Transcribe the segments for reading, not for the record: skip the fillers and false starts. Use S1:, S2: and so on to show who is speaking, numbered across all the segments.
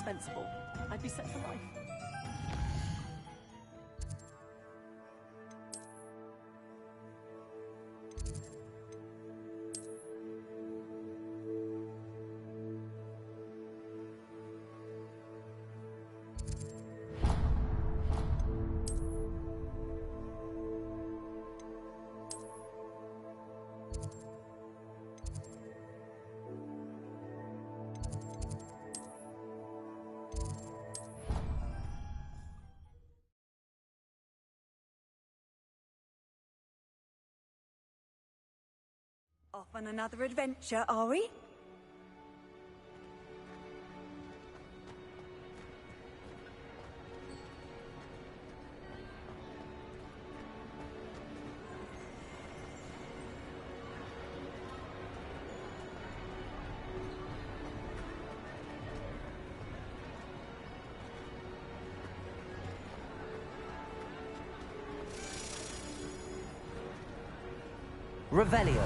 S1: indispensable. I'd be set for life.
S2: Off on another adventure, are we?
S3: Revelio.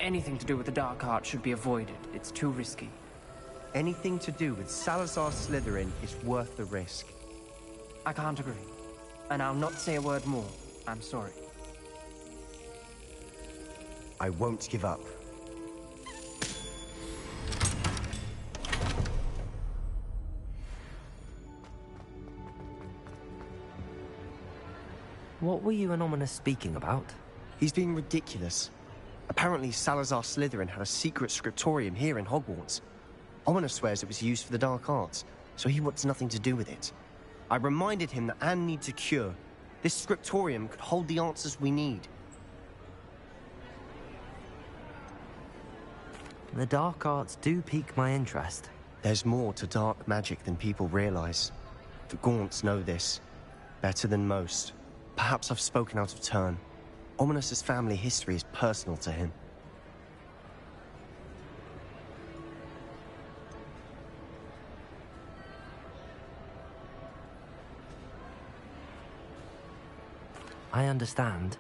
S4: Anything to do with the dark art should be avoided. It's too risky.
S5: Anything to do with Salazar Slytherin is worth the risk.
S4: I can't agree. And I'll not say a word more. I'm sorry.
S5: I won't give up.
S3: What were you and Ominous speaking about?
S5: He's being ridiculous. Apparently Salazar Slytherin had a secret scriptorium here in Hogwarts. Ominous swears it was used for the dark arts, so he wants nothing to do with it. I reminded him that Anne needs a cure. This scriptorium could hold the answers we need.
S3: The dark arts do pique my interest.
S5: There's more to dark magic than people realize. The Gaunts know this. Better than most. Perhaps I've spoken out of turn. Ominous's family history is personal to him.
S3: I understand.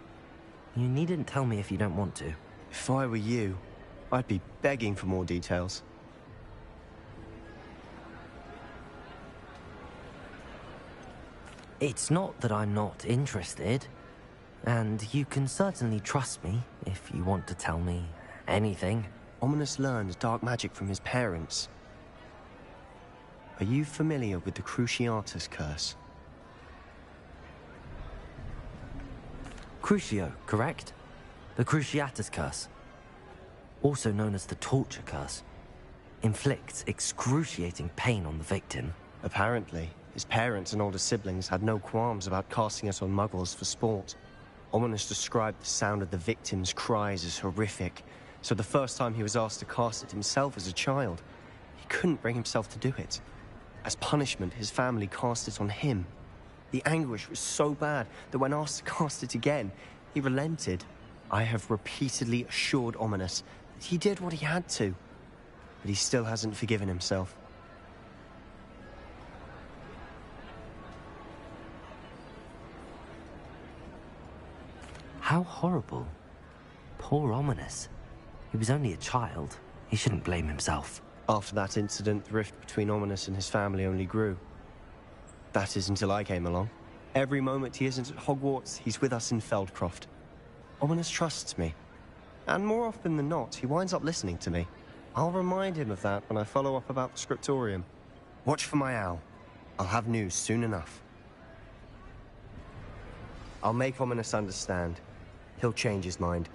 S3: You needn't tell me if you don't want to.
S5: If I were you, I'd be begging for more details.
S3: It's not that I'm not interested. And you can certainly trust me if you want to tell me anything.
S5: Ominous learned dark magic from his parents. Are you familiar with the Cruciatus curse?
S3: Crucio, correct? The Cruciatus curse. Also known as the torture curse. Inflicts excruciating pain on the victim.
S5: Apparently, his parents and older siblings had no qualms about casting it on muggles for sport. Ominous described the sound of the victim's cries as horrific, so the first time he was asked to cast it himself as a child, he couldn't bring himself to do it. As punishment, his family cast it on him. The anguish was so bad that when asked to cast it again, he relented. I have repeatedly assured Ominous that he did what he had to, but he still hasn't forgiven himself.
S3: How horrible. Poor Ominous. He was only a child. He shouldn't blame himself.
S5: After that incident, the rift between Ominous and his family only grew. That is until I came along. Every moment he isn't at Hogwarts, he's with us in Feldcroft. Ominous trusts me. And more often than not, he winds up listening to me. I'll remind him of that when I follow up about the scriptorium. Watch for my owl. I'll have news soon enough. I'll make Ominous understand. He'll change his mind.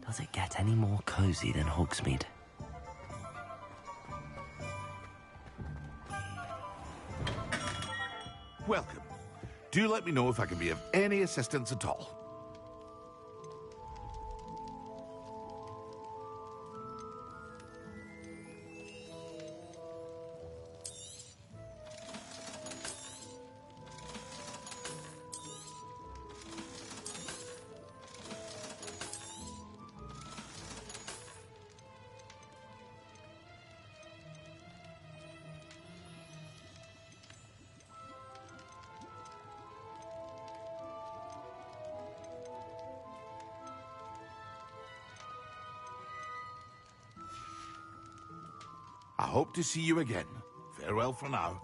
S3: Does it get any more cozy than Hogsmeade?
S6: Welcome. Do let me know if I can be of any assistance at all. I hope to see you again. Farewell for now.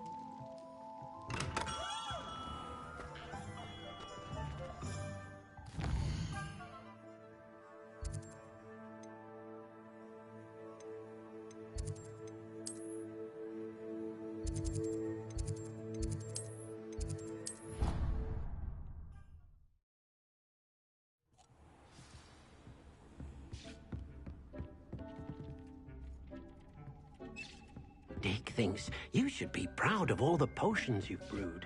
S7: Dick thinks you should be proud of all the potions you've brewed.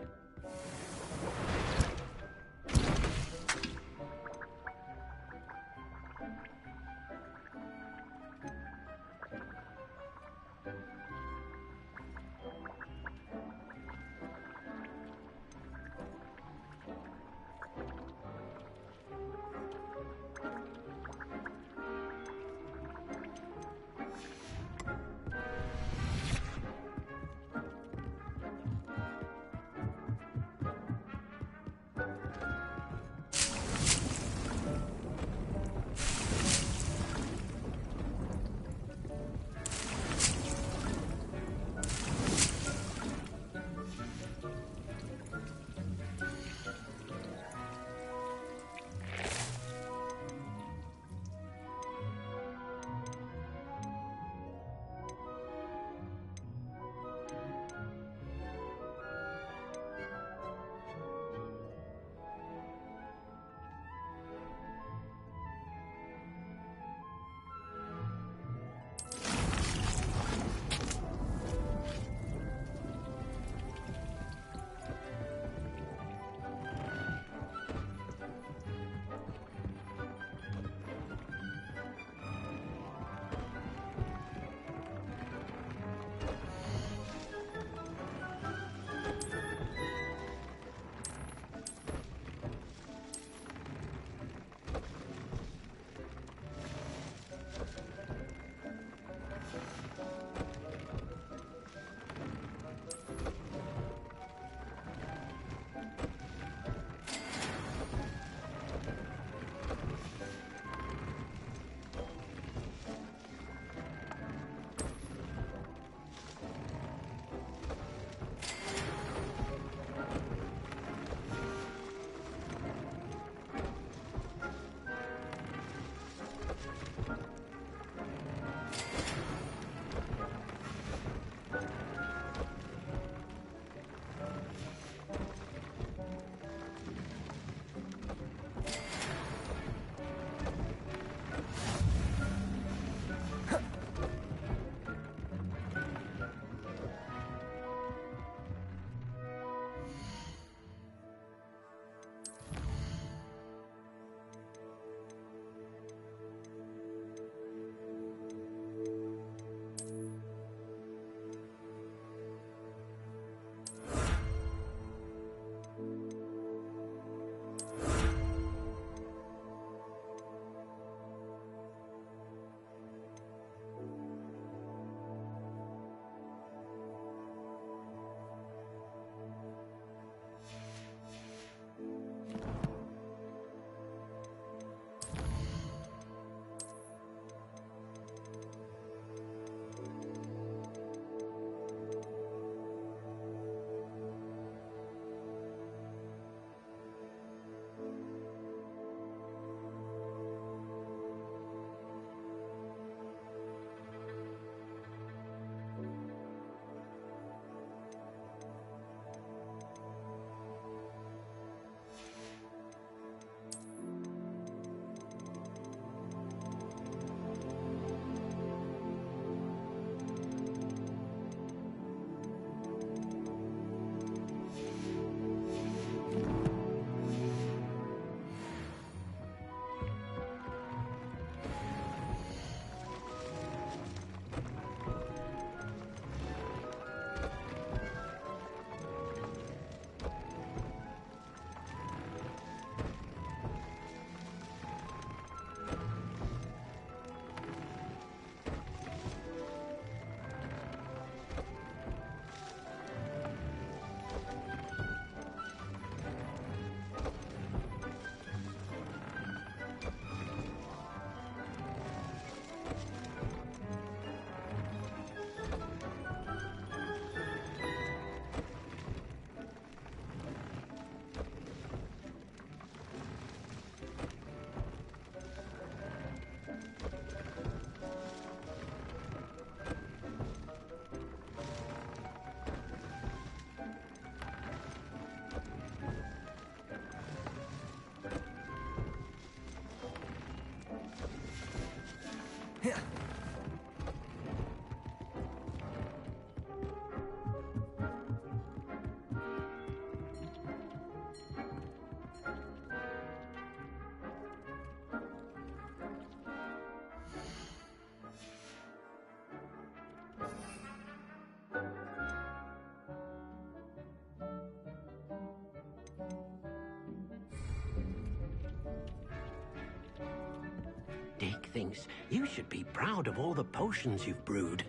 S7: Dick thinks you should be proud of all the potions you've brewed.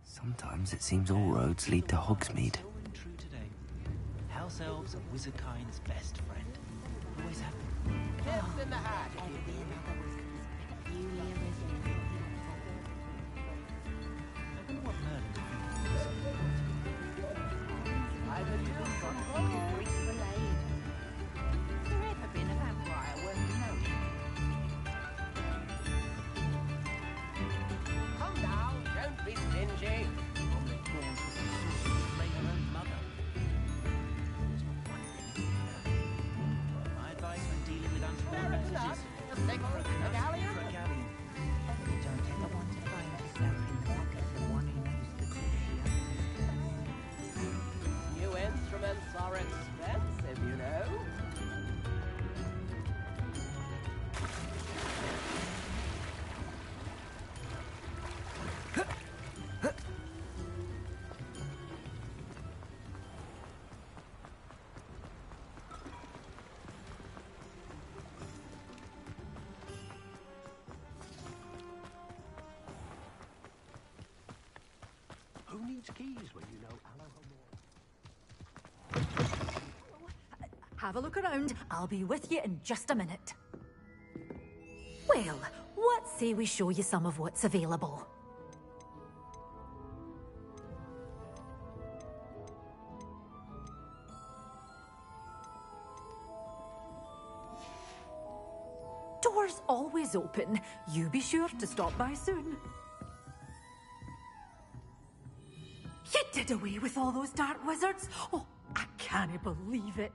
S3: Sometimes it seems all roads lead to Hogsmeade.
S8: Still ring true today. House elves are wizardkind's best friend. Always have been.
S7: Tips in the hat.
S8: I wonder what Merlin would think.
S7: Either you got
S2: There ever been a vampire worth noting?
S7: Come now, don't be stingy.
S8: One that calls for some sorcery to make her own mother. There's not one thing you know. My advice when dealing with untoward messages:
S7: A stick for a galleon?
S8: for a galleon.
S2: You don't ever want to find yourself in the pocket of the one who knows the cruciate.
S7: New instruments are expensive, you know. Who needs keys when you know Alohomora?
S1: Have a look around. I'll be with you in just a minute. Well, what say we show you some of what's available? Doors always open. You be sure to stop by soon. You did away with all those dark wizards? Oh, I can't believe it.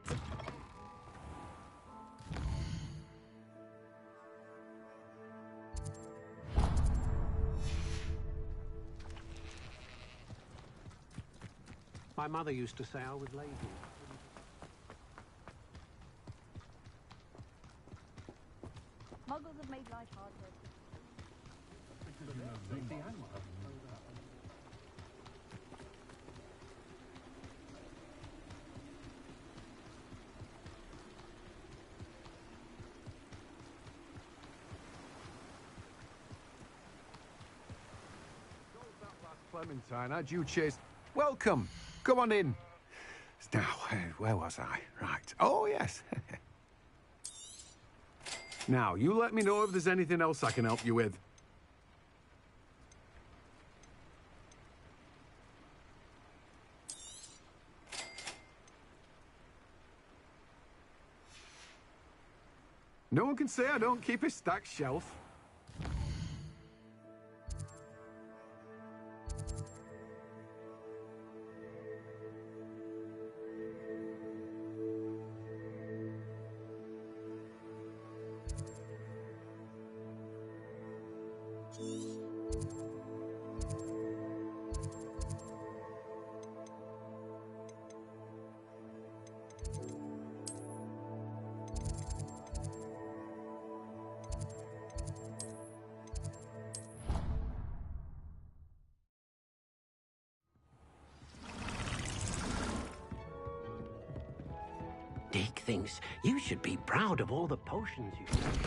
S9: My mother used to say I was lazy.
S2: Muggles have made life hard work.
S10: Clementine, how'd you chase? Welcome. Come on in. Now, where was I? Right. Oh, yes. Now, you let me know if there's anything else I can help you with. No one can say I don't keep a stacked shelf.
S7: Dick thinks you should be proud of all the potions you've made.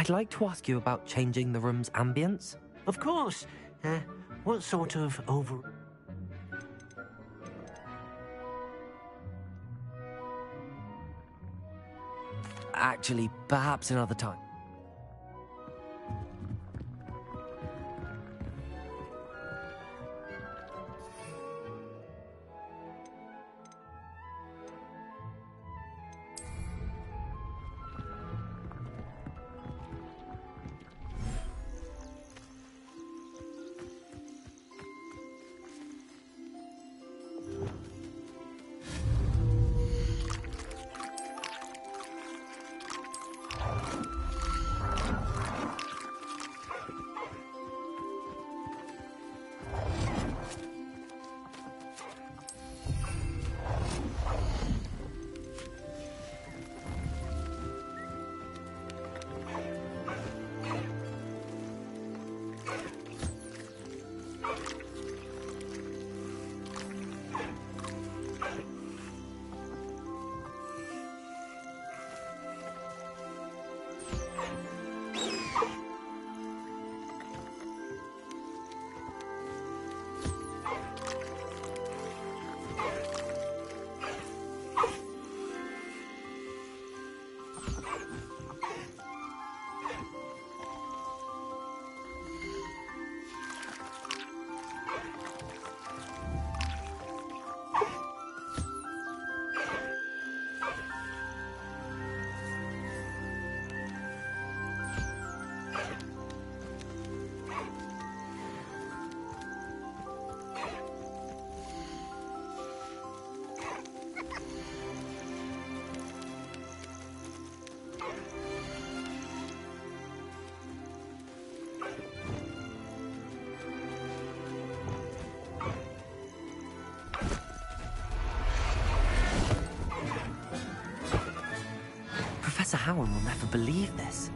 S3: I'd like to ask you about changing the room's ambience.
S7: Of course. What sort of
S3: Actually, perhaps another time. Professor Howard will never believe this.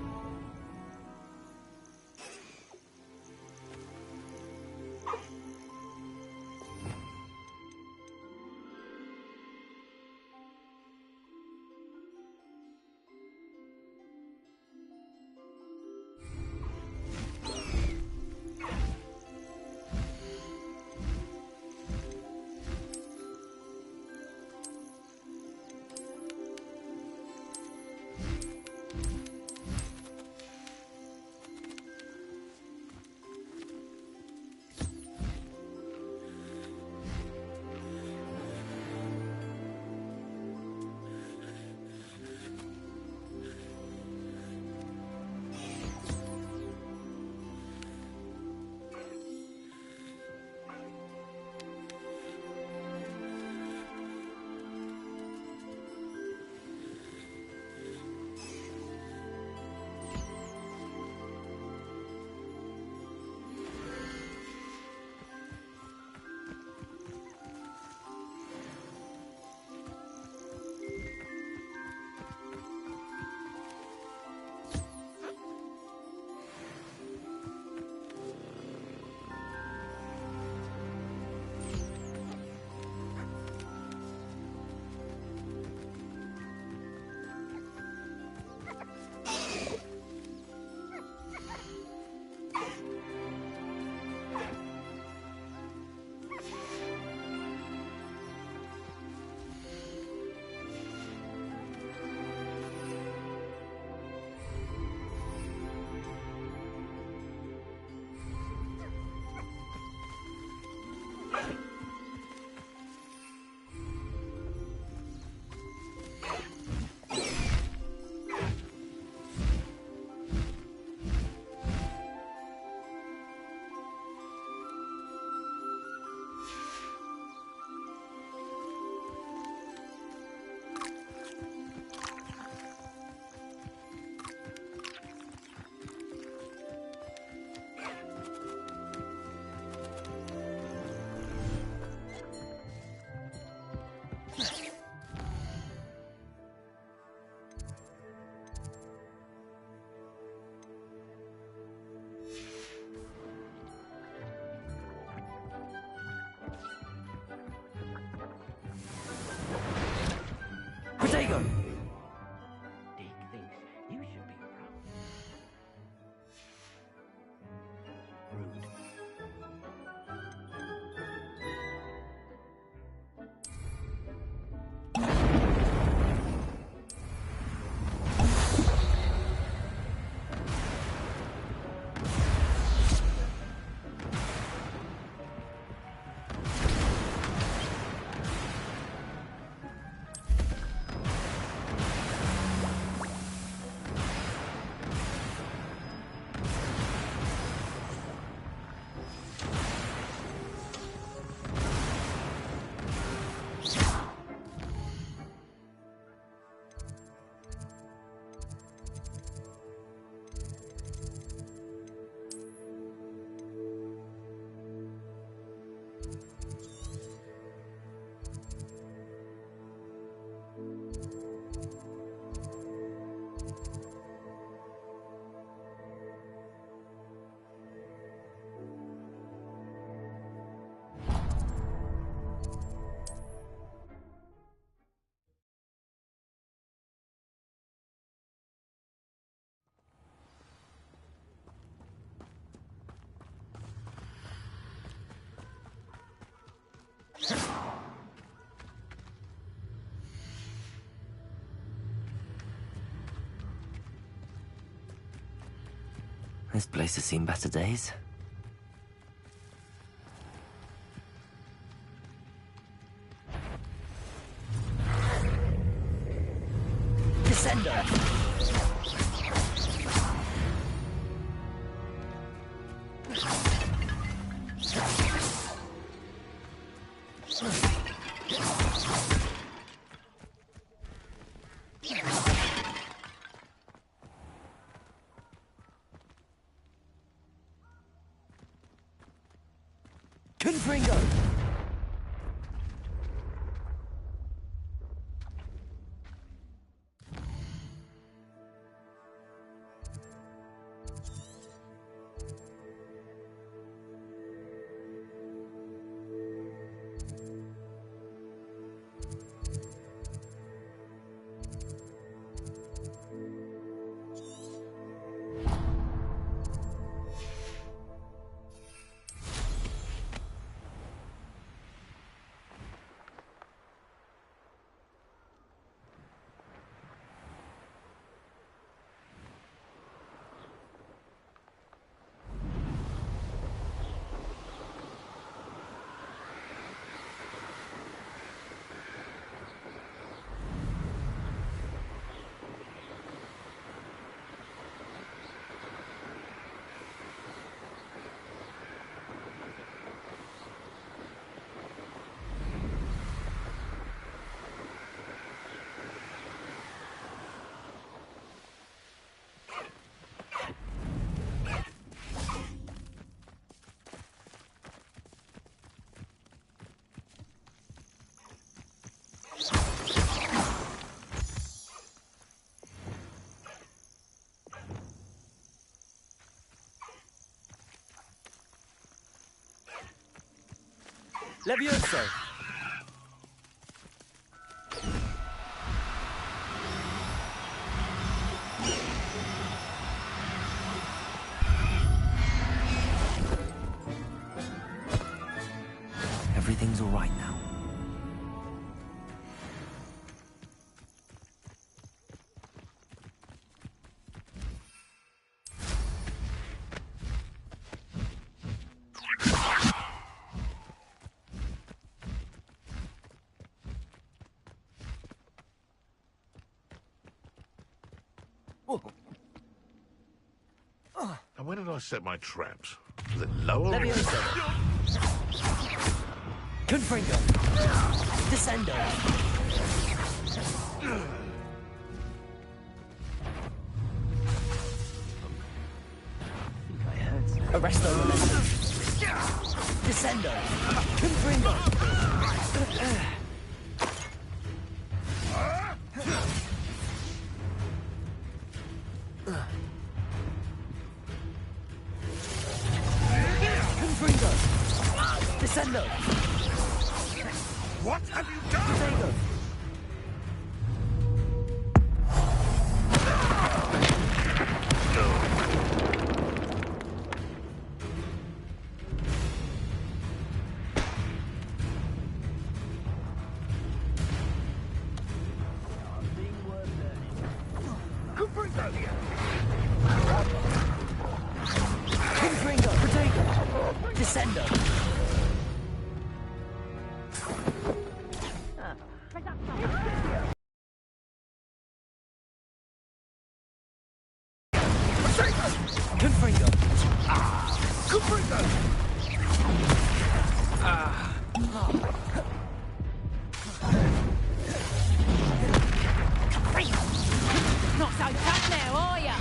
S3: This place has seen better days. Descender! Confringo! Levioso! Everything's all right now.
S6: And where did I set my traps? Was it lower?
S3: Levioso! Confringo! Descendo! Arresto! Descendo! Confringo! Confringo! Descendo!
S6: What have you done?
S3: Potato! Confringo! Potato! Descendo! Confringo!
S6: Confringo!
S1: Not so tough now, are ya?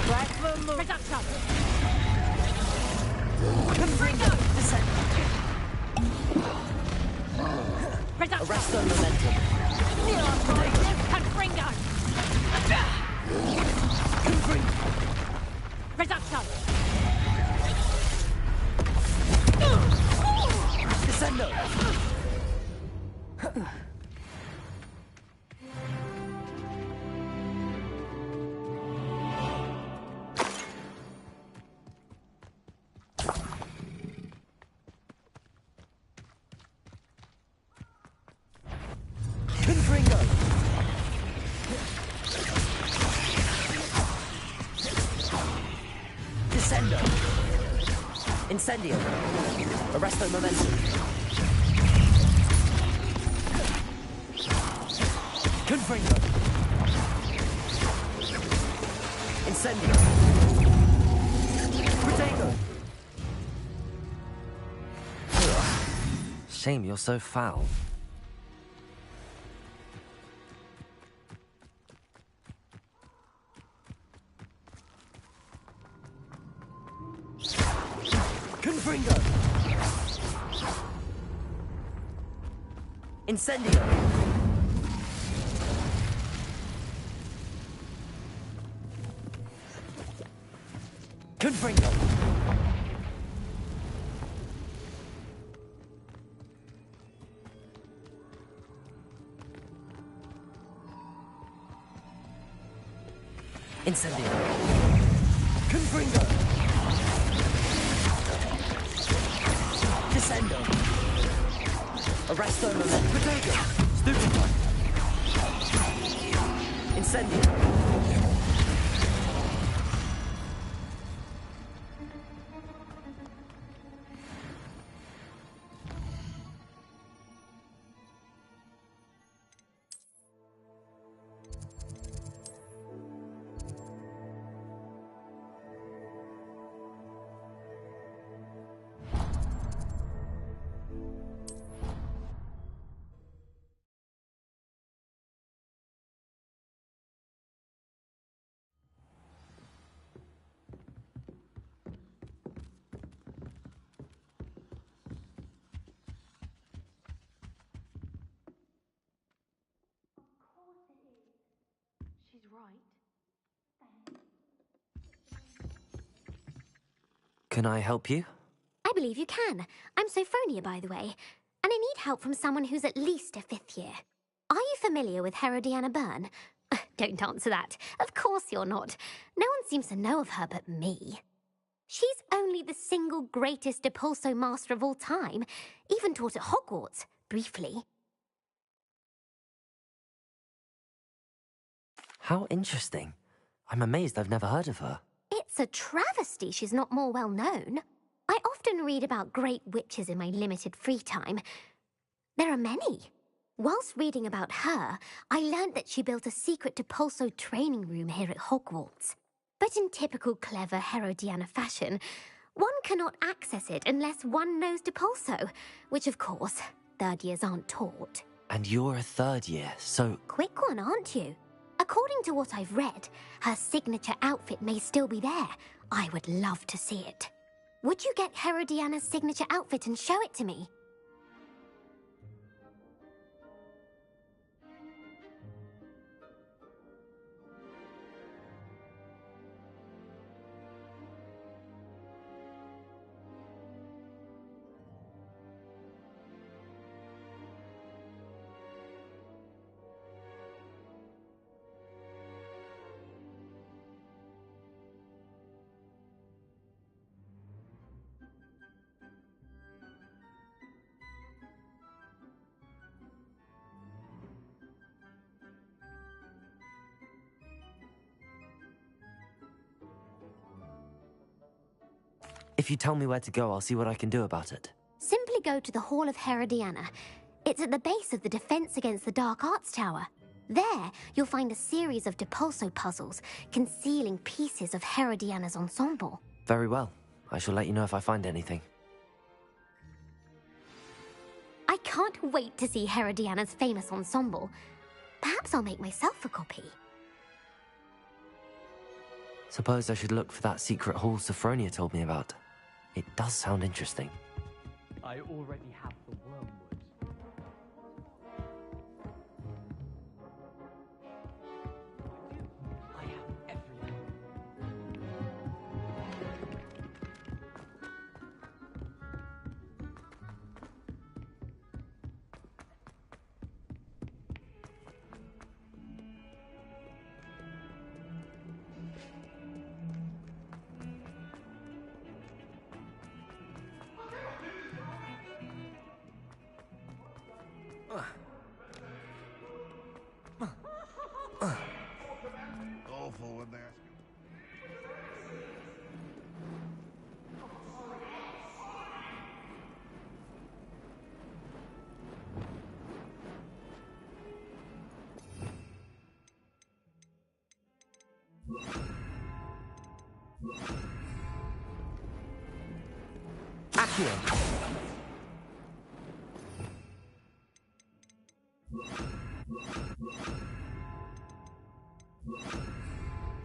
S1: Right for move. Production.
S3: Confringo! Descendo!
S1: Production.
S3: Arresto momentum!
S1: Confringo.
S3: Confringo!
S1: Production.
S3: Descendo! Confringo! Incendio. Arresto momentum. Confringo. Incendio. Protego. Shame you're so foul. Confringo. Incendio. Confringo. Incendio. Confringo. Descendo. Arresto momentum. Protego. Stupefy. Incendio.
S11: She's right.
S3: Can I help you?
S11: I believe you can. I'm Sophronia, by the way, and I need help from someone who's at least a 5th year. Are you familiar with Herodiana Byrne? Don't answer that. Of course you're not. No one seems to know of her but me. She's only the single greatest Depulso master of all time, even taught at Hogwarts, briefly.
S3: How interesting. I'm amazed I've never heard of her.
S11: It's a travesty she's not more well known. I often read about great witches in my limited free time. There are many. Whilst reading about her, I learned that she built a secret Depulso training room here at Hogwarts. But in typical clever Herodiana fashion, one cannot access it unless one knows Depulso, which of course, 3rd years aren't taught.
S3: And you're a 3rd year, so...
S11: Quick one, aren't you? According to what I've read, her signature outfit may still be there. I would love to see it. Would you get Herodiana's signature outfit and show it to me?
S3: If you tell me where to go, I'll see what I can do about it.
S11: Simply go to the Hall of Herodiana. It's at the base of the Defense Against the Dark Arts Tower. There, you'll find a series of Depulso puzzles concealing pieces of Herodiana's ensemble.
S3: Very well. I shall let you know if I find anything.
S11: I can't wait to see Herodiana's famous ensemble. Perhaps I'll make myself a copy.
S3: Suppose I should look for that secret hall Sophronia told me about. It does sound interesting.
S4: I already have the wormwood. I have everything.
S6: Awful when they ask you.
S3: Accio!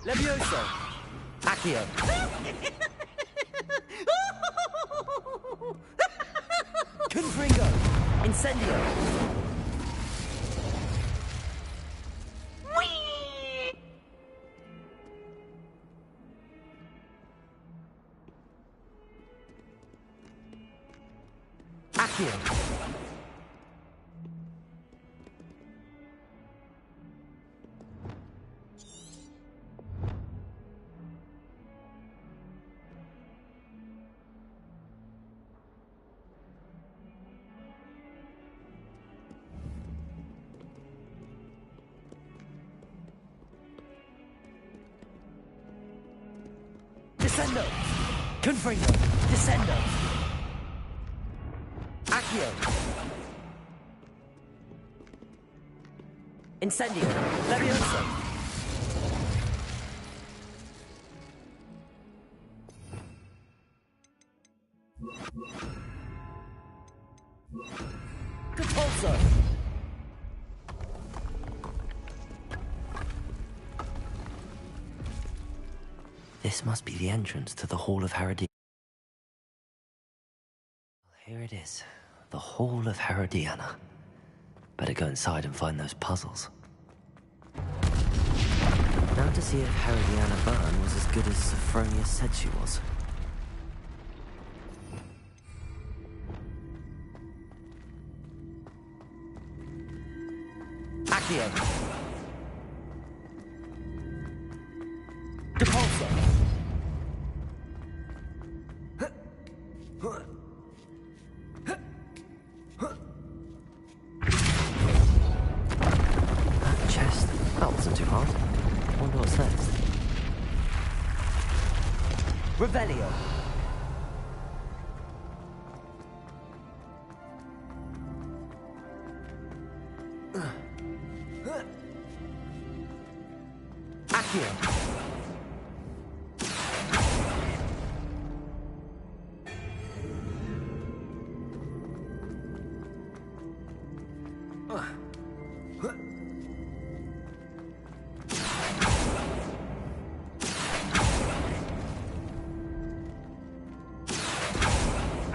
S3: Levioso! Accio! Confringo! Incendio! Accio! Descendo! Confringo! Descendo! Accio! Incendio! Levioso! Repulso! This must be the entrance to the Hall of Herodiana. Here it is. The Hall of Herodiana. Better go inside and find those puzzles. Now to see if Herodiana Byrne was as good as Sophronia said she was. Accio! Depulso! Chest. That wasn't too hard. Wonder what's next. Revelio! Accio!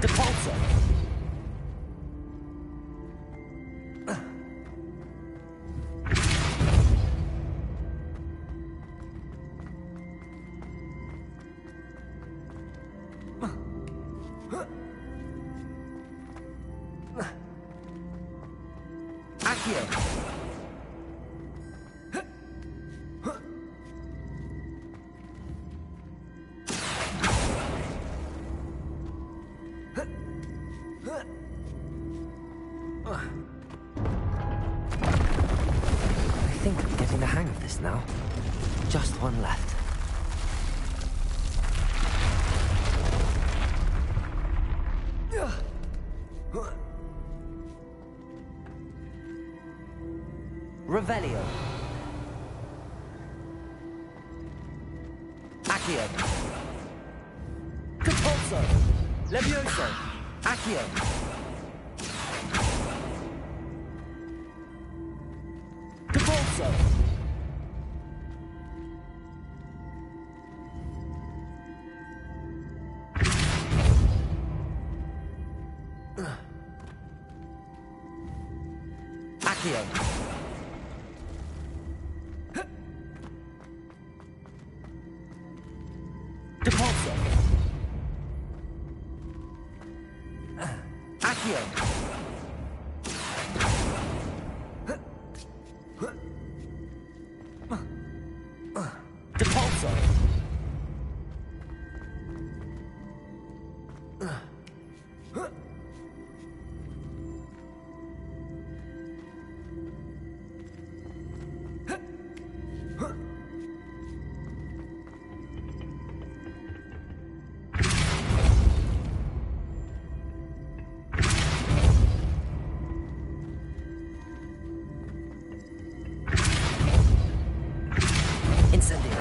S3: Depulso! Accio! I think I'm getting the hang of this now. Just one left. Revelio. Accio. Compulso. Levioso. Accio. Compulso. Accio. Depulso. Accio. Depulso. Incendio.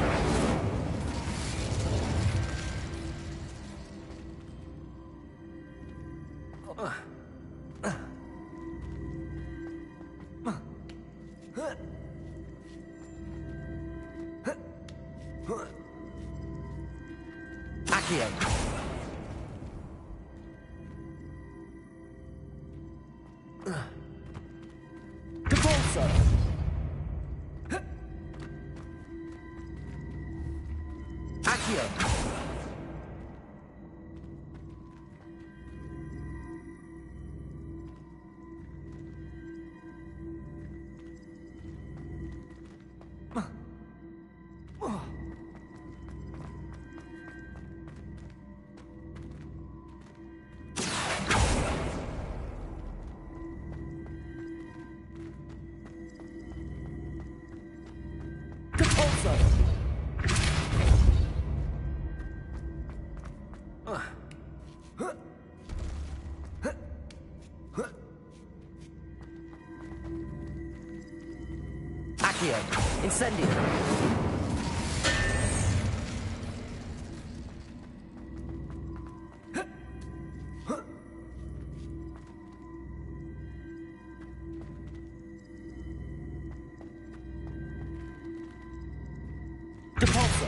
S3: Accio. Depulso. Accio. Accio. Incendio. Depulso.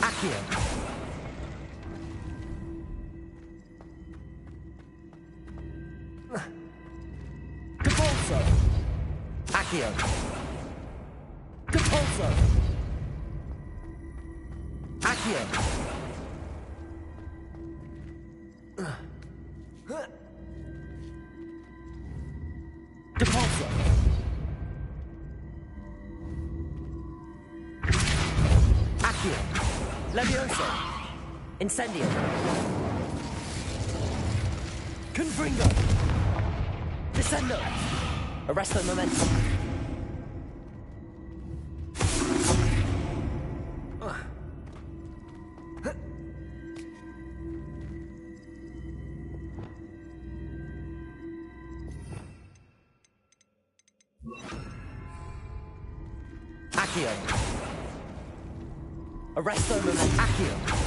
S3: Accio. Depulso. Accio. Depulso. Accio. Depulso. Accio. Levioso. Incendio. Confringo. Descendo. Arresto momentum. Accio. Arresto momentum. Accio.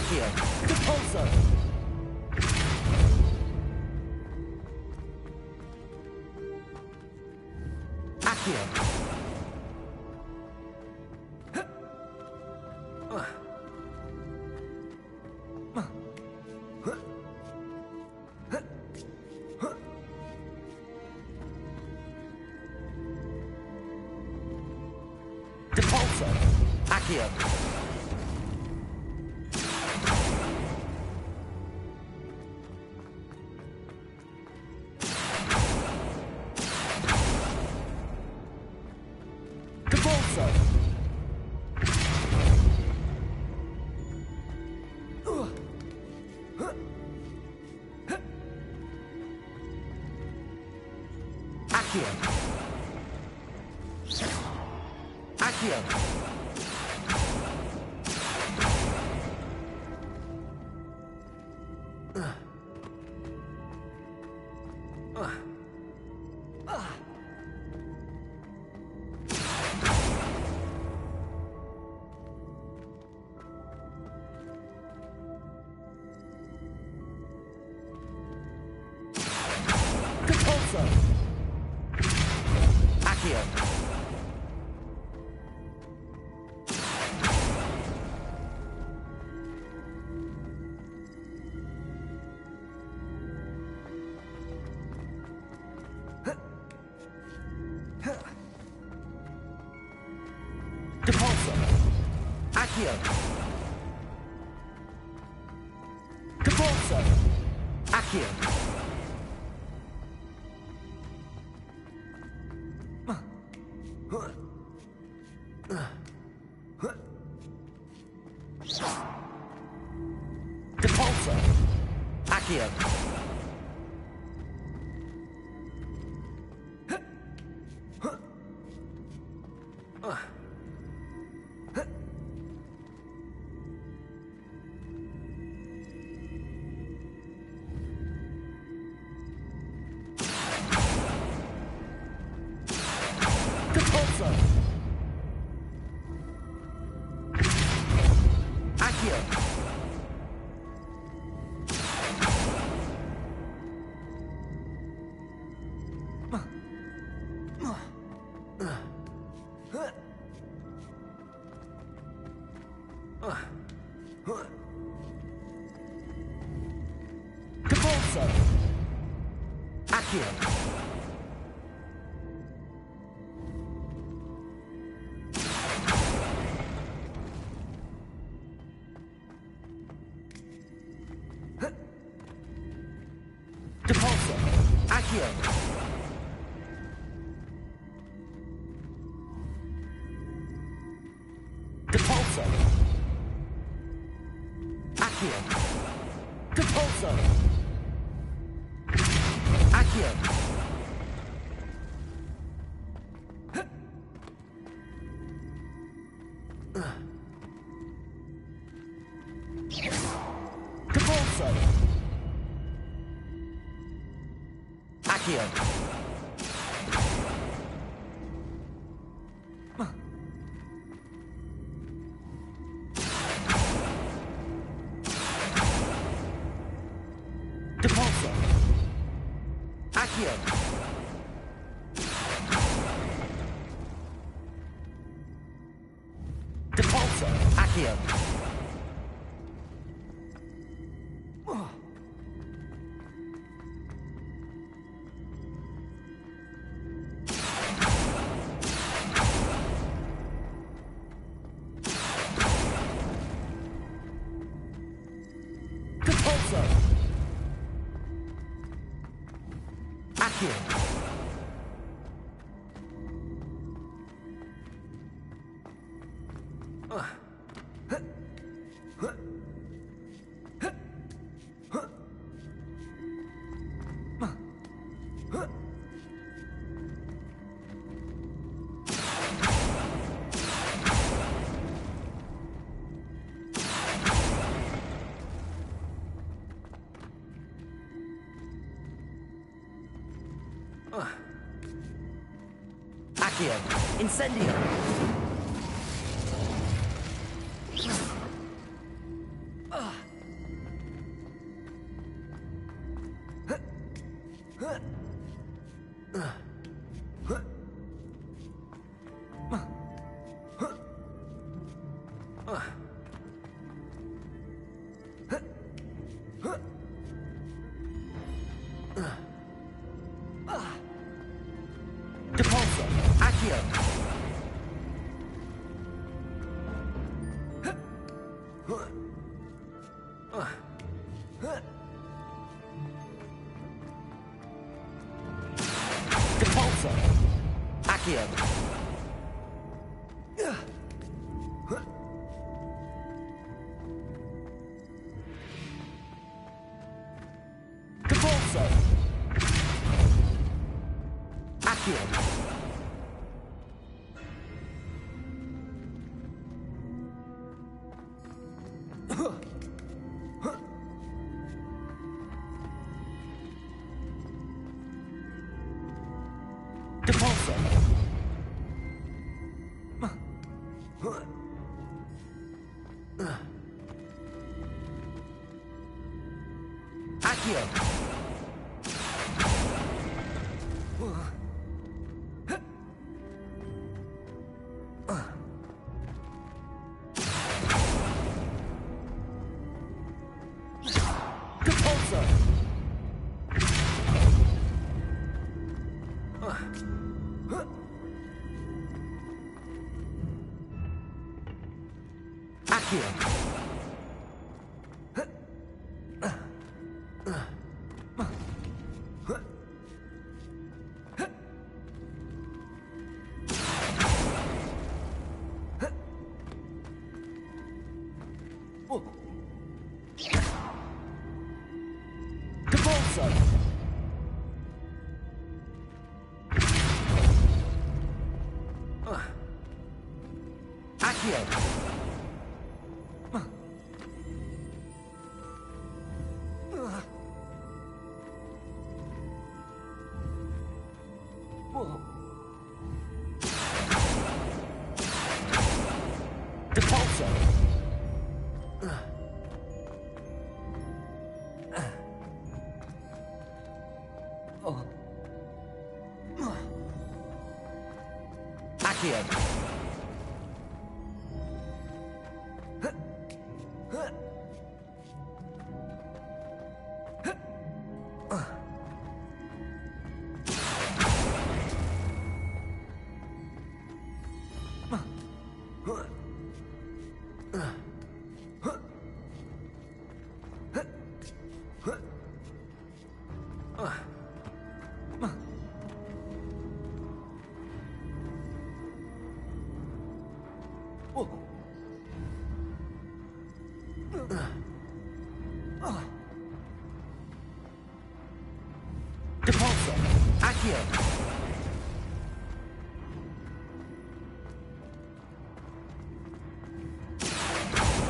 S3: Accio. Depulso. Accio. Depulso. Accio. Depulso. Accio. Accio. Depulso. Accio. Depulso. Accio. Depulso. Accio. Depulso! Accio! Depulso! Accio! Depulso! Accio! Depulso! Accio! Depulso! Accio! Depulso! Accio! Depulso! Accio! Depulso! Accio! Depulso! Accio! Depulso! Accio! Accio! Incendio! Depulso! Accio! Depulso! Accio! Depulso! Accio! Depulso! Accio! Depulso! Accio! Depulso! Accio! Depulso! Accio! Depulso! Accio!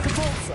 S3: Depulso!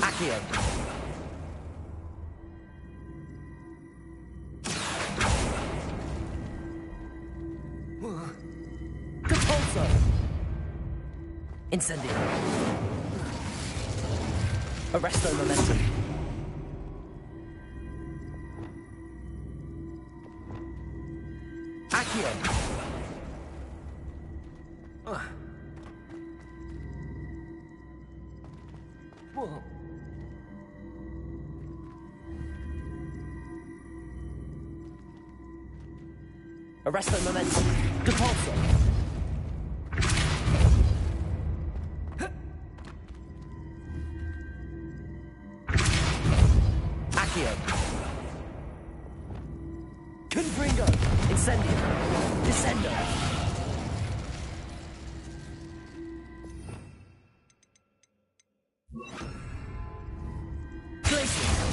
S3: Accio! Depulso! Incendio! Arresto momentum! Accio! Whoa. Arresto momentum! Depulso! Accio! Confringo! Incendio! Descendo! Glacier!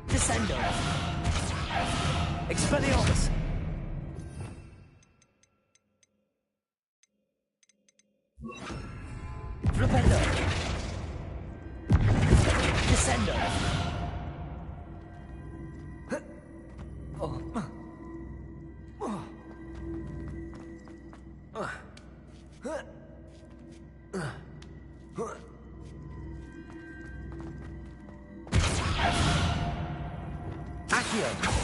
S3: Descendo! Expelliarmus! Flipendo! Descendo! Accio!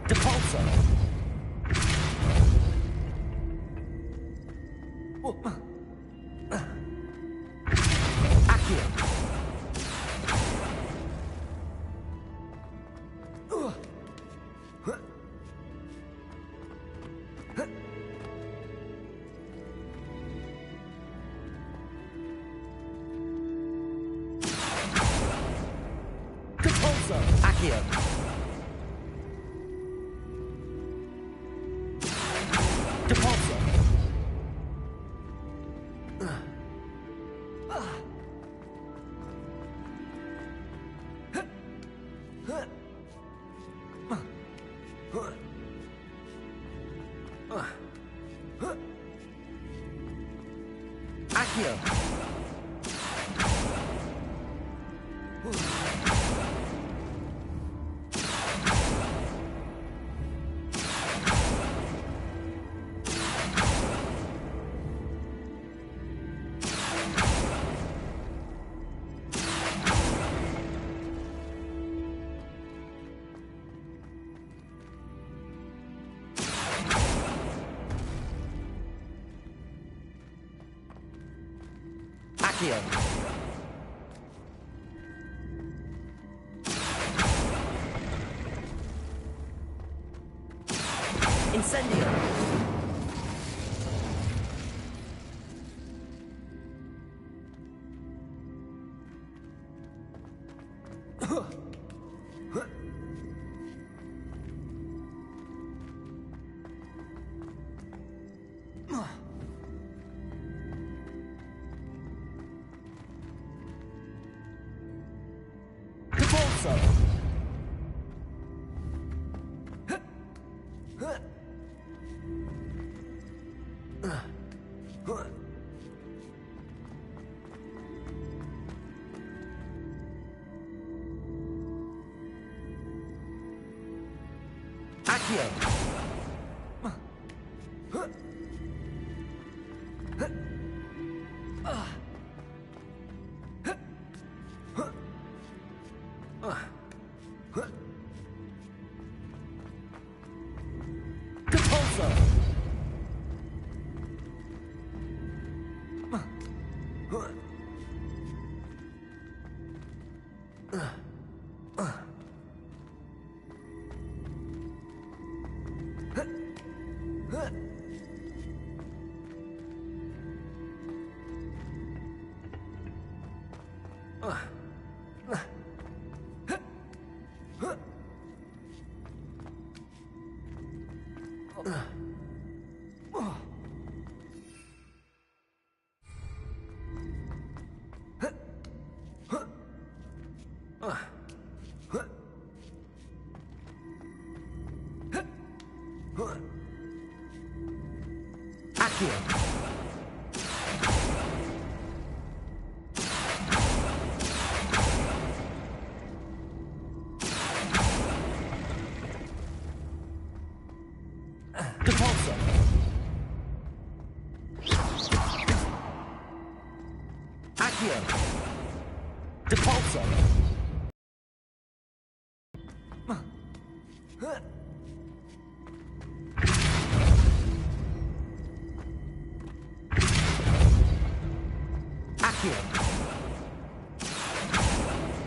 S3: Depulso! Accio! Depulso! Accio! Depulso! Accio! Accio! Incendio!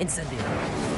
S3: Incendio!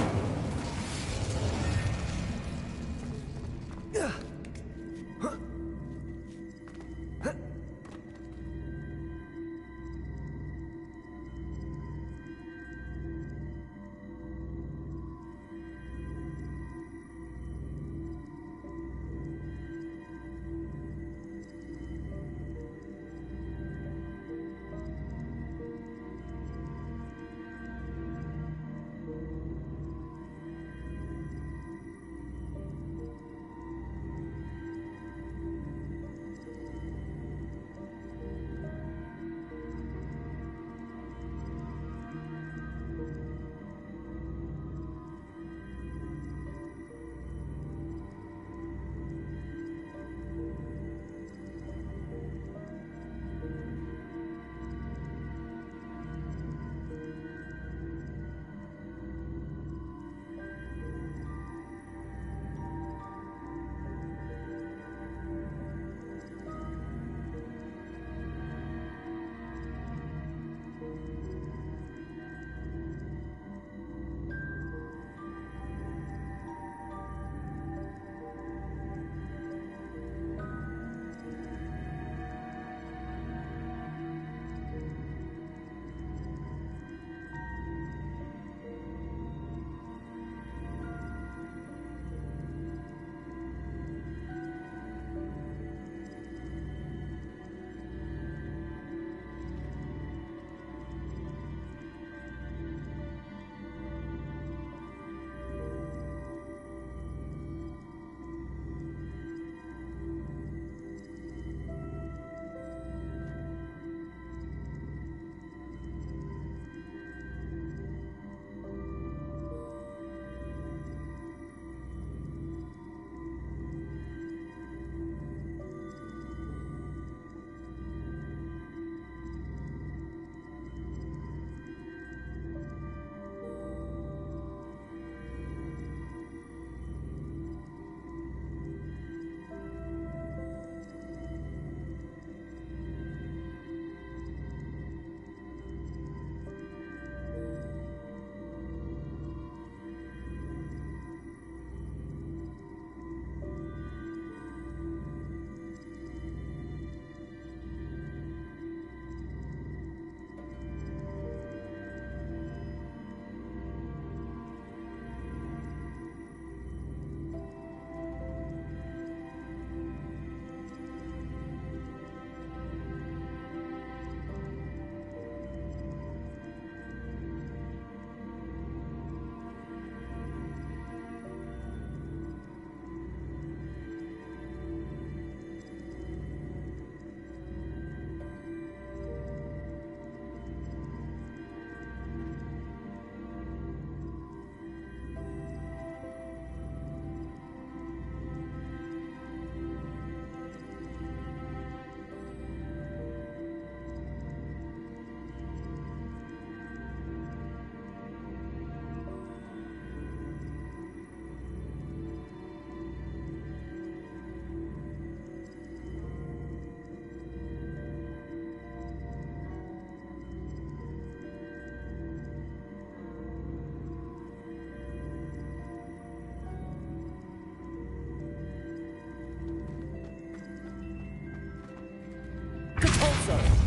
S3: Depulso!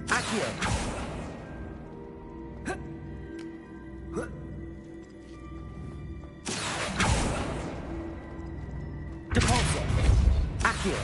S3: Accio! Depulso! Accio!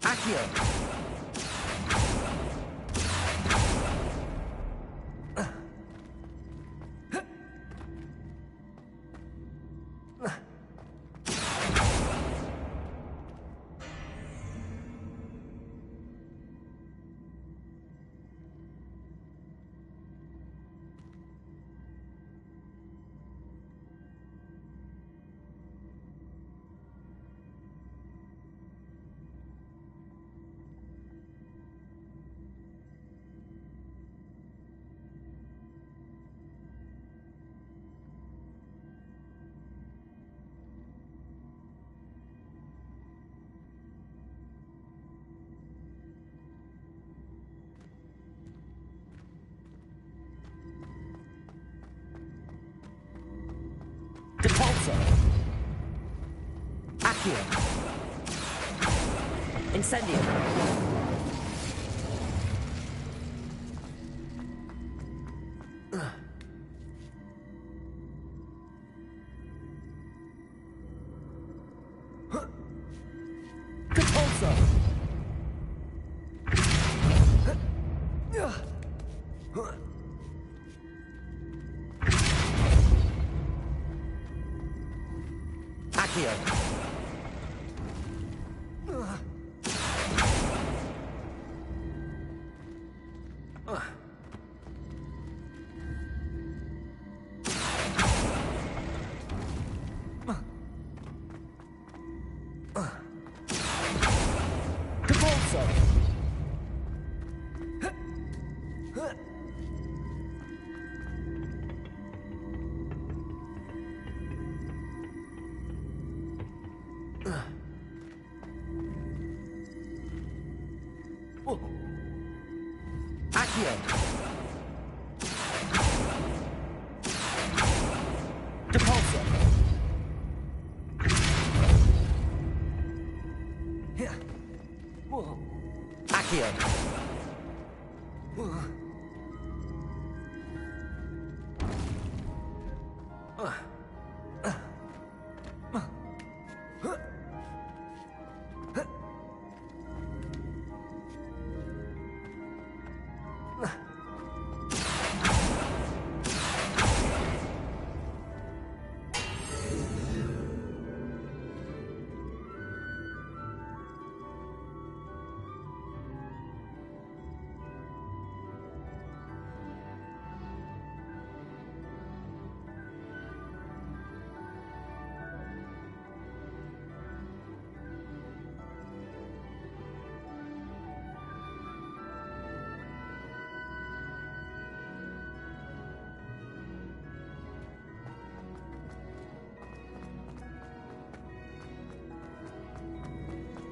S3: Accio! Depulso! Accio! Incendio! Depulso! Accio! Depulso! Accio! Depulso! Accio!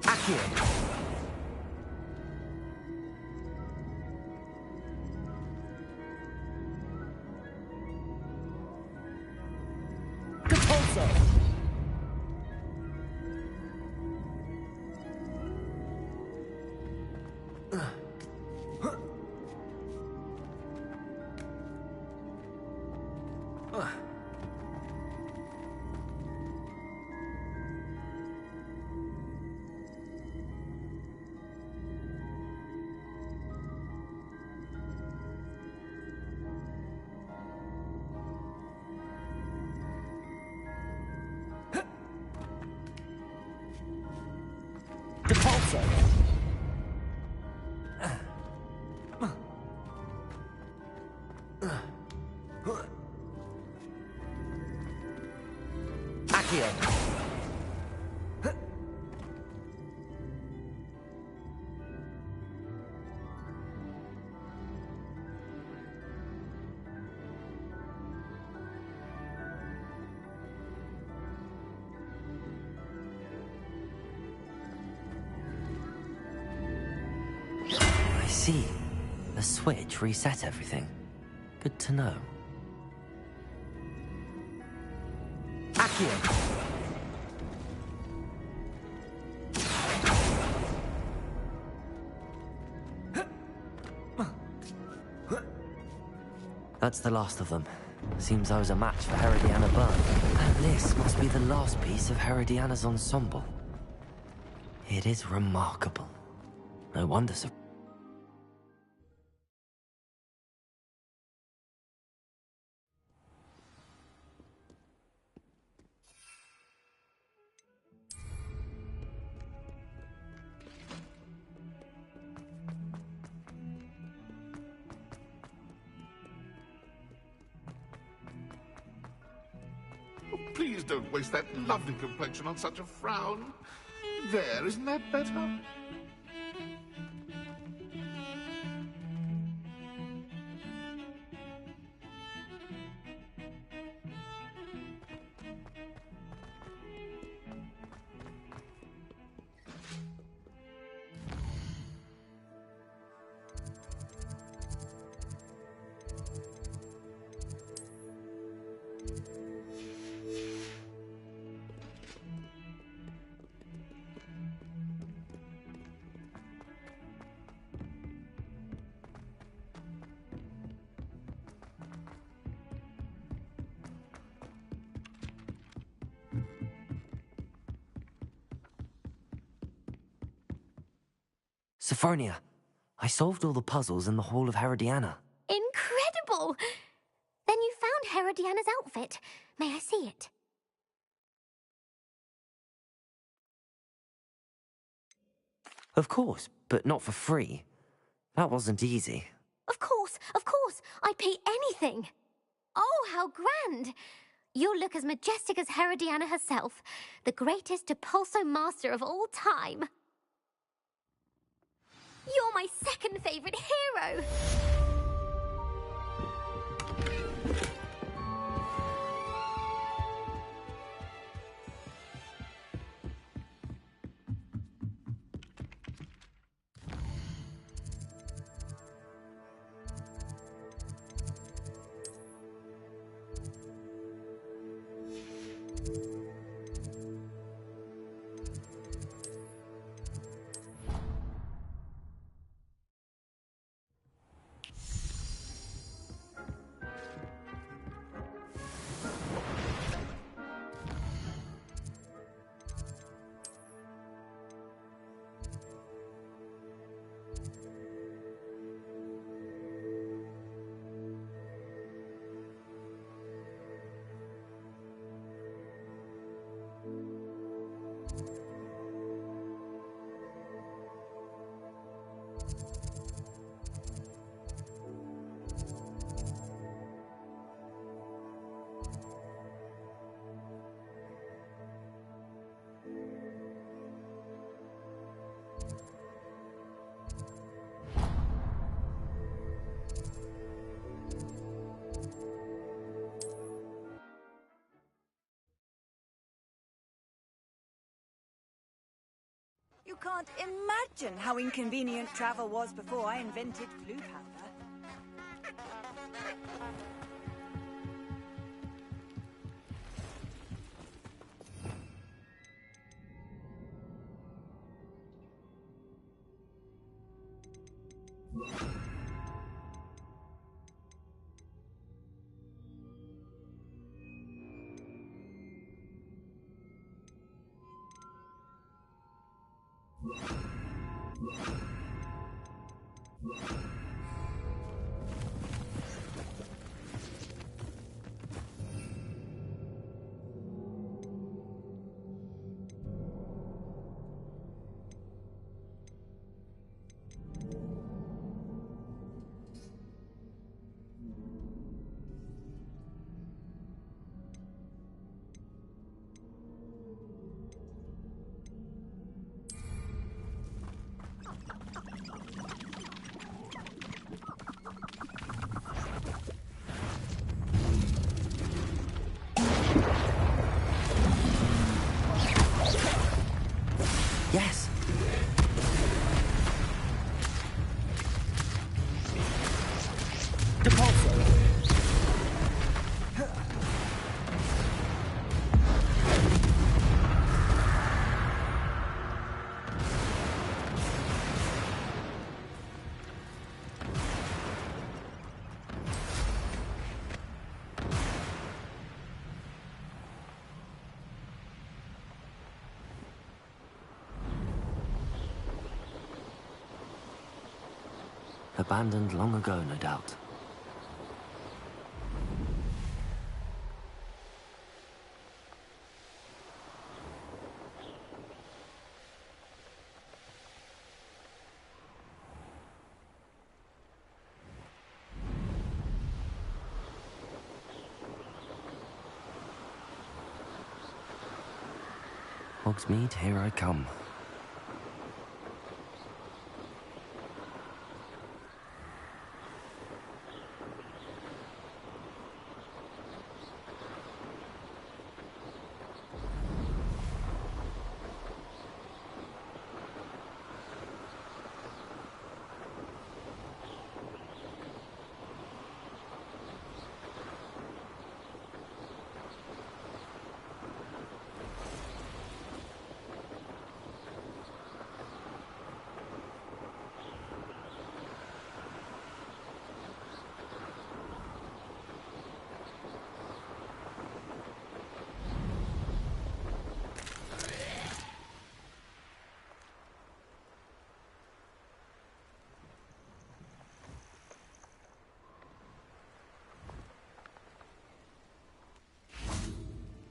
S3: Accio! Depulso! Depulso! Accio! I see. The switch reset everything. Good to know. Accio! That's the last of them. Seems I was a match for Herodiana Byrne. And this must be the last piece of Herodiana's ensemble. It is remarkable. No wonder so...
S6: Please don't waste that lovely complexion on such a frown. There, isn't that better?
S3: Sophronia, I solved all the puzzles in the Hall of Herodiana.
S11: Incredible! Then you found Herodiana's outfit. May I see it?
S3: Of course, but not for free. That wasn't easy.
S11: Of course, I'd pay anything. Oh, how grand! You'll look as majestic as Herodiana herself, the greatest Depulso master of all time. You're my second favorite hero!
S2: You can't imagine how inconvenient travel was before I invented blue powder.
S3: Abandoned long ago, no doubt. Hogsmeade, here I come.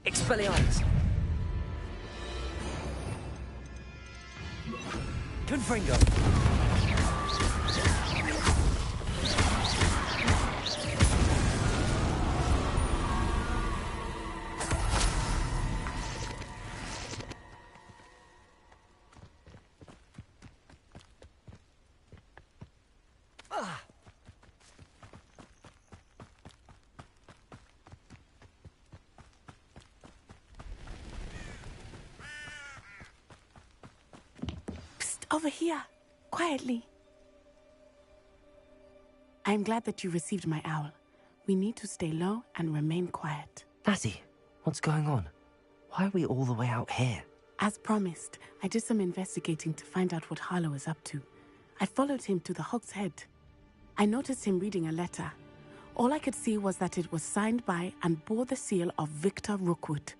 S4: Expelliarmus! Confringo!
S12: Over here, quietly. I'm glad that you received my owl. We need to stay low and remain quiet.
S3: Natty, what's going on? Why are we all the way out here?
S12: As promised, I did some investigating to find out what Harlow is up to. I followed him to the Hog's Head. I noticed him reading a letter. All I could see was that it was signed by and bore the seal of Victor Rookwood.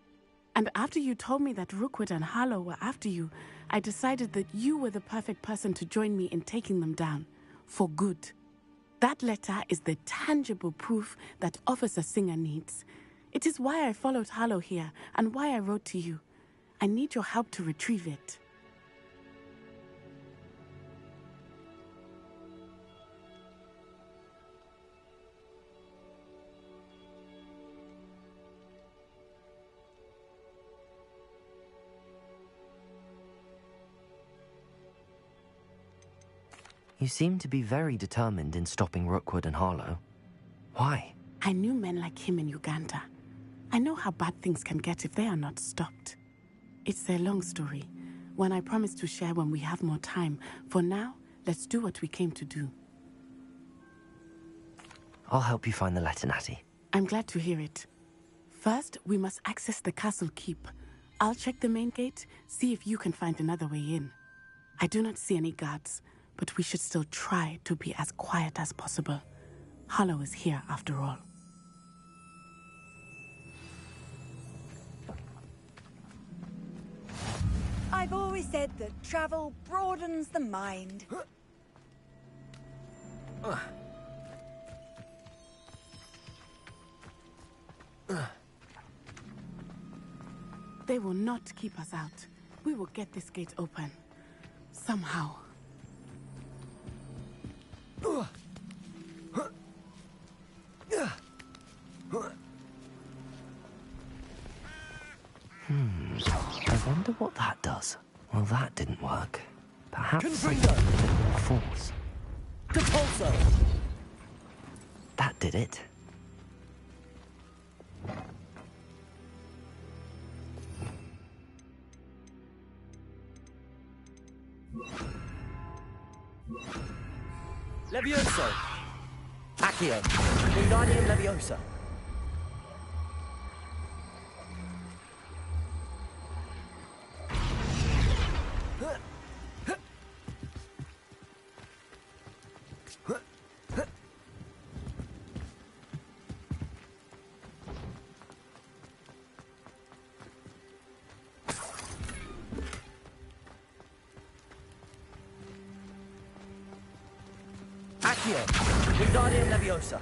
S12: And after you told me that Rookwood and Harlow were after you, I decided that you were the perfect person to join me in taking them down. For good. That letter is the tangible proof that Officer Singer needs. It is why I followed Harlow here and why I wrote to you. I need your help to retrieve it.
S3: You seem to be very determined in stopping Rookwood and Harlow. Why?
S12: I knew men like him in Uganda. I know how bad things can get if they are not stopped. It's a long story, one I promise to share when we have more time. For now, let's do what we came to do.
S3: I'll help you find the letter, Natty.
S12: I'm glad to hear it. First, we must access the castle keep. I'll check the main gate, see if you can find another way in. I do not see any guards, but we should still try to be as quiet as possible. Harlow is here after all.
S2: I've always said that travel broadens the mind.
S12: They will not keep us out. We will get this gate open. Somehow.
S3: I wonder what that does. Well, that didn't work. Perhaps I
S4: Confringo!
S3: need a bit more force.
S4: Depulso!
S3: That did it.
S4: Levioso!
S3: Accio. Wingardium Leviosa. Accio. Wingardium Leviosa.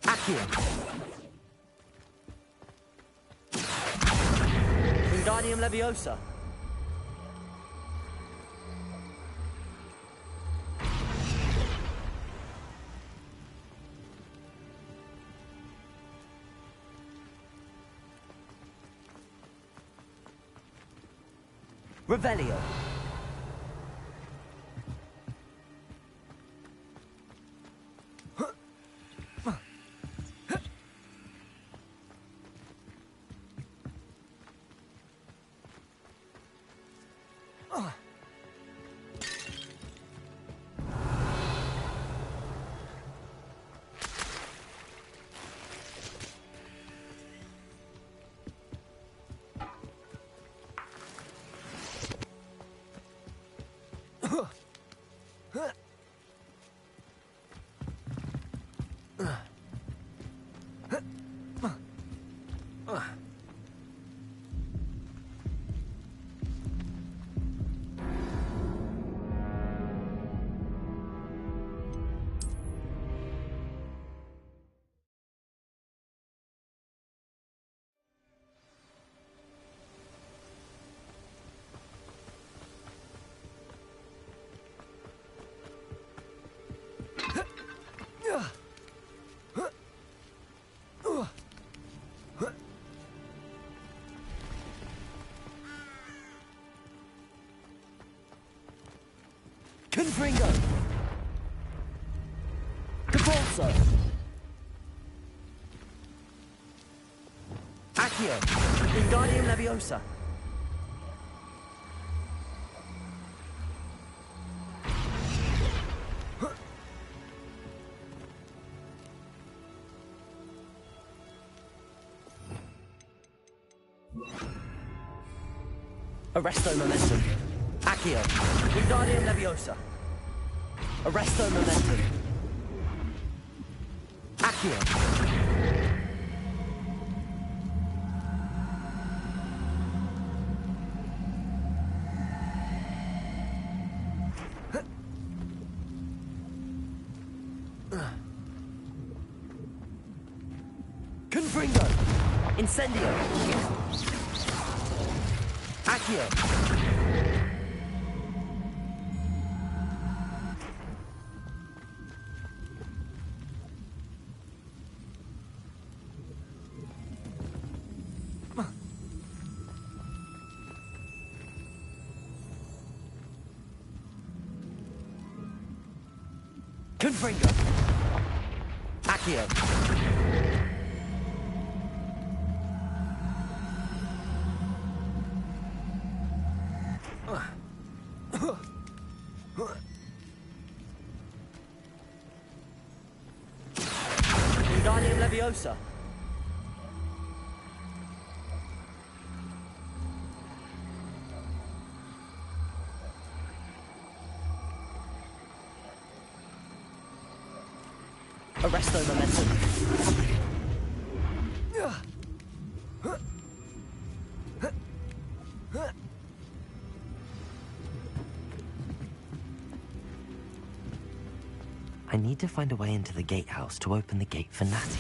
S3: Accio. Wingardium Leviosa. Revelio. Confringo. Cabalso. Accio. Wingardium Leviosa. Arresto Momentum. Accio. Wingardium Leviosa. Arresto Momentum. Accio. Confringo. Incendio. Accio. Confringo. Accio. Wingardium Leviosa. Arresto Momentum. I need to find a way into the gatehouse to open the gate for Natty.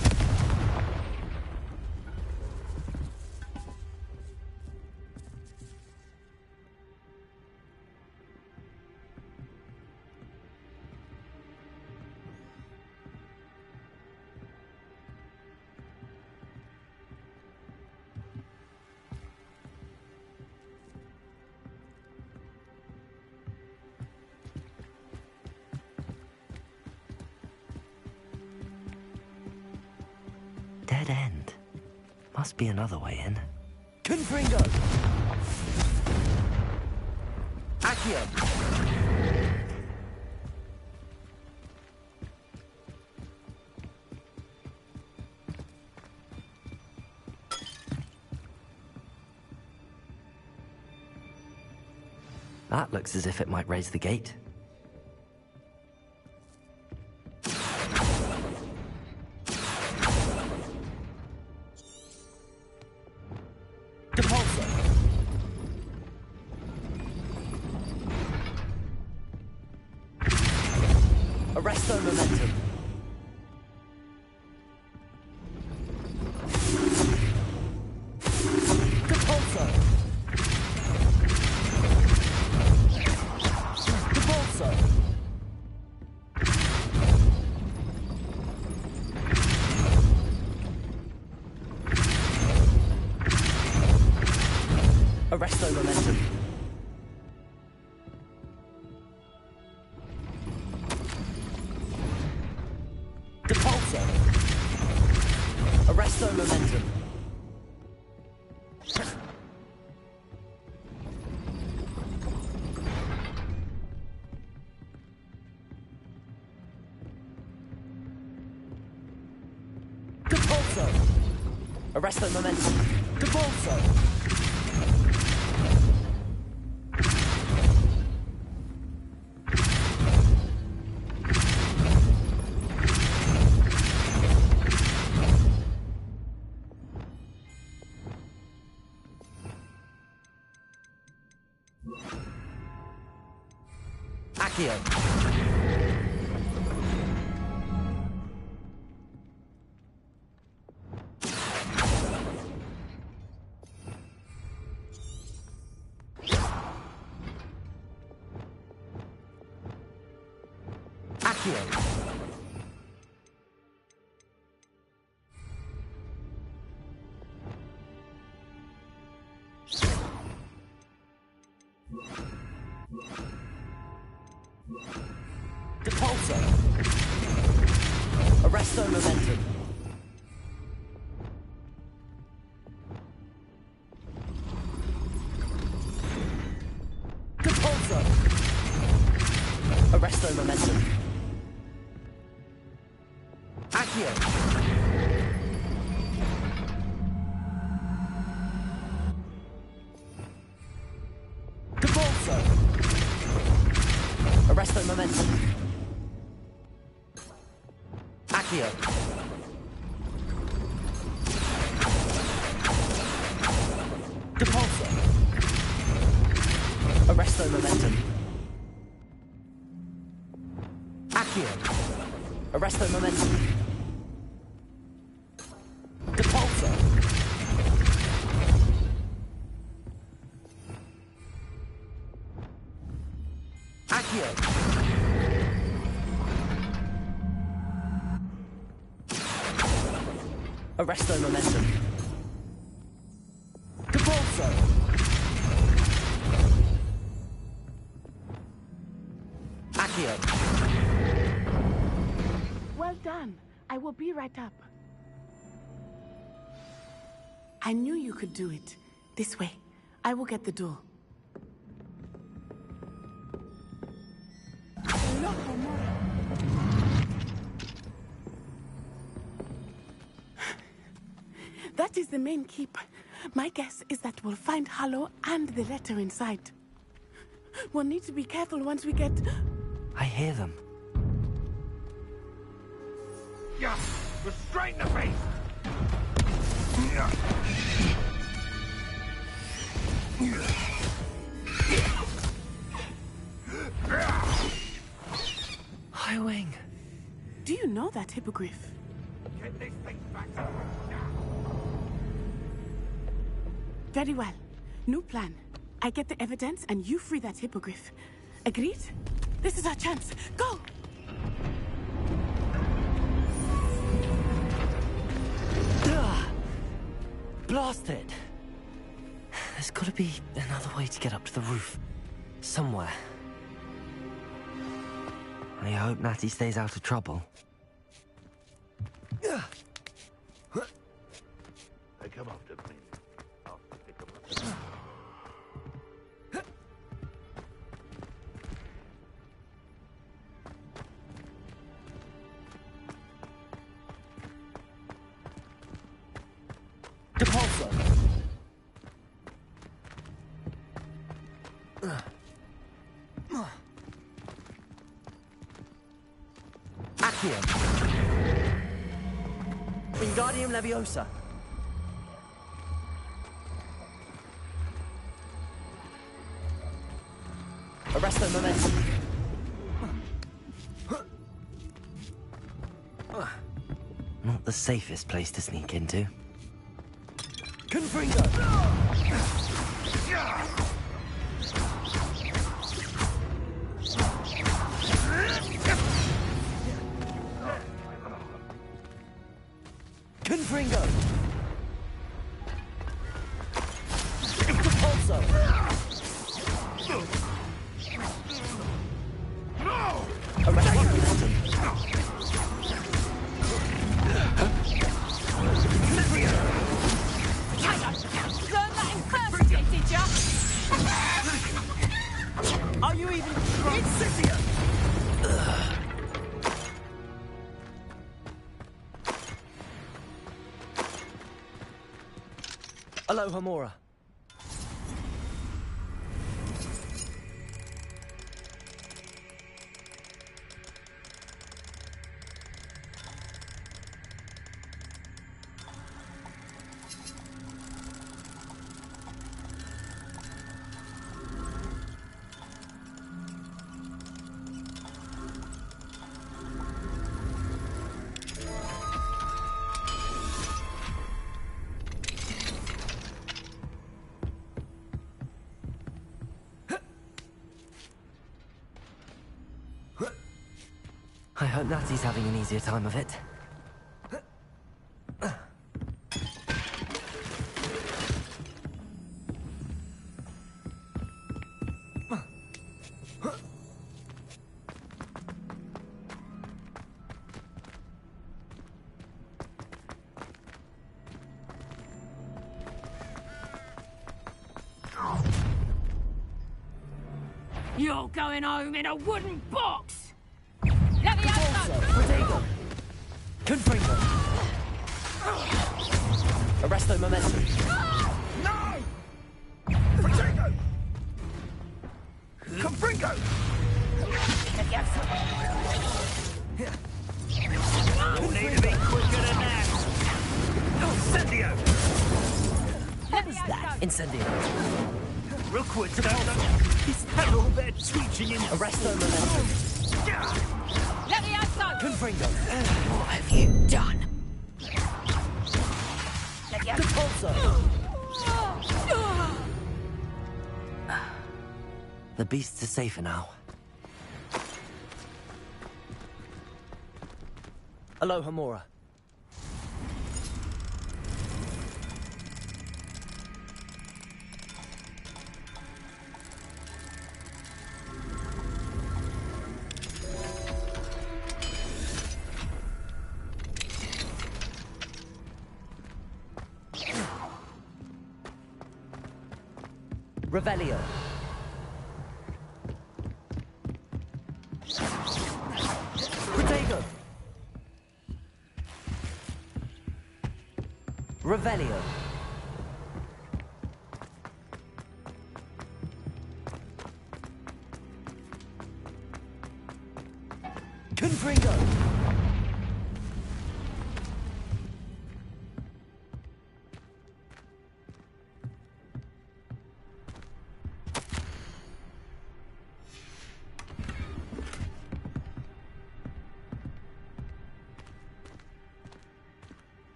S3: dead end. Must be another way in.
S7: Confringo! Accio!
S3: That looks as if it might raise the gate.
S7: Depulso! Arresto momentum. Depulso! Depulso! Arresto momentum. Depulso. Arresto momentum. Depulso. Arresto momentum. Depulso. Accio. Accio. Depulso. Arresto momentum. Depulso. Arresto momentum. Accio. Depulso. Arresto momentum. Accio. Depulso. Arresto momentum. Accio. Arresto momentum. Depulso. Accio. Arresto momentum. Depulso. Accio.
S12: Well done. I will be right up. I knew you could do it. This way. I will get the door. That is the main keep. My guess is that we'll find Harlow and the letter inside. We'll need to be careful once we get...
S3: I hear them.
S6: Yeah, we're straight in the face. Yeah.
S3: Highwing.
S12: Do you know that hippogriff?
S6: Get this thing back to now.
S12: Very well. New plan. I get the evidence and you free that hippogriff. Agreed? This is our chance. Go!
S3: Blasted! There's gotta be another way to get up to the roof. Somewhere. I hope Natty stays out of trouble.
S4: Leviosa. Arresto momentum.
S3: Not the safest place to sneak into.
S4: Confringo! Confringo! Repulso!
S8: Are you even drunk?
S4: Incendio! Aloha Mora.
S3: I hope Natty's having an easier time of it.
S13: You're going home in a wooden box! Let me out!
S4: Protego! Confringo! Arresto momentum.
S8: No! Protego! Confringo! You'll need to be quicker than that. Incendio!
S4: What was that? Incendio.
S8: Rookwood's He's had all that teaching in
S4: Arresto momentum.
S13: Let me out!
S4: Confringo.
S13: What have you done?
S4: Repulso.
S3: The beasts are safer now.
S4: Aloha Mora. Revelio. Protego. Revelio. Confringo.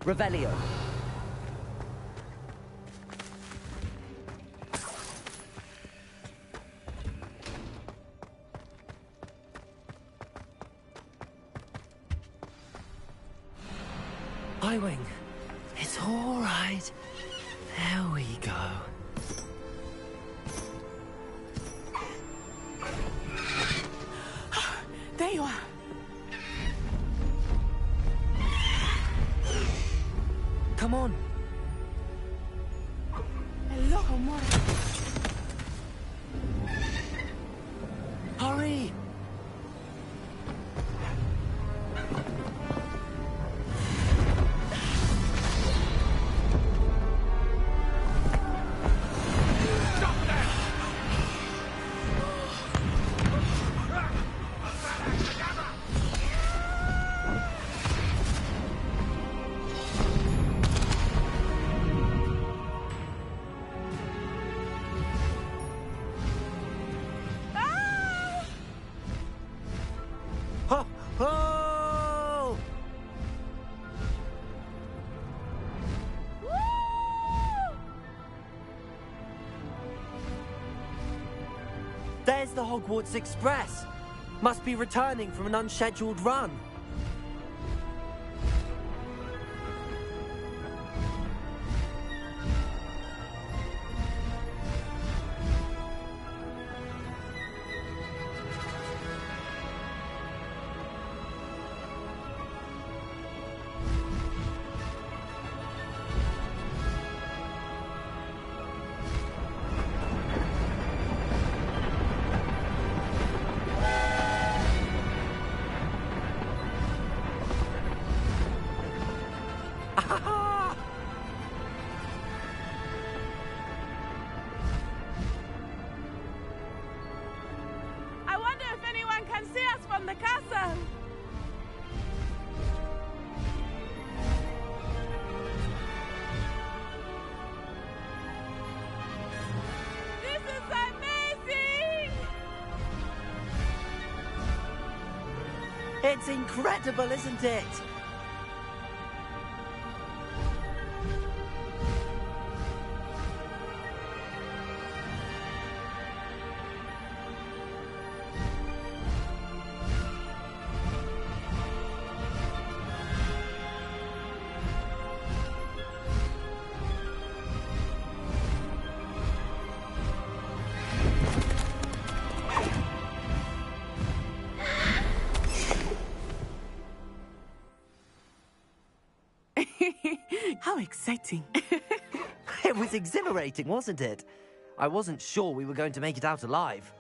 S4: Revelio.
S3: I-Wing. It's all right. There we go.
S12: There you are.
S3: Come on.
S12: Hello, Mora.
S3: Hurry! Where's the Hogwarts Express? Must be returning from an unscheduled run.
S12: I wonder if anyone can see us from the castle. This is amazing!
S3: It's incredible, isn't it?
S12: How exciting.
S3: It was exhilarating, wasn't it? I wasn't sure we were going to make it out alive.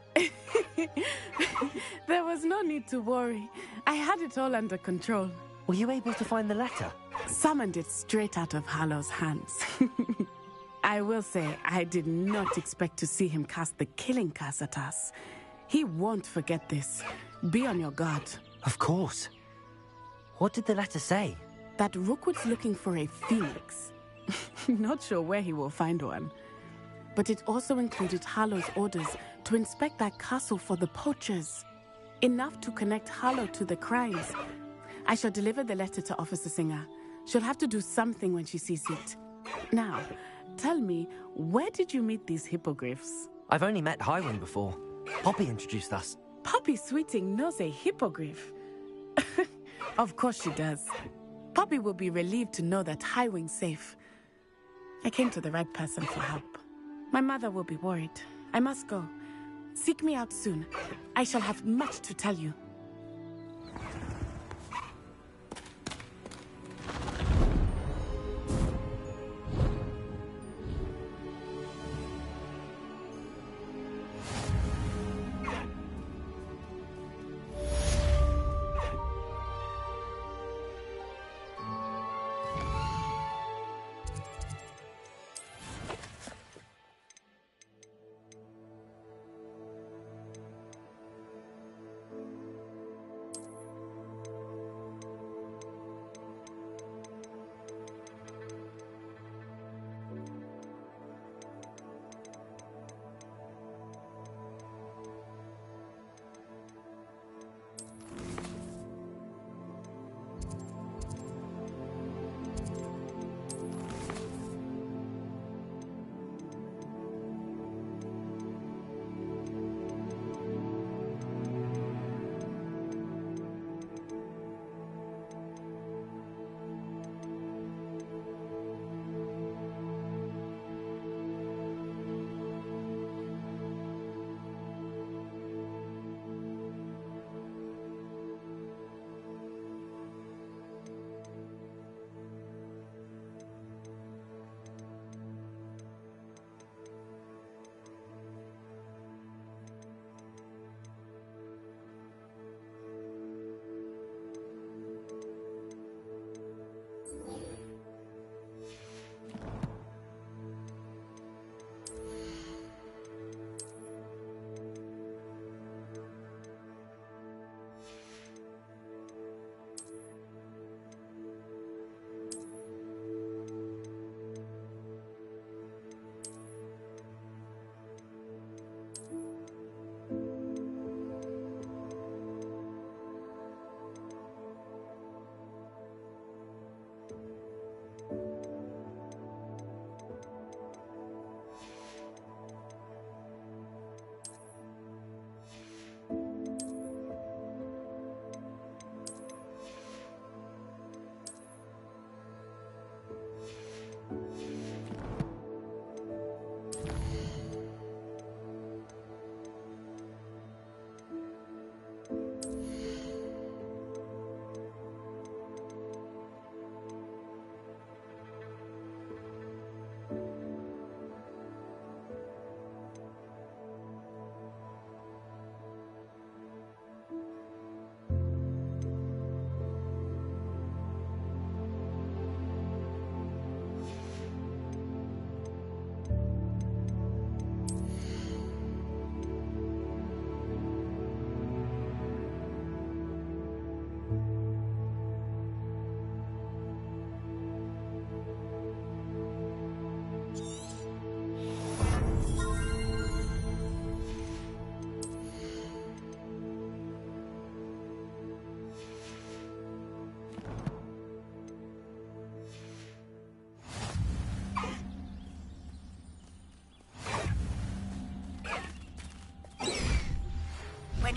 S12: There was no need to worry. I had it all under control.
S3: Were you able to find the letter?
S12: Summoned it straight out of Harlow's hands. I will say, I did not expect to see him cast the killing curse at us. He won't forget this. Be on your guard.
S3: Of course. What did the letter say?
S12: That Rookwood's looking for a phoenix. Not sure where he will find one. But it also included Harlow's orders to inspect that castle for the poachers. Enough to connect Harlow to the crimes. I shall deliver the letter to Officer Singer. She'll have to do something when she sees it. Now, tell me, where did you meet these hippogriffs?
S3: I've only met Highwing before. Poppy introduced us.
S12: Poppy Sweeting knows a hippogriff. Of course she does. Poppy will be relieved to know that Highwing's safe. I came to the right person for help. My mother will be worried. I must go. Seek me out soon. I shall have much to tell you.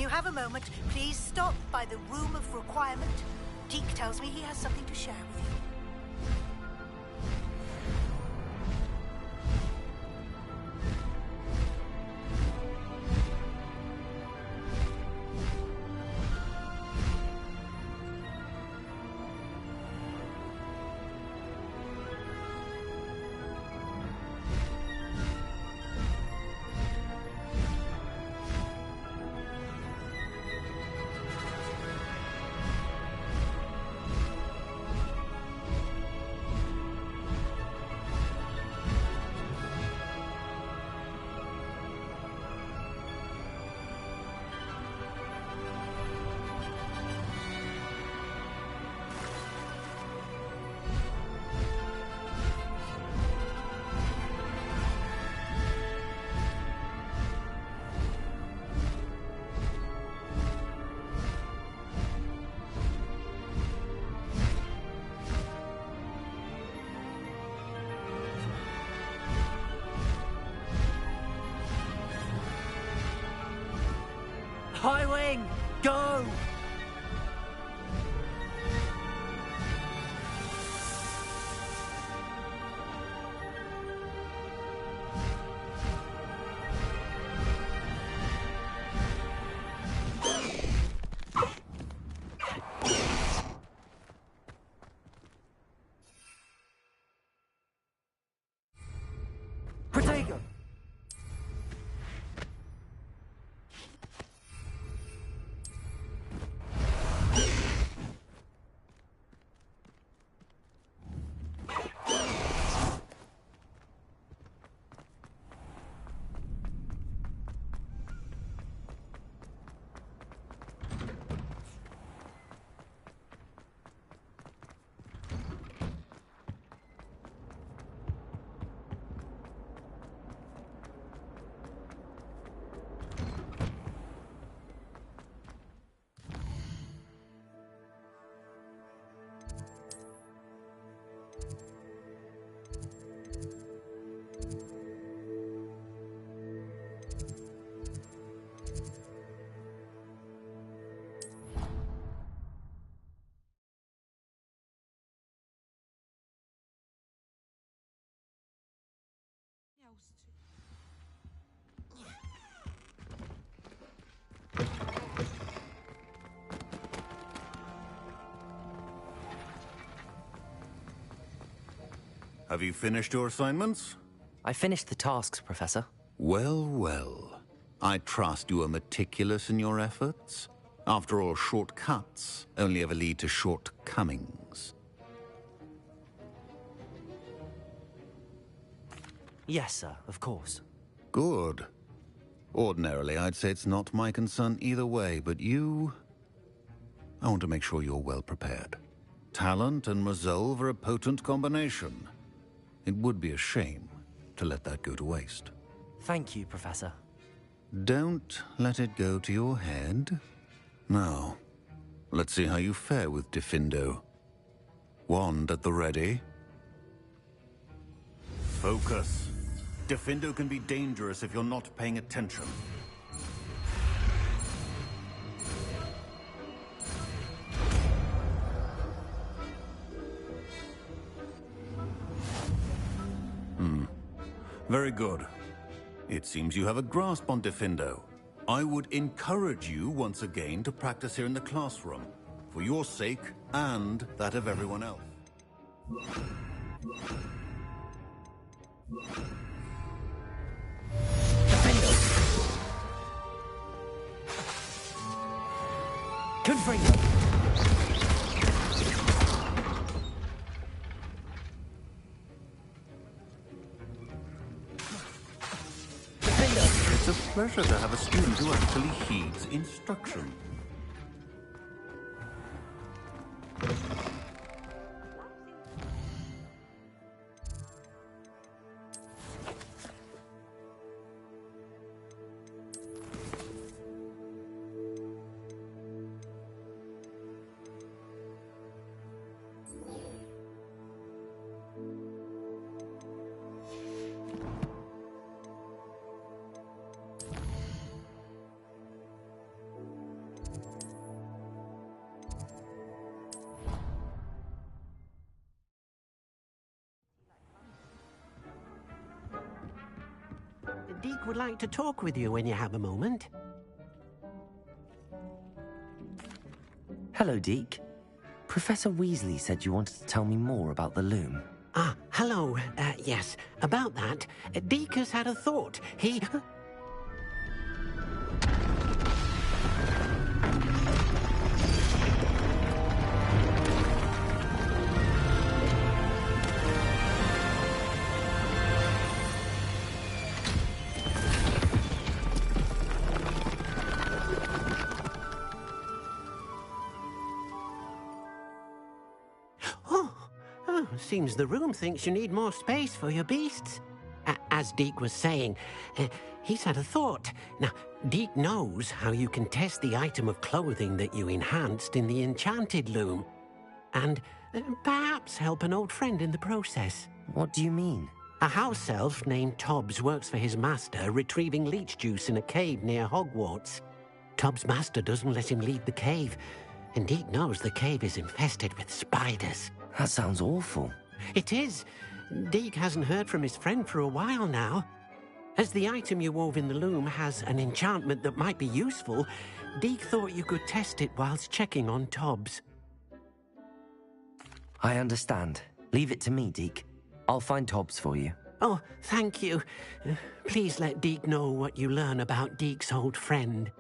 S14: you have a moment, please stop by the Room of Requirement. Teak tells me he has something to share with you.
S3: High Wing, go! Protego!
S15: Have you finished your assignments?
S3: I finished the tasks, Professor.
S15: Well, well. I trust you are meticulous in your efforts. After all, shortcuts only ever lead to shortcomings.
S3: Yes, sir, of course.
S15: Good. Ordinarily, I'd say it's not my concern either way, but you... I want to make sure you're well prepared. Talent and resolve are a potent combination. It would be a shame to let that go to waste.
S3: Thank you, Professor.
S15: Don't let it go to your head. Now, let's see how you fare with Diffindo. Wand at the ready. Focus. Diffindo can be dangerous if you're not paying attention. Very good. It seems you have a grasp on Diffindo. I would encourage you once again to practice here in the classroom, for your sake and that of everyone else.
S3: Confringo!
S15: It's a pleasure to have a student who actually heeds instruction.
S7: Deek would like to talk with you when you have a moment.
S3: Hello, Deke. Professor Weasley said you wanted to tell me more about the loom.
S7: Ah, hello. Yes, about that. Deek has had a thought. He... Seems the room thinks you need more space for your beasts. As Deek was saying, he's had a thought. Now, Deek knows how you can test the item of clothing that you enhanced in the enchanted loom. And perhaps help an old friend in the process.
S3: What do you mean?
S7: A house elf named Tobbs works for his master, retrieving leech juice in a cave near Hogwarts. Tobbs' master doesn't let him leave the cave, and Deek knows the cave is infested with spiders.
S3: That sounds awful.
S7: It is. Deek hasn't heard from his friend for a while now. As the item you wove in the loom has an enchantment that might be useful, Deek thought you could test it whilst checking on Tobbs.
S3: I understand. Leave it to me, Deke. I'll find Tobbs for you.
S7: Oh, thank you. Please let Deek know what you learn about Deek's old friend.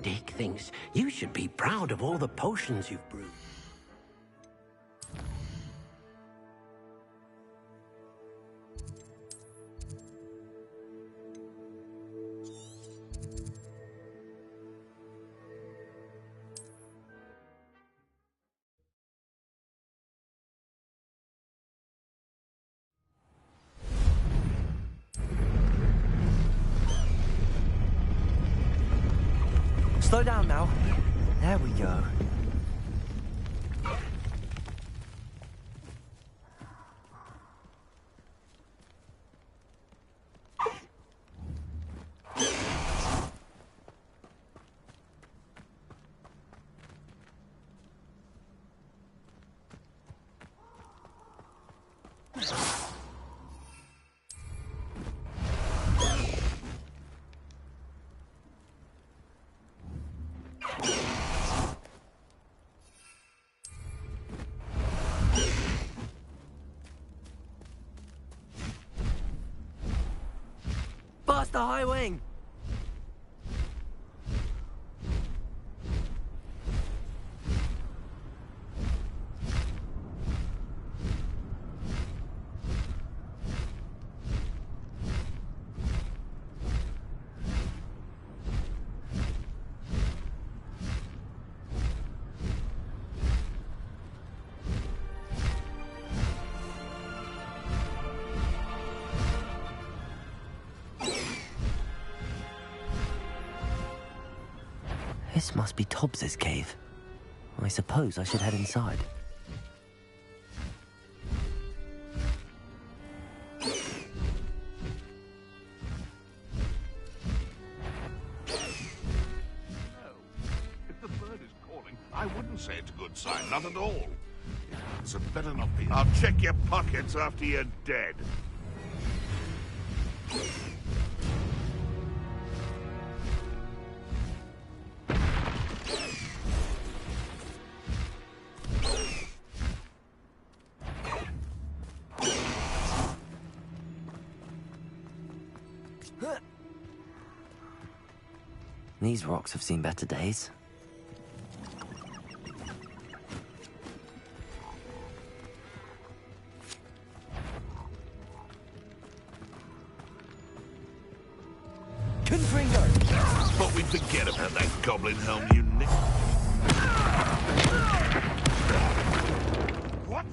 S7: Dick thinks you should be proud of all the potions you've brewed.
S3: Slow down now. There we go. Bust the high wing! This must be Tobbs's cave. I suppose I should head inside.
S6: If the bird is calling, I wouldn't say it's a good sign, not at all. It's better not be. I'll check your pockets after you're dead.
S3: These rocks have seen better days.
S6: Confringo! Thought we'd forget about that goblin helm you nicked. What?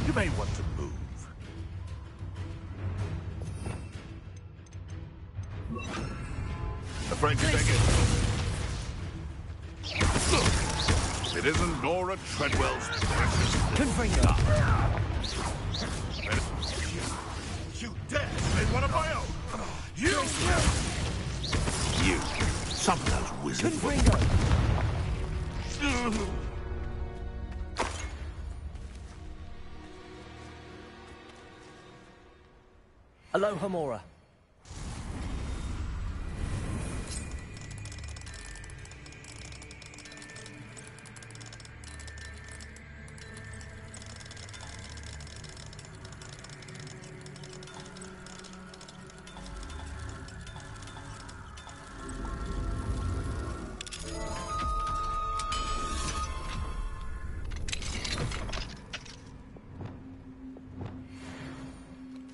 S6: You may want to move. Afraid to take it? Look, it isn't Nora Treadwell's precious.
S3: Confringo!
S6: You dare make one of my own! You will! You, some of those wizards.
S3: Confringo! Aloha Mora.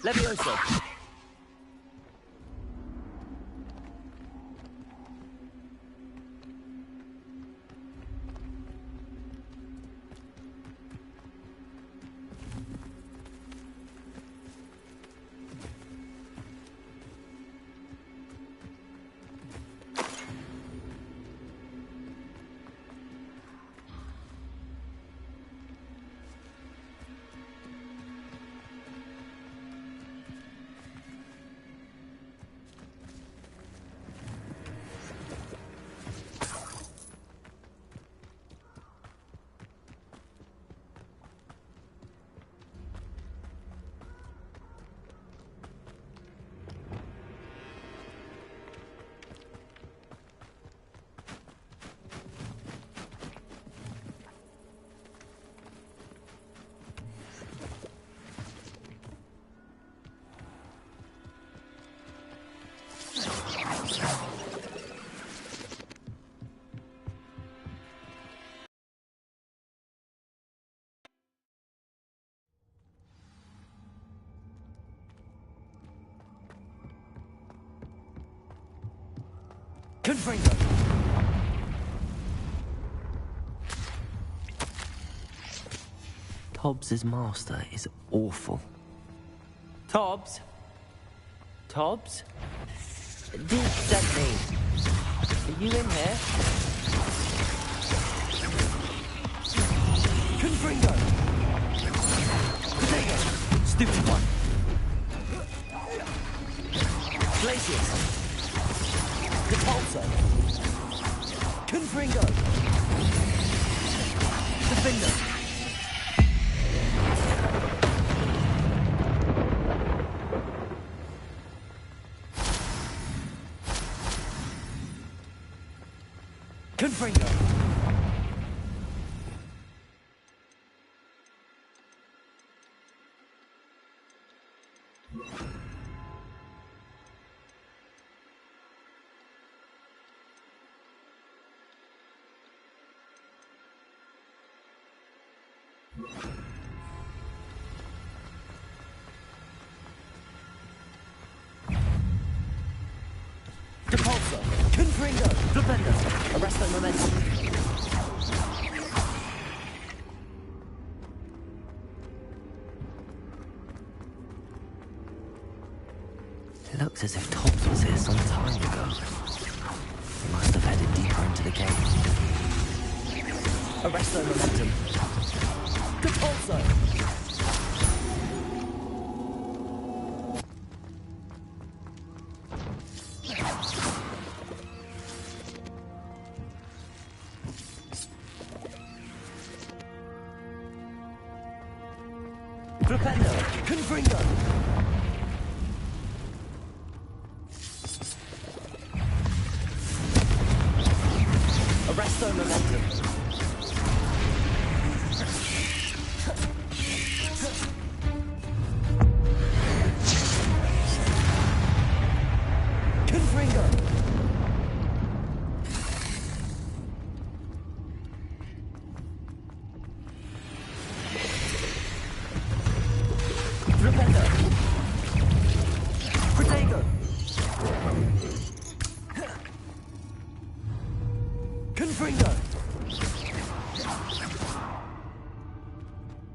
S3: Levioso. Confringo! Tobbs's master is awful. Tobbs? Tobbs? Deke sent me. Are you in here? Confringo! Potato! Stupid one! Glacius! Depulso! Confringo! Defender! Confringo! Depulso! Confringo! Defender! Arrest their momentum! It looks as if Tobbs was here some time ago. He must have headed deeper into the cave. Arrest their momentum! Depulso! Flipendo! Confringo! Arresto momentum! Confringo! Confringo!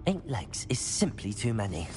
S3: 8 legs is simply too many.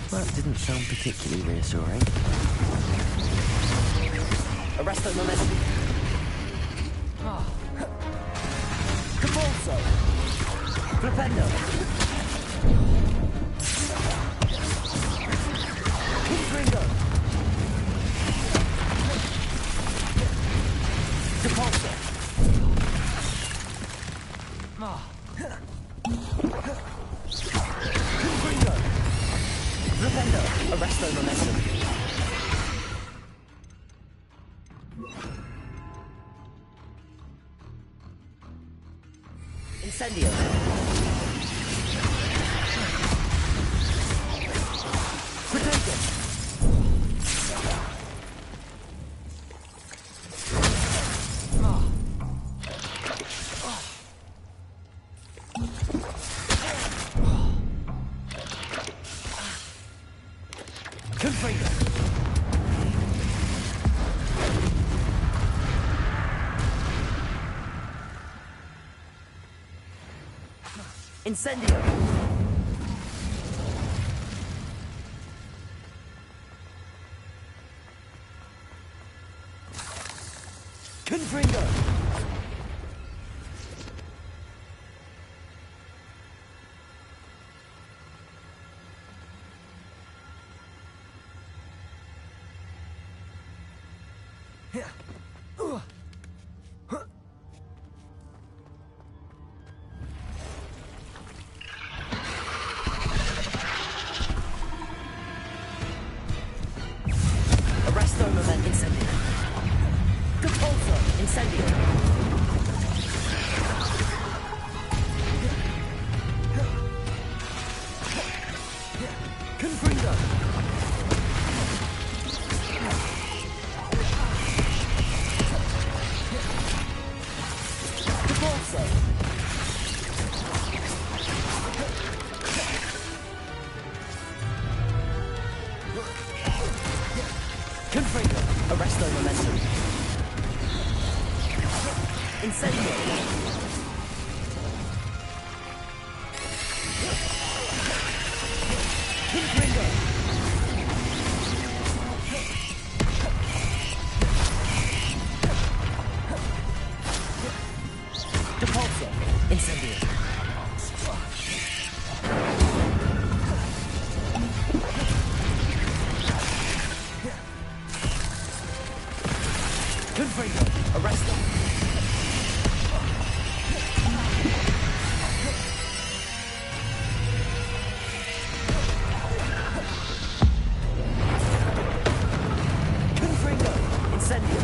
S3: That didn't sound particularly reassuring. Arresto momentum. Depulso! Flipendo! Confringo! Depulso! Confringo! Flipendo! Arresto momentum. Incendio! Protego! Confringo! Incendio! Confringo! Cabalso! Confringo! Arresto momentum! Incendio! Confringo! Depulso! Incendio! Confringo! Arresto! Confringo! Incendio!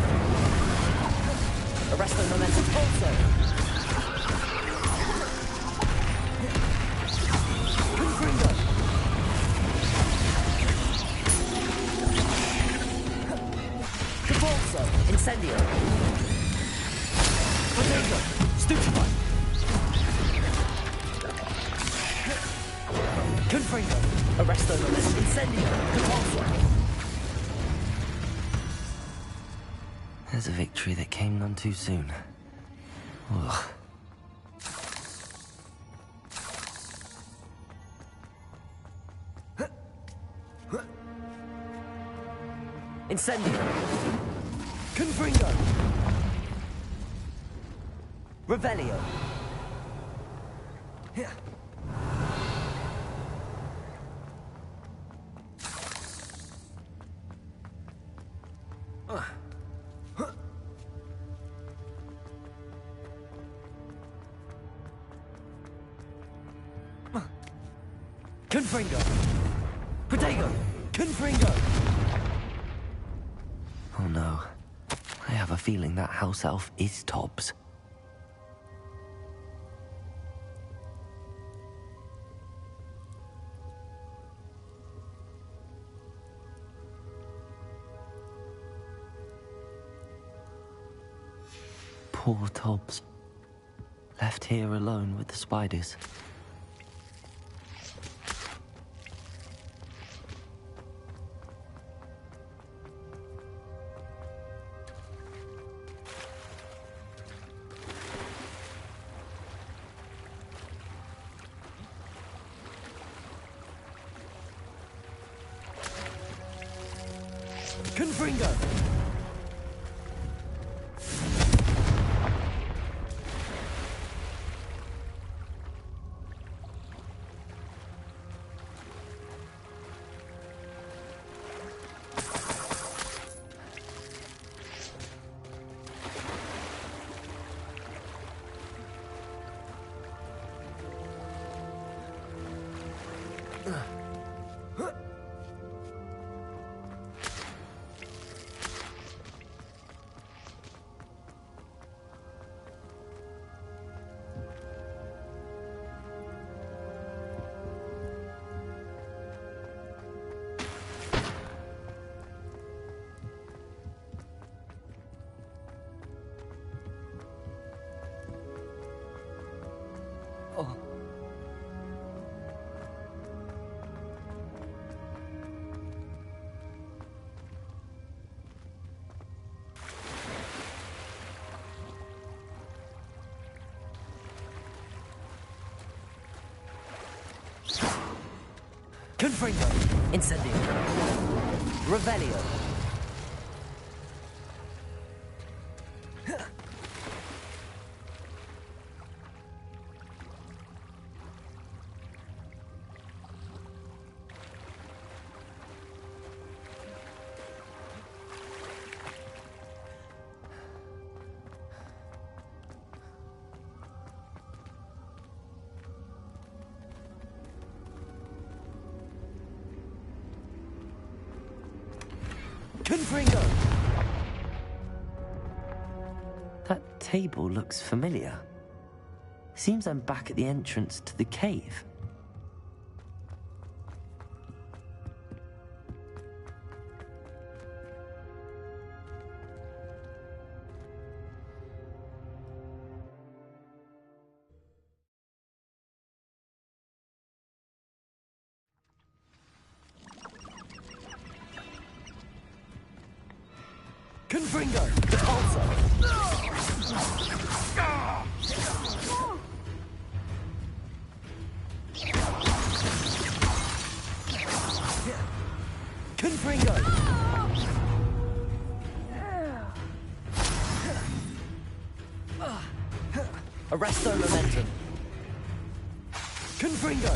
S3: Arresto momentum pulso! Confringo! Cabalso! Incendio! Potato! Stupefy! Confringo! Arresto momentum incendio! Cabalso! There's a victory that came none too soon. Ugh. Incendio! Confringo! Revelio! Confringo! Protego! Confringo! Oh no. I have a feeling that house elf is Tobbs. Poor Tobbs. Left here alone with the spiders. Confringo! Oh. Confringo! Incendio! Revelio! Confringo! That table looks familiar. Seems I'm back at the entrance to the cave. Confringo! The pulsar! Confringo! Arresto momentum. Confringo!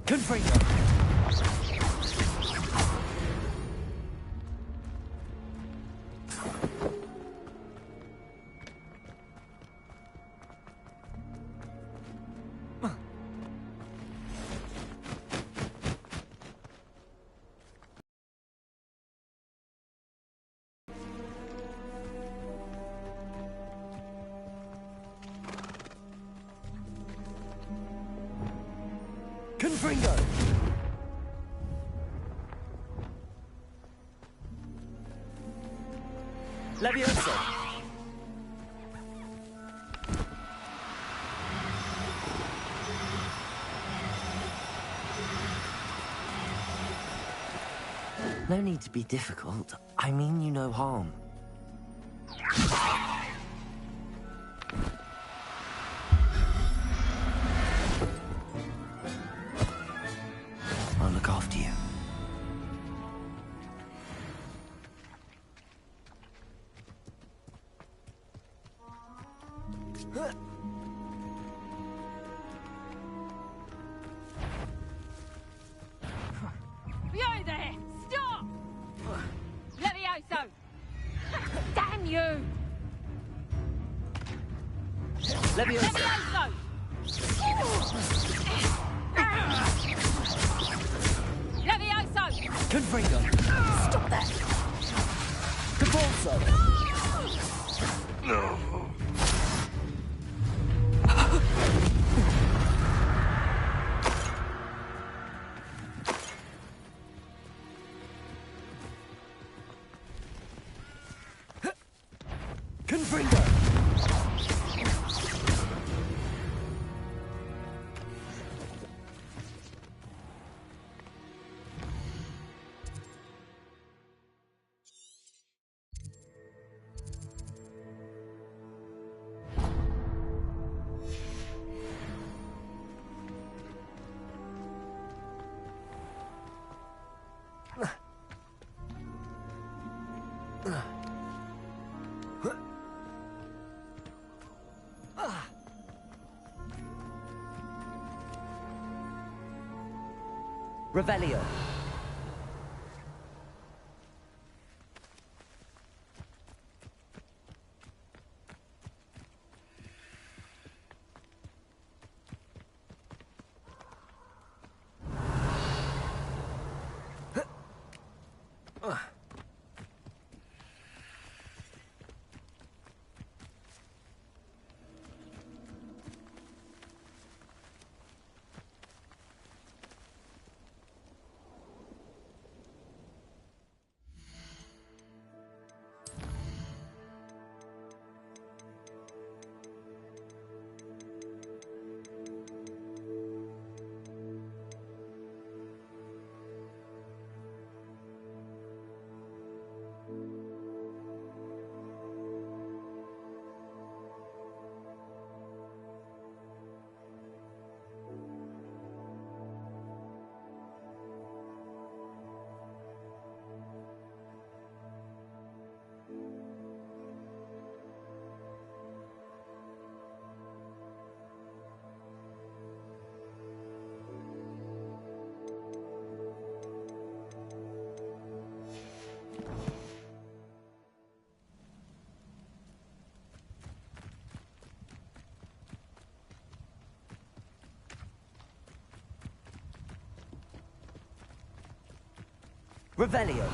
S3: Confringo! Confringo! Levioso! No need to be difficult. I mean you no harm. I'll look after you.
S13: You there! Stop! Levioso! Damn you!
S3: Levioso!
S13: Levioso!
S3: Confringo!
S13: Stop that!
S3: Capulso!
S6: No.
S3: Confringo! Revelio. Revelio.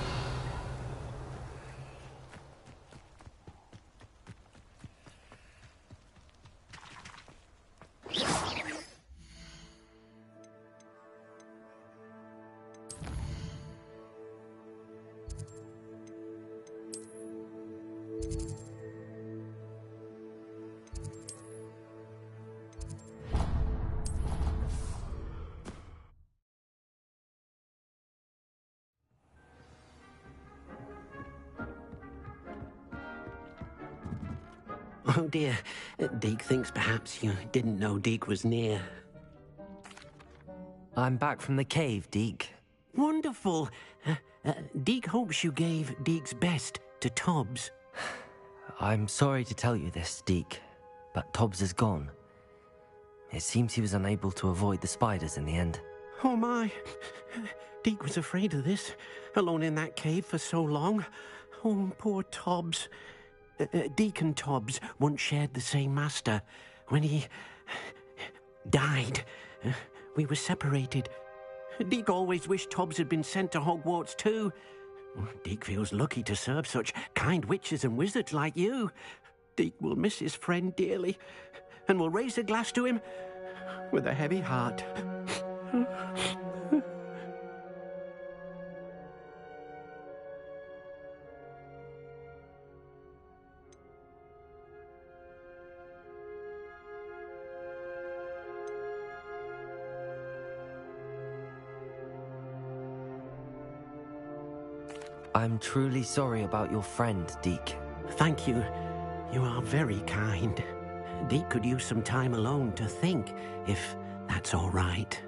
S7: Oh dear, Deke thinks perhaps you didn't know Deke was near.
S3: I'm back from the cave, Deke.
S7: Wonderful. Deke hopes you gave Deke's best to Tobbs.
S3: I'm sorry to tell you this, Deke, but Tobbs is gone. It seems he was unable to avoid the spiders in the end.
S7: Oh my. Deke was afraid of this, alone in that cave for so long. Oh, poor Tobbs. Deke and Tobbs once shared the same master. When he died, we were separated. Deke always wished Tobbs had been sent to Hogwarts too. Deke feels lucky to serve such kind witches and wizards like you. Deke will miss his friend dearly, and will raise a glass to him with a heavy heart.
S3: I'm truly sorry about your friend, Deke.
S7: Thank you. You are very kind. Deke could use some time alone to think, if that's all right.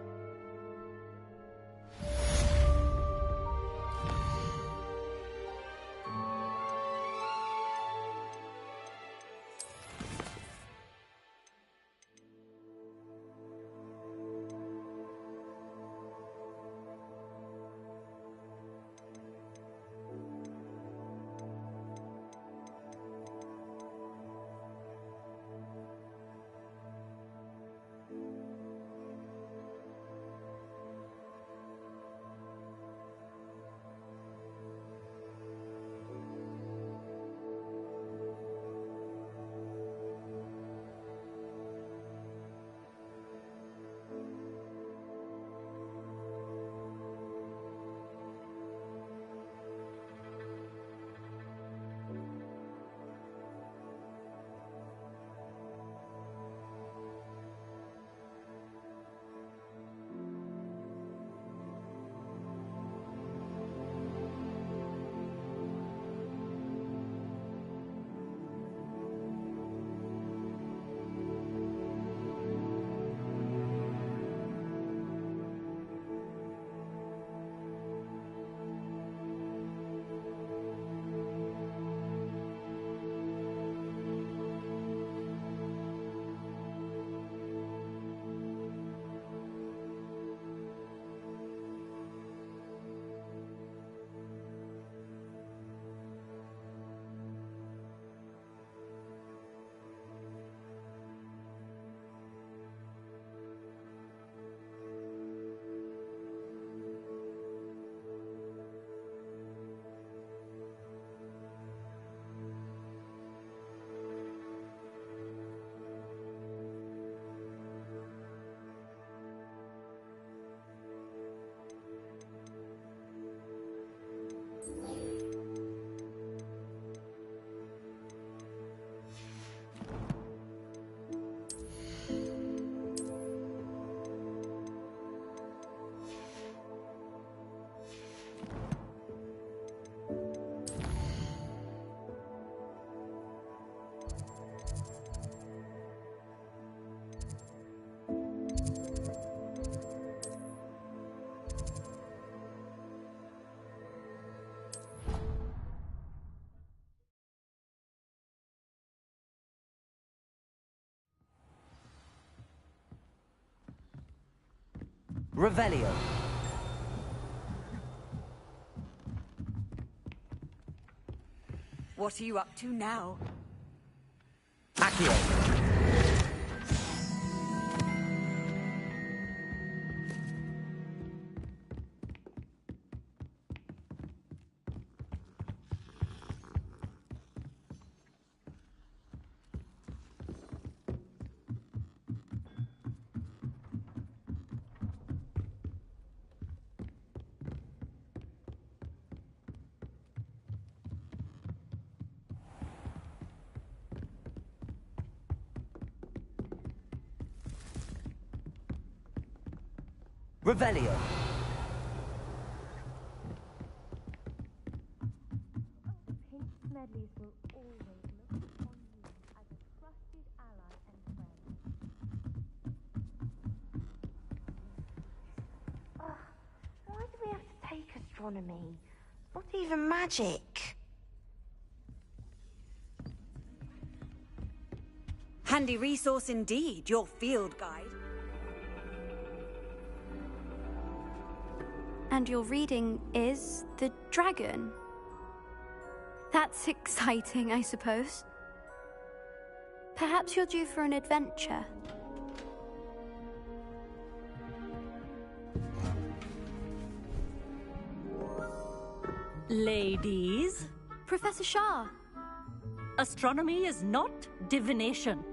S3: Revelio.
S2: What are you up to now?
S3: Accio. Revelio.
S11: Medleys will always look upon you as a trusted ally and friend.
S16: Ugh, why do we have to take astronomy? Not even magic.
S2: Handy resource indeed, your field guide.
S17: And your reading is the dragon. That's exciting, I suppose. Perhaps you're due for an adventure.
S18: Ladies.
S17: Professor Shah.
S18: Astronomy is not divination.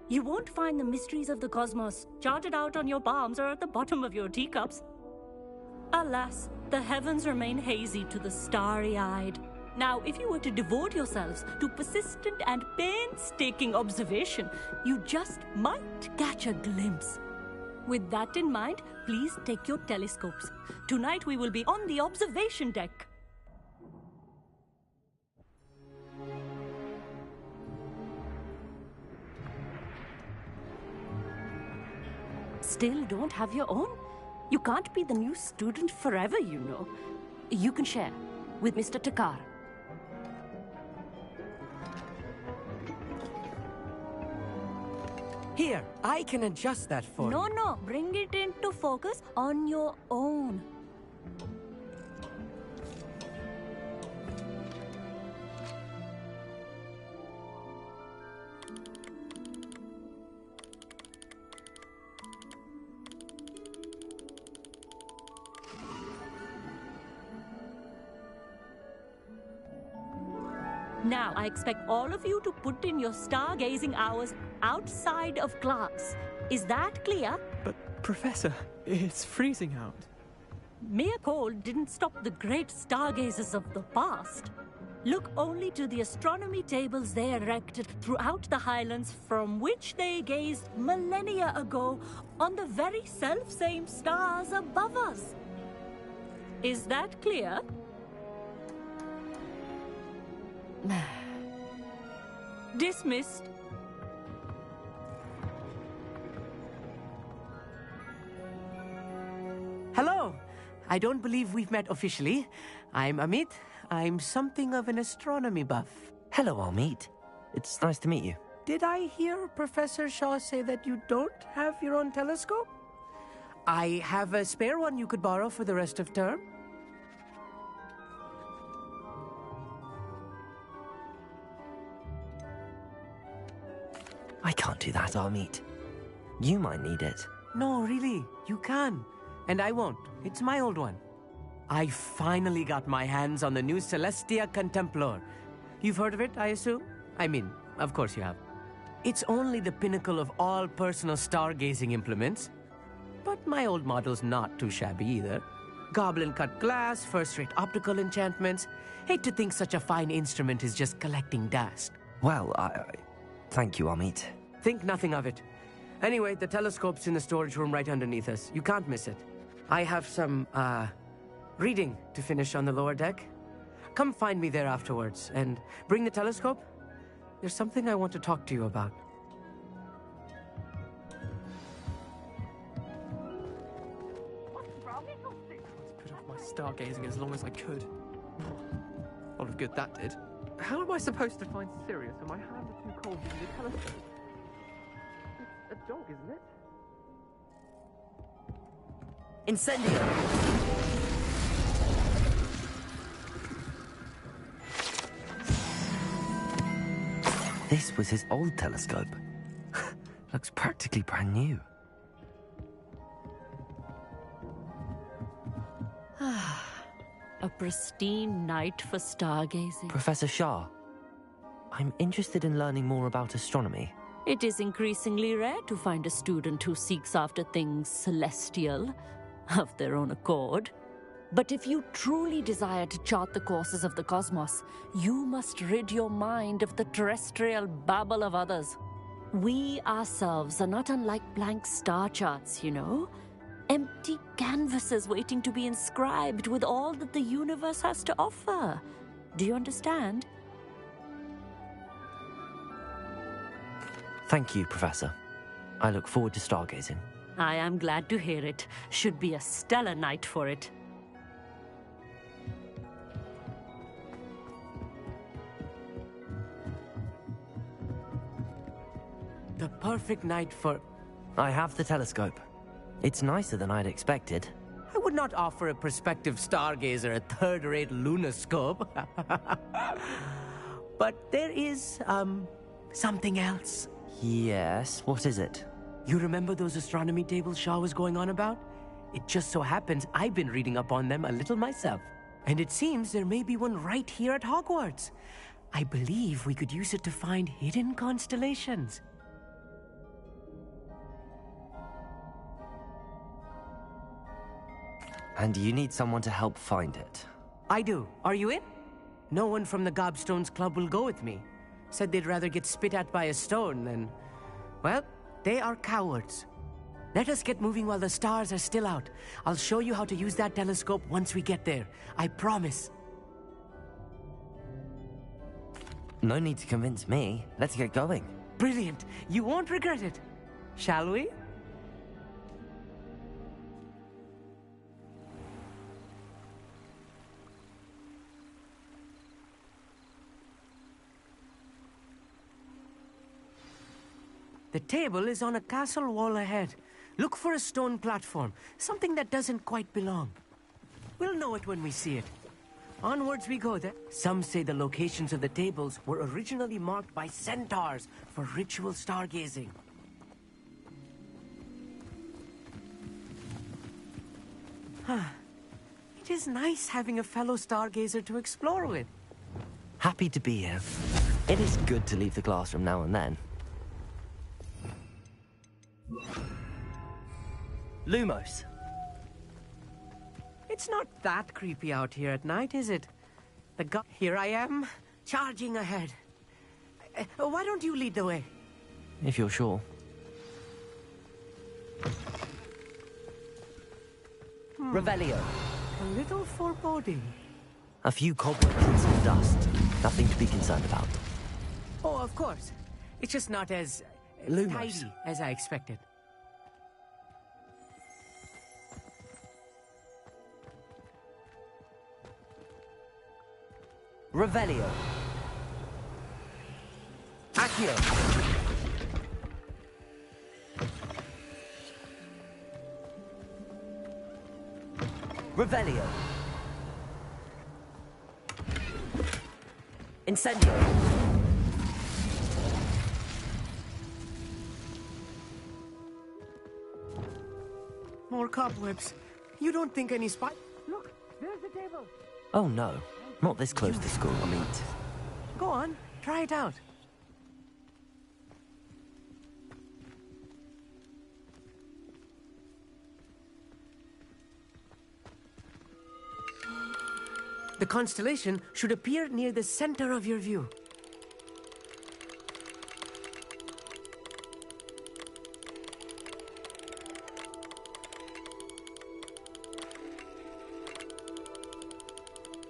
S18: You won't find the mysteries of the cosmos charted out on your palms or at the bottom of your teacups. Alas, the heavens remain hazy to the starry-eyed. Now, if you were to devote yourselves to persistent and painstaking observation, you just might catch a glimpse. With that in mind, please take your telescopes. Tonight we will be on the observation deck. Still don't have your own? You can't be the new student forever, you know. You can share with Mr. Takar.
S4: Here, I can adjust that for you.
S18: No, bring it into focus on your own. Now, I expect all of you to put in your stargazing hours outside of class. Is that clear?
S4: But, Professor, it's freezing out.
S18: Mere cold didn't stop the great stargazers of the past. Look only to the astronomy tables they erected throughout the highlands from which they gazed millennia ago on the very self-same stars above us. Is that clear? Dismissed.
S19: Hello. I don't believe we've met officially. I'm Amit. I'm something of an astronomy buff.
S3: Hello, Amit. It's nice to meet you.
S19: Did I hear Professor Shaw say that you don't have your own telescope? I have a spare one you could borrow for the rest of term.
S3: I can't do that, Amit. You might need it.
S19: No, really, you can. And I won't. It's my old one. I finally got my hands on the new Celestia Contemplar. You've heard of it, I assume? I mean, of course you have. It's only the pinnacle of all personal stargazing implements. But my old model's not too shabby either. Goblin-cut glass, first-rate optical enchantments. Hate to think such a fine instrument is just collecting dust.
S3: Well, thank you, Amit.
S19: Think nothing of it. Anyway, the telescope's in the storage room right underneath us. You can't miss it. I have some, reading to finish on the lower deck. Come find me there afterwards, and bring the telescope. There's something I want to talk to you about.
S4: Put off my stargazing as long as I could. A lot of good that did. How am I supposed to find Sirius when my hands are too cold to use a telescope? It's a dog, isn't it?
S3: Incendio! This was his old telescope. Looks practically brand new.
S18: A pristine night for stargazing.
S3: Professor Shah, I'm interested in learning more about astronomy.
S18: It is increasingly rare to find a student who seeks after things celestial of their own accord. But if you truly desire to chart the courses of the cosmos, you must rid your mind of the terrestrial babble of others. We ourselves are not unlike blank star charts, you know. Empty canvases waiting to be inscribed with all that the universe has to offer. Do you understand?
S3: Thank you, Professor. I look forward to stargazing.
S18: I am glad to hear it. Should be a stellar night for it.
S19: The perfect night for...
S3: I have the telescope. It's nicer than I'd expected.
S19: I would not offer a prospective stargazer a third-rate lunoscope. But there is, something else.
S3: Yes, what is it?
S19: You remember those astronomy tables Shaw was going on about? It just so happens I've been reading up on them a little myself. And it seems there may be one right here at Hogwarts. I believe we could use it to find hidden constellations.
S3: And you need someone to help find it.
S19: I do. Are you in? No one from the Gobstones Club will go with me. Said they'd rather get spit at by a stone than... Well, they are cowards. Let us get moving while the stars are still out. I'll show you how to use that telescope once we get there. I promise.
S3: No need to convince me. Let's get going.
S19: Brilliant. You won't regret it. Shall we? The table is on a castle wall ahead. Look for a stone platform, something that doesn't quite belong. We'll know it when we see it. Onwards we go then. Some say the locations of the tables were originally marked by centaurs for ritual stargazing. It is nice having a fellow stargazer to explore with.
S3: Happy to be here. It is good to leave the classroom now and then. Lumos.
S19: It's not that creepy out here at night, is it? Here I am, charging ahead. Why don't you lead the way?
S3: If you're sure. Revelio.
S19: A little foreboding.
S3: A few cobwebs and some dust. Nothing to be concerned about.
S19: Oh, of course. It's just not as tidy as I expected.
S3: Revelio. Accio. Revelio. Incendio.
S19: More cobwebs. You don't think any spy... Look, there's the table.
S3: Oh no, not this close to school, I mean.
S19: Go on, try it out. The constellation should appear near the center of your view.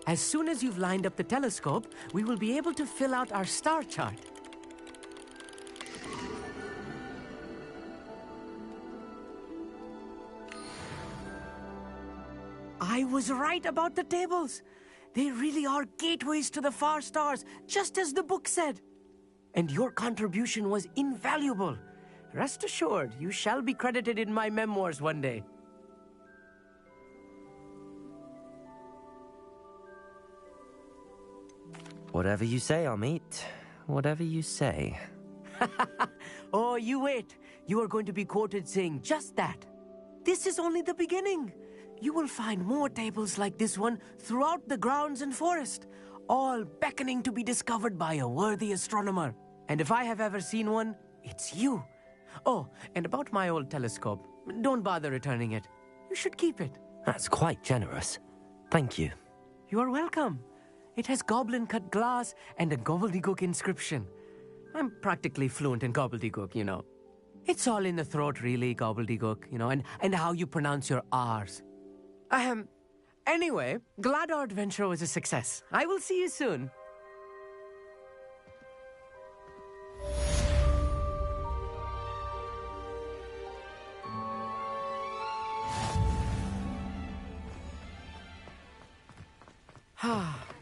S19: As soon as you've lined up the telescope, we will be able to fill out our star chart. I was right about the tables. They really are gateways to the far stars, just as the book said. And your contribution was invaluable. Rest assured, you shall be credited in my memoirs one day.
S3: Whatever you say, Amit. Whatever you say.
S19: Oh, you wait. You are going to be quoted saying just that. This is only the beginning. You will find more tables like this one throughout the grounds and forest, all beckoning to be discovered by a worthy astronomer. And if I have ever seen one, it's you. Oh, and about my old telescope, don't bother returning it. You should keep it.
S3: That's quite generous. Thank you.
S19: You are welcome. It has goblin-cut glass and a gobbledygook inscription. I'm practically fluent in gobbledygook, you know. It's all in the throat, really, gobbledygook, you know, and how you pronounce your R's. Anyway, glad our adventure was a success. I will see you soon.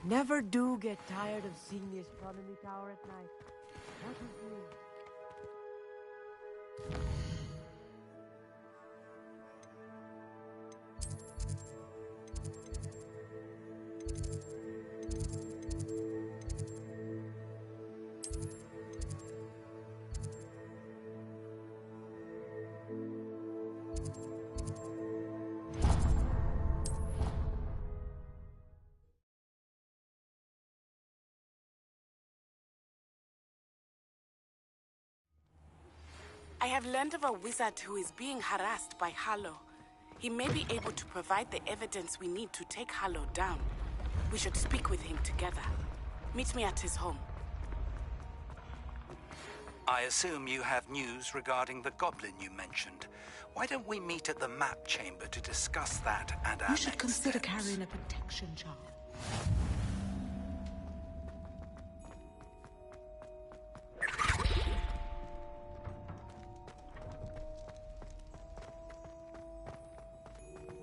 S19: Never do get tired of seeing the astronomy tower at night. What is new?
S12: I have learned of a wizard who is being harassed by Harlow. He may be able to provide the evidence we need to take Harlow down. We should speak with him together. Meet me at his home.
S8: I assume you have news regarding the goblin you mentioned. Why don't we meet at the map chamber to discuss that and our
S20: You should
S8: next
S20: consider
S8: steps?
S20: carrying a protection charm.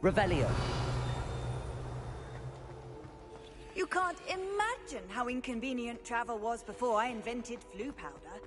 S2: Revelio. You can't imagine how inconvenient travel was before I invented flu powder.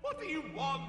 S6: What do you want?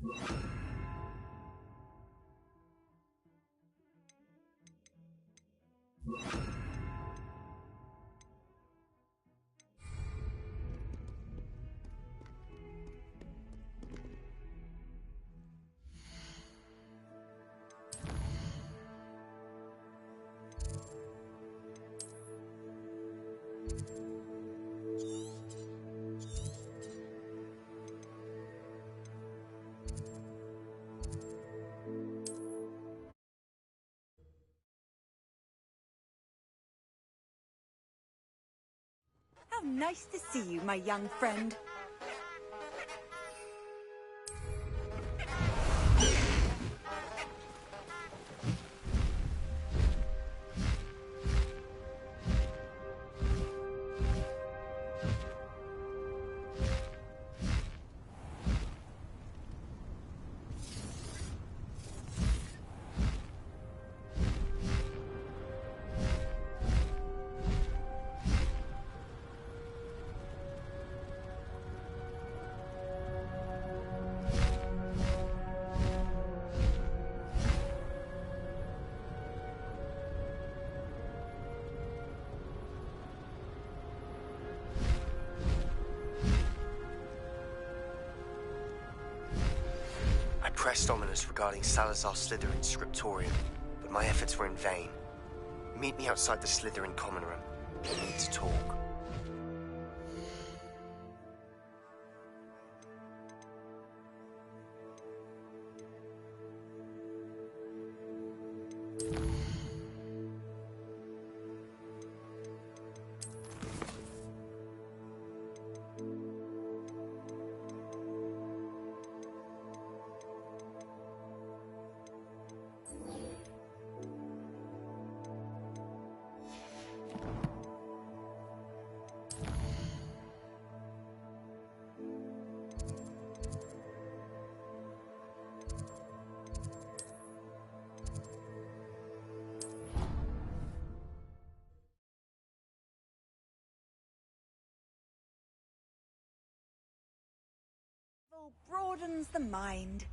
S2: How nice to see you, my young friend.
S5: I pressed Ominous regarding Salazar Slytherin's scriptorium, but my efforts were in vain. Meet me outside the Slytherin common room. We need to talk.
S2: Broadens the mind.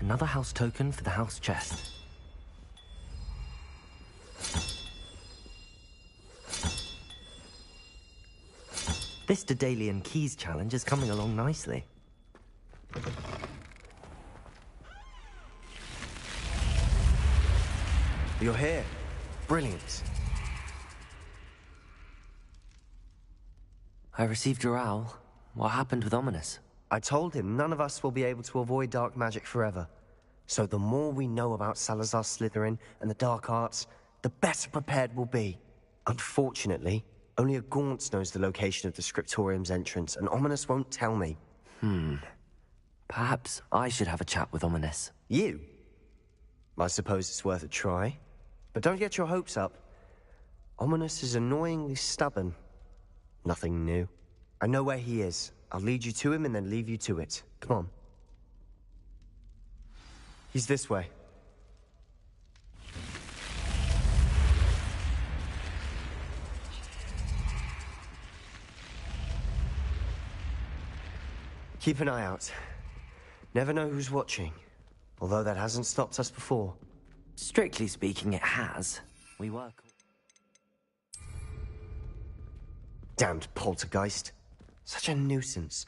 S3: Another house token for the house chest. This Daedalian Keys challenge is coming along nicely.
S5: You're here. Brilliant.
S3: I received your owl. What happened with Ominous?
S5: I told him none of us will be able to avoid dark magic forever. So the more we know about Salazar Slytherin and the dark arts, the better prepared we'll be. Unfortunately, only a Gaunt knows the location of the Scriptorium's entrance, and Ominous won't tell me.
S3: Perhaps I should have a chat with Ominous.
S5: You? I suppose it's worth a try. But don't get your hopes up. Ominous is annoyingly stubborn. Nothing new. I know where he is. I'll lead you to him and then leave you to it. Come on. He's this way. Keep an eye out. Never know who's watching. Although that hasn't stopped us before.
S3: Strictly speaking, it has. We were...
S5: Damned poltergeist. Such a nuisance.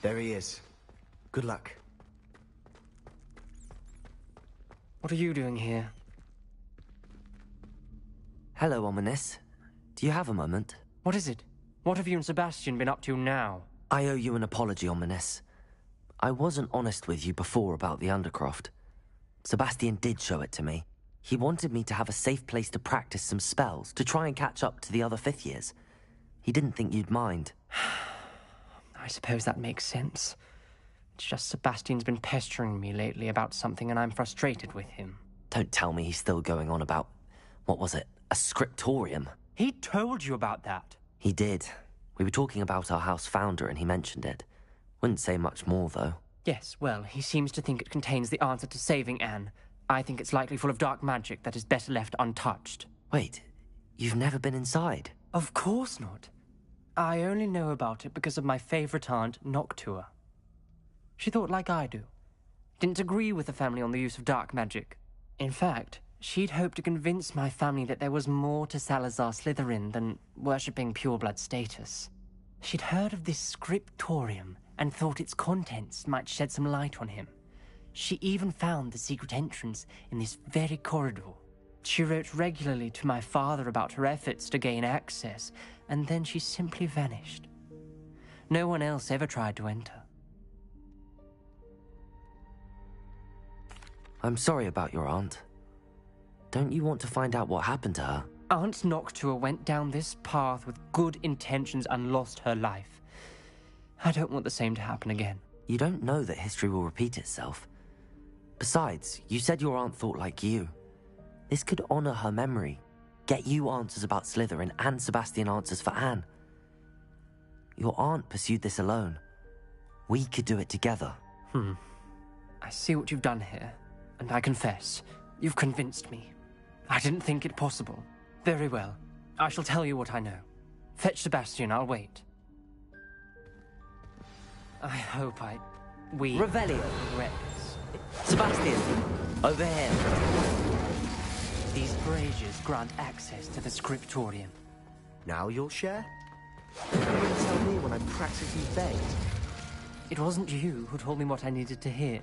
S5: There he is. Good luck.
S19: What are you doing here?
S3: Hello, Ominous. Do you have a moment?
S19: What is it? What have you and Sebastian been up to now?
S3: I owe you an apology, Ominous. I wasn't honest with you before about the Undercroft. Sebastian did show it to me. He wanted me to have a safe place to practice some spells, to try and catch up to the other 5th years. He didn't think you'd mind.
S19: I suppose that makes sense. It's just Sebastian's been pestering me lately about something and I'm frustrated with him.
S3: Don't tell me he's still going on about, what was it, a scriptorium?
S19: He told you about that.
S3: He did. We were talking about our house founder and he mentioned it. Wouldn't say much more, though.
S19: Yes, well, he seems to think it contains the answer to saving Anne. I think it's likely full of dark magic that is better left untouched.
S3: Wait, you've never been inside?
S19: Of course not. I only know about it because of my favorite aunt, Noctua. She thought like I do. Didn't agree with the family on the use of dark magic. In fact, she'd hoped to convince my family that there was more to Salazar Slytherin than worshipping pureblood status. She'd heard of this scriptorium and thought its contents might shed some light on him. She even found the secret entrance in this very corridor. She wrote regularly to my father about her efforts to gain access, and then she simply vanished. No one else ever tried to enter.
S3: I'm sorry about your aunt. Don't you want to find out what happened to her?
S19: Aunt Noctua went down this path with good intentions and lost her life. I don't want the same to happen again.
S3: You don't know that history will repeat itself. Besides, you said your aunt thought like you. This could honor her memory, get you answers about Slytherin and Sebastian answers for Anne. Your aunt pursued this alone. We could do it together.
S19: I see what you've done here, and I confess, you've convinced me. I didn't think it possible. Very well. I shall tell you what I know. Fetch Sebastian, I'll wait. I hope we...
S3: Revelio.
S19: regret this.
S3: Sebastian, over here.
S19: These braziers grant access to the scriptorium.
S5: Now you'll share? You wouldn't tell me when I practically begged.
S19: It wasn't you who told me what I needed to hear.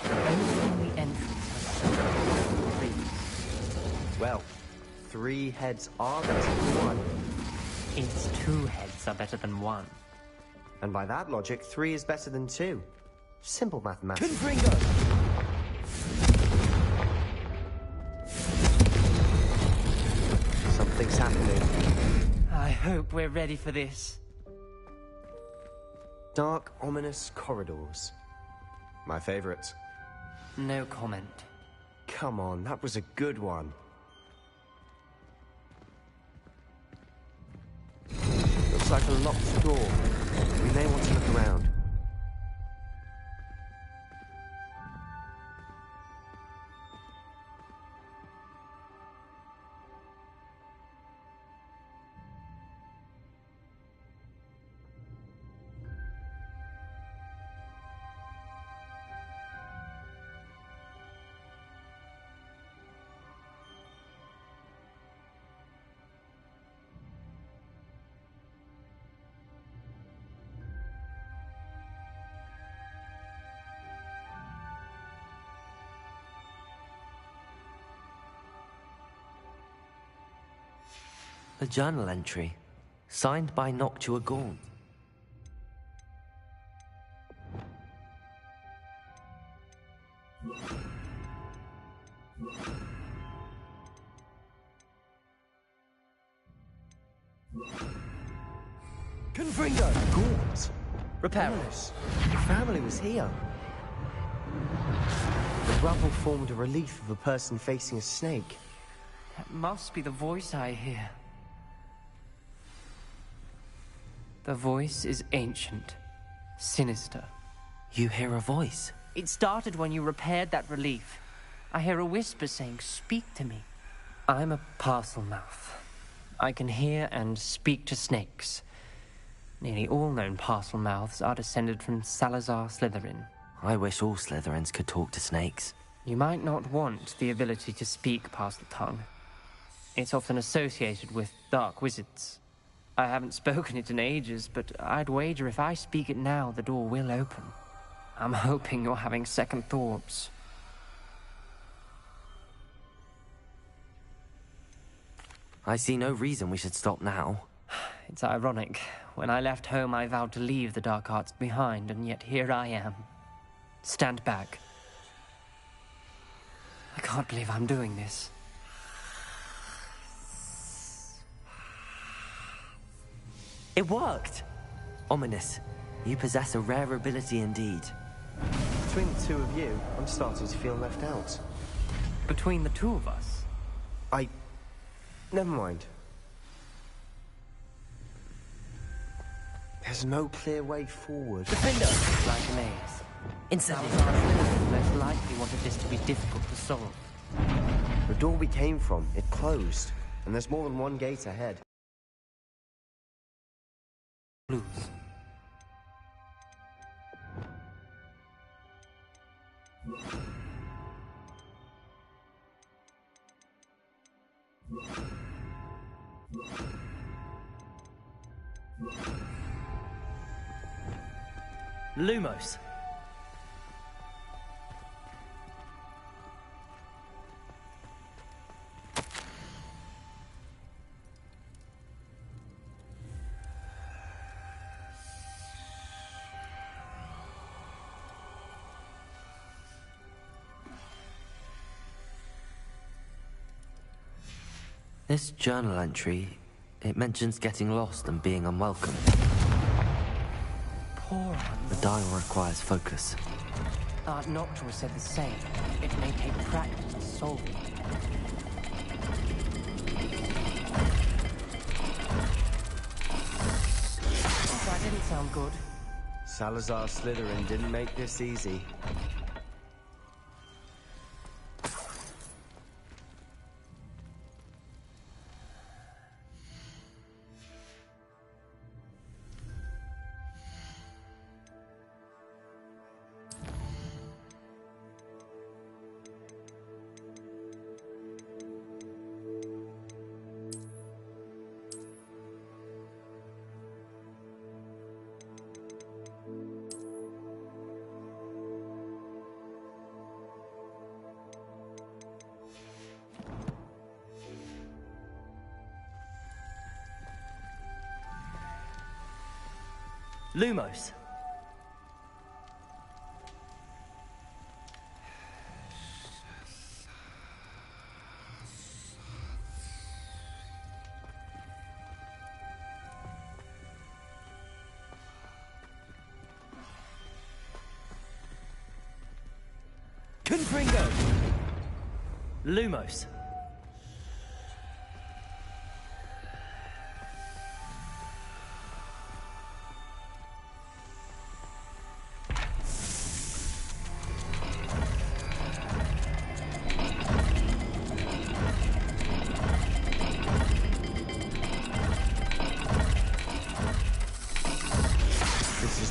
S19: Only the entrance has please.
S5: Well, 3 heads are better than 1.
S19: It's 2 heads are better than 1.
S5: And by that logic, 3 is better than 2. Simple mathematics.
S3: Confringo!
S5: Something's happening.
S19: I hope we're ready for this.
S5: Dark, ominous corridors. My favorite.
S19: No comment.
S5: Come on, that was a good one. Looks like a locked door. We may want to look around.
S3: A journal entry, signed by Noctua Gaunt.
S5: Confringo! Gaunt!
S19: Repairos.
S5: The family was here. The rubble formed a relief of a person facing a snake.
S19: That must be the voice I hear. The voice is ancient, sinister.
S3: You hear a voice?
S19: It started when you repaired that relief. I hear a whisper saying, "Speak to me." I'm a parcel mouth. I can hear and speak to snakes. Nearly all known parcel mouths are descended from Salazar Slytherin.
S3: I wish all Slytherins could talk to snakes.
S19: You might not want the ability to speak parcel tongue. It's often associated with dark wizards. I haven't spoken it in ages, but I'd wager if I speak it now, the door will open. I'm hoping you're having second thoughts.
S3: I see no reason we should stop now.
S19: It's ironic. When I left home, I vowed to leave the dark arts behind, and yet here I am. Stand back. I can't believe I'm doing this.
S3: It worked! Ominous. You possess a rare ability indeed.
S5: Between the two of you, I'm starting to feel left out.
S19: Between the two of us?
S5: Never mind. There's no clear way forward.
S19: Defender! Like an ace. Incendiary. Most likely wanted this to be difficult to solve.
S5: The door we came from, it closed. And there's more than one gate ahead.
S19: Blues.
S3: Lumos. This journal entry, it mentions getting lost and being unwelcome.
S19: Poor
S3: The dial requires focus.
S19: Art Noctua said the same. It may take practice to solve it. That didn't sound good.
S5: Salazar Slytherin didn't make this easy.
S3: Lumos. Confringo. Lumos.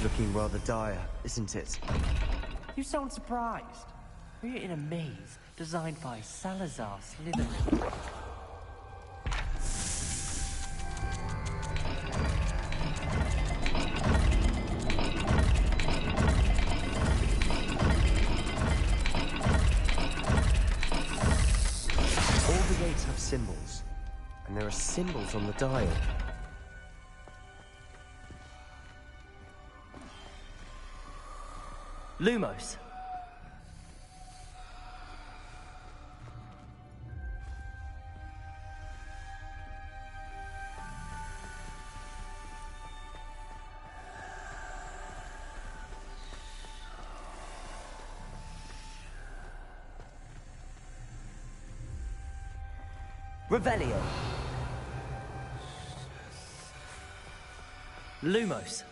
S5: Looking rather dire, isn't it?
S19: You sound surprised. We're in a maze designed by Salazar Slytherin.
S5: All the gates have symbols, and there are symbols on the dial.
S3: Lumos. Revelio. Lumos.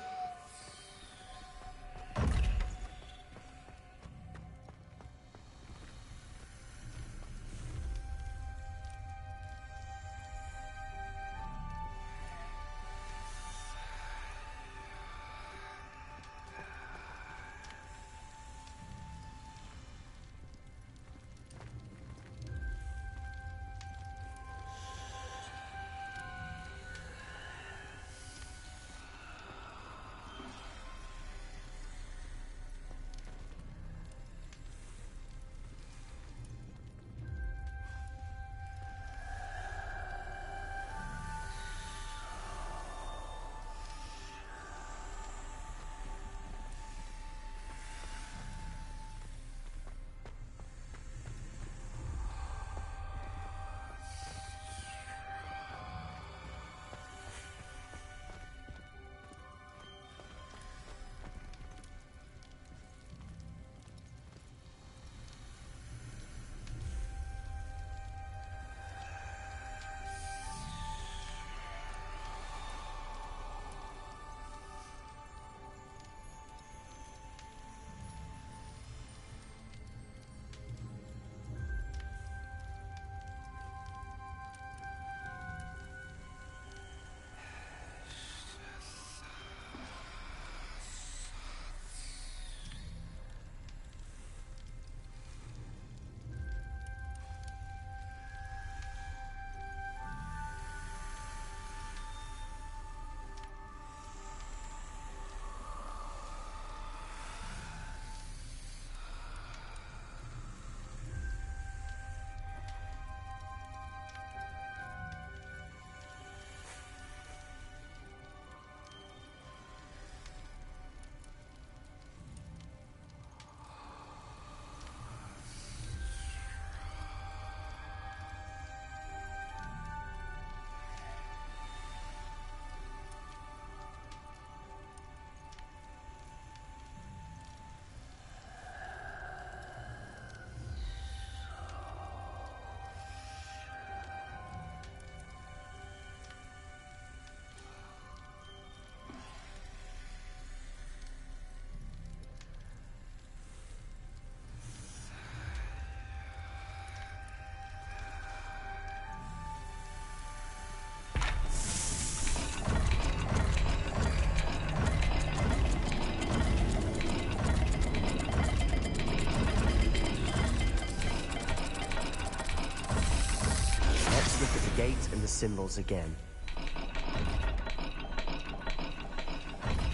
S5: symbols again.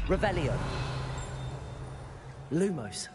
S3: Revelio. Lumos.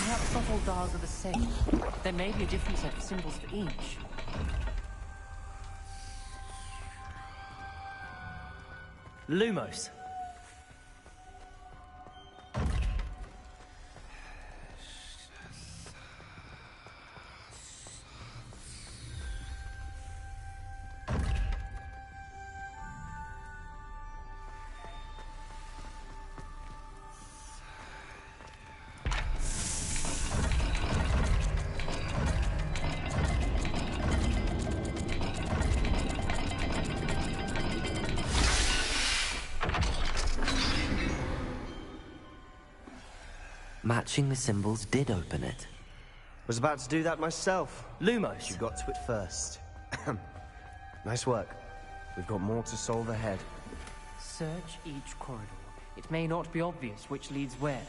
S19: Perhaps not all dials are the same. There may be a different set of symbols for each.
S3: Lumos. Matching the symbols did open it.
S5: Was about to do that myself.
S3: Lumos.
S5: You got to it first. Nice work. We've got more to solve ahead.
S19: Search each corridor. It may not be obvious which leads where.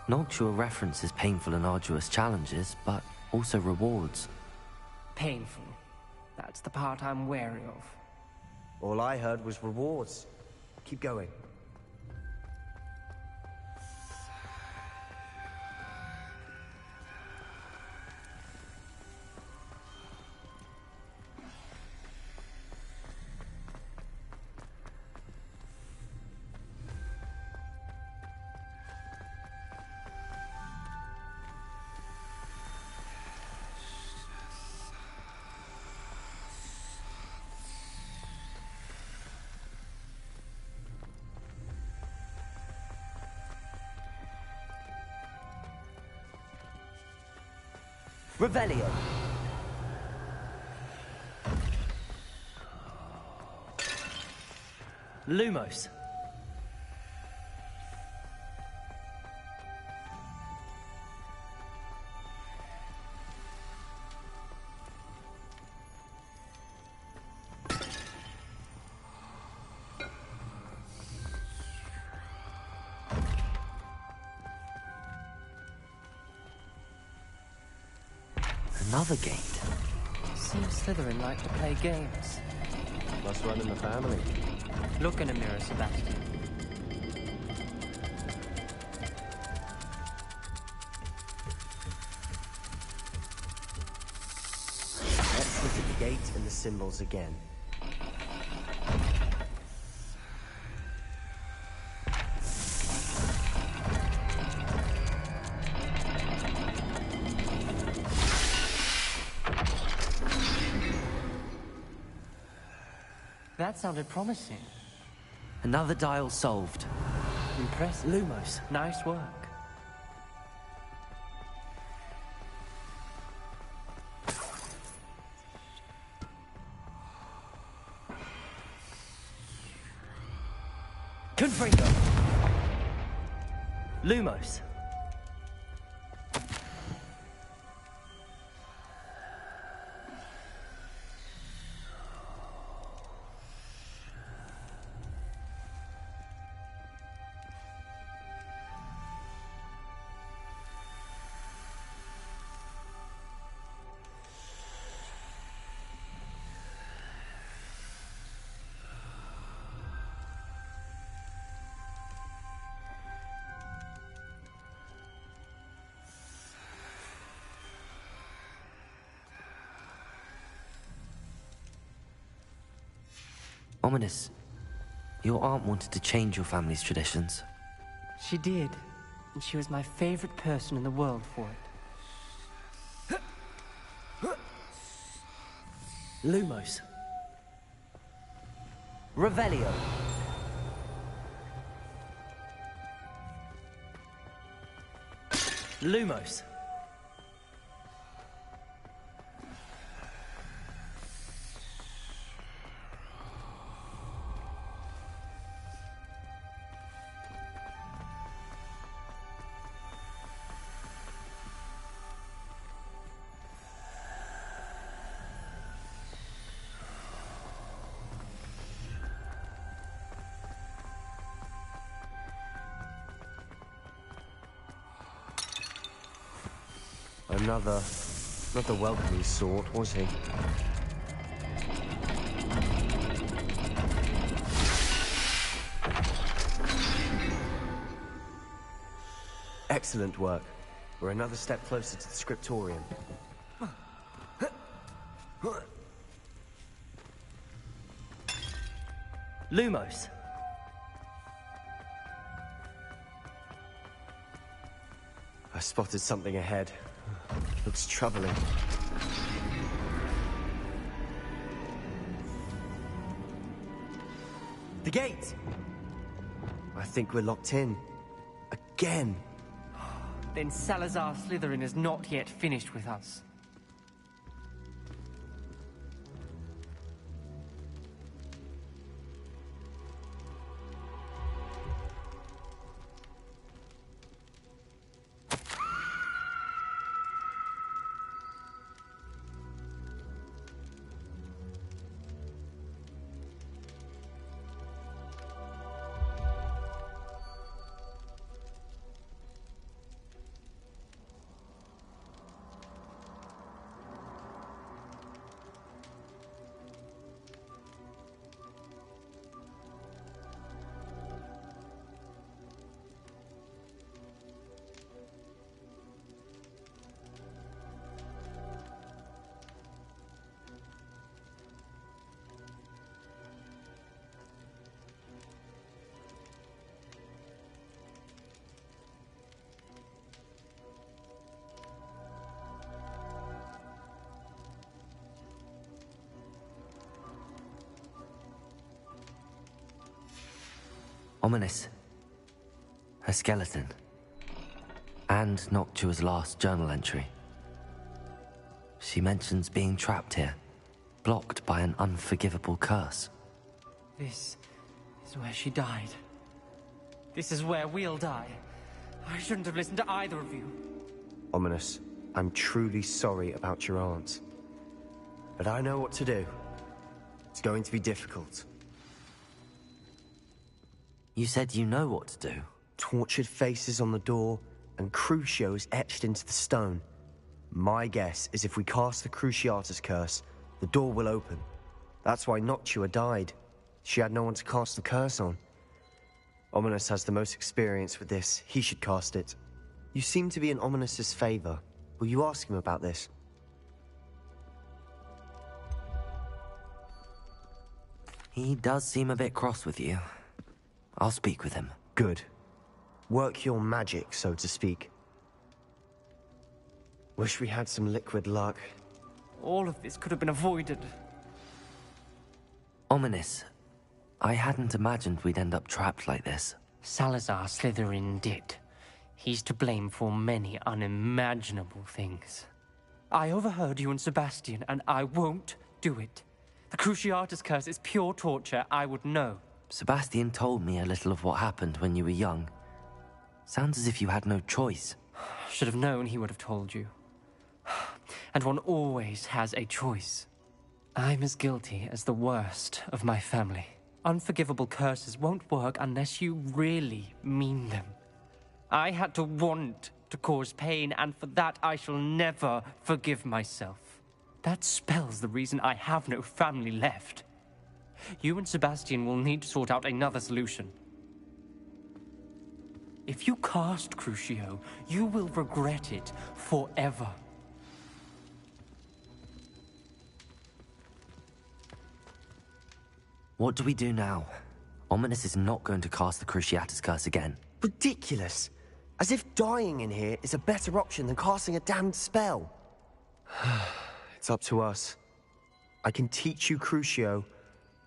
S3: Not sure references painful and arduous challenges, but also rewards.
S19: Painful. That's the part I'm wary of.
S5: All I heard was rewards. Keep going.
S3: Revelio. Lumos. Another gate.
S19: Seems Slytherin like to play games.
S5: Must run in the family.
S19: Look in a mirror, Sebastian.
S5: Let's look at the gate and the symbols again.
S19: That sounded promising.
S3: Another dial solved.
S19: Impressive.
S3: Lumos.
S19: Nice work.
S3: Confringo. Lumos. Ominous, your aunt wanted to change your family's traditions.
S19: She did, and she was my favorite person in the world for it.
S3: Lumos. Revelio. Lumos.
S5: Another welcoming sort, was he? Excellent work. We're another step closer to the scriptorium.
S3: Lumos.
S5: I spotted something ahead. Looks troubling. The gate! I think we're locked in. Again!
S19: Then Salazar Slytherin is not yet finished with us.
S3: Ominous. Her skeleton. And Noctua's last journal entry. She mentions being trapped here, blocked by an unforgivable curse.
S19: This is where she died. This is where we'll die. I shouldn't have listened to either of you.
S5: Ominous, I'm truly sorry about your aunt. But I know what to do. It's going to be difficult.
S3: You said you know what to do.
S5: Tortured faces on the door, and Crucios etched into the stone. My guess is if we cast the Cruciatus curse, the door will open. That's why Noctua died. She had no one to cast the curse on. Ominous has the most experience with this. He should cast it. You seem to be in Ominous's favor. Will you ask him about this?
S3: He does seem a bit cross with you. I'll speak with him.
S5: Good. Work your magic, so to speak. Wish we had some liquid luck.
S19: All of this could have been avoided.
S3: Ominous. I hadn't imagined we'd end up trapped like this.
S19: Salazar Slytherin did. He's to blame for many unimaginable things. I overheard you and Sebastian, and I won't do it. The Cruciatus curse is pure torture. I would know.
S3: Sebastian told me a little of what happened when you were young. Sounds as if you had no choice.
S19: Should have known he would have told you. And one always has a choice. I'm as guilty as the worst of my family. Unforgivable curses won't work unless you really mean them. I had to want to cause pain, and for that I shall never forgive myself. That spells the reason I have no family left. You and Sebastian will need to sort out another solution. If you cast Crucio, you will regret it forever.
S3: What do we do now? Ominous is not going to cast the Cruciatus Curse again.
S5: Ridiculous! As if dying in here is a better option than casting a damned spell. It's up to us. I can teach you Crucio,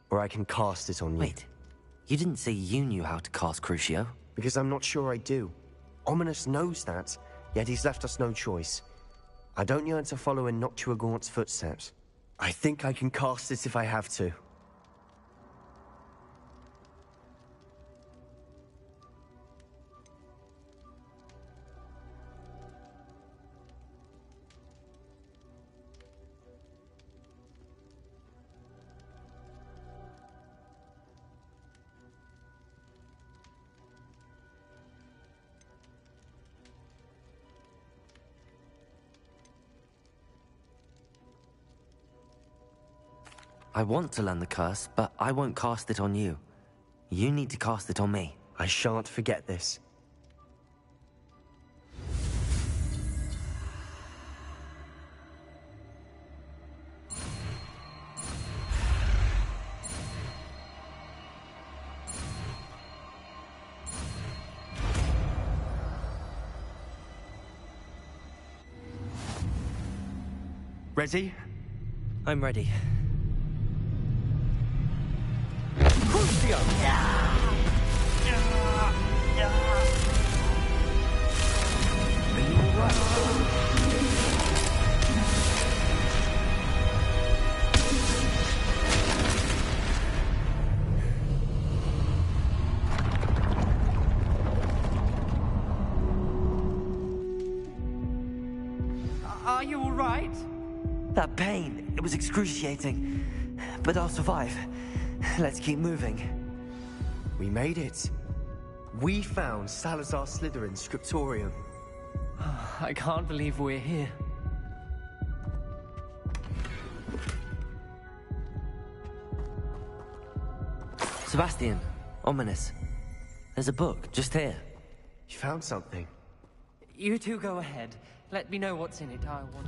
S5: or I can cast it on you.
S3: Wait, you didn't say you knew how to cast Crucio?
S5: Because I'm not sure I do. Ominous knows that, yet he's left us no choice. I don't yearn to follow in Noctuagaunt's footsteps. I think I can cast it if I have to.
S3: I want to learn the curse, but I won't cast it on you. You need to cast it on me.
S5: I shan't forget this.
S3: Ready? I'm ready.
S19: Are you all right?
S3: That pain, it was excruciating. But I'll survive. Let's keep moving.
S5: We made it. We found Salazar Slytherin's scriptorium.
S19: I can't believe we're here.
S3: Sebastian, Ominous. There's a book, just here.
S5: You found something?
S19: You two go ahead. Let me know what's in it. I want...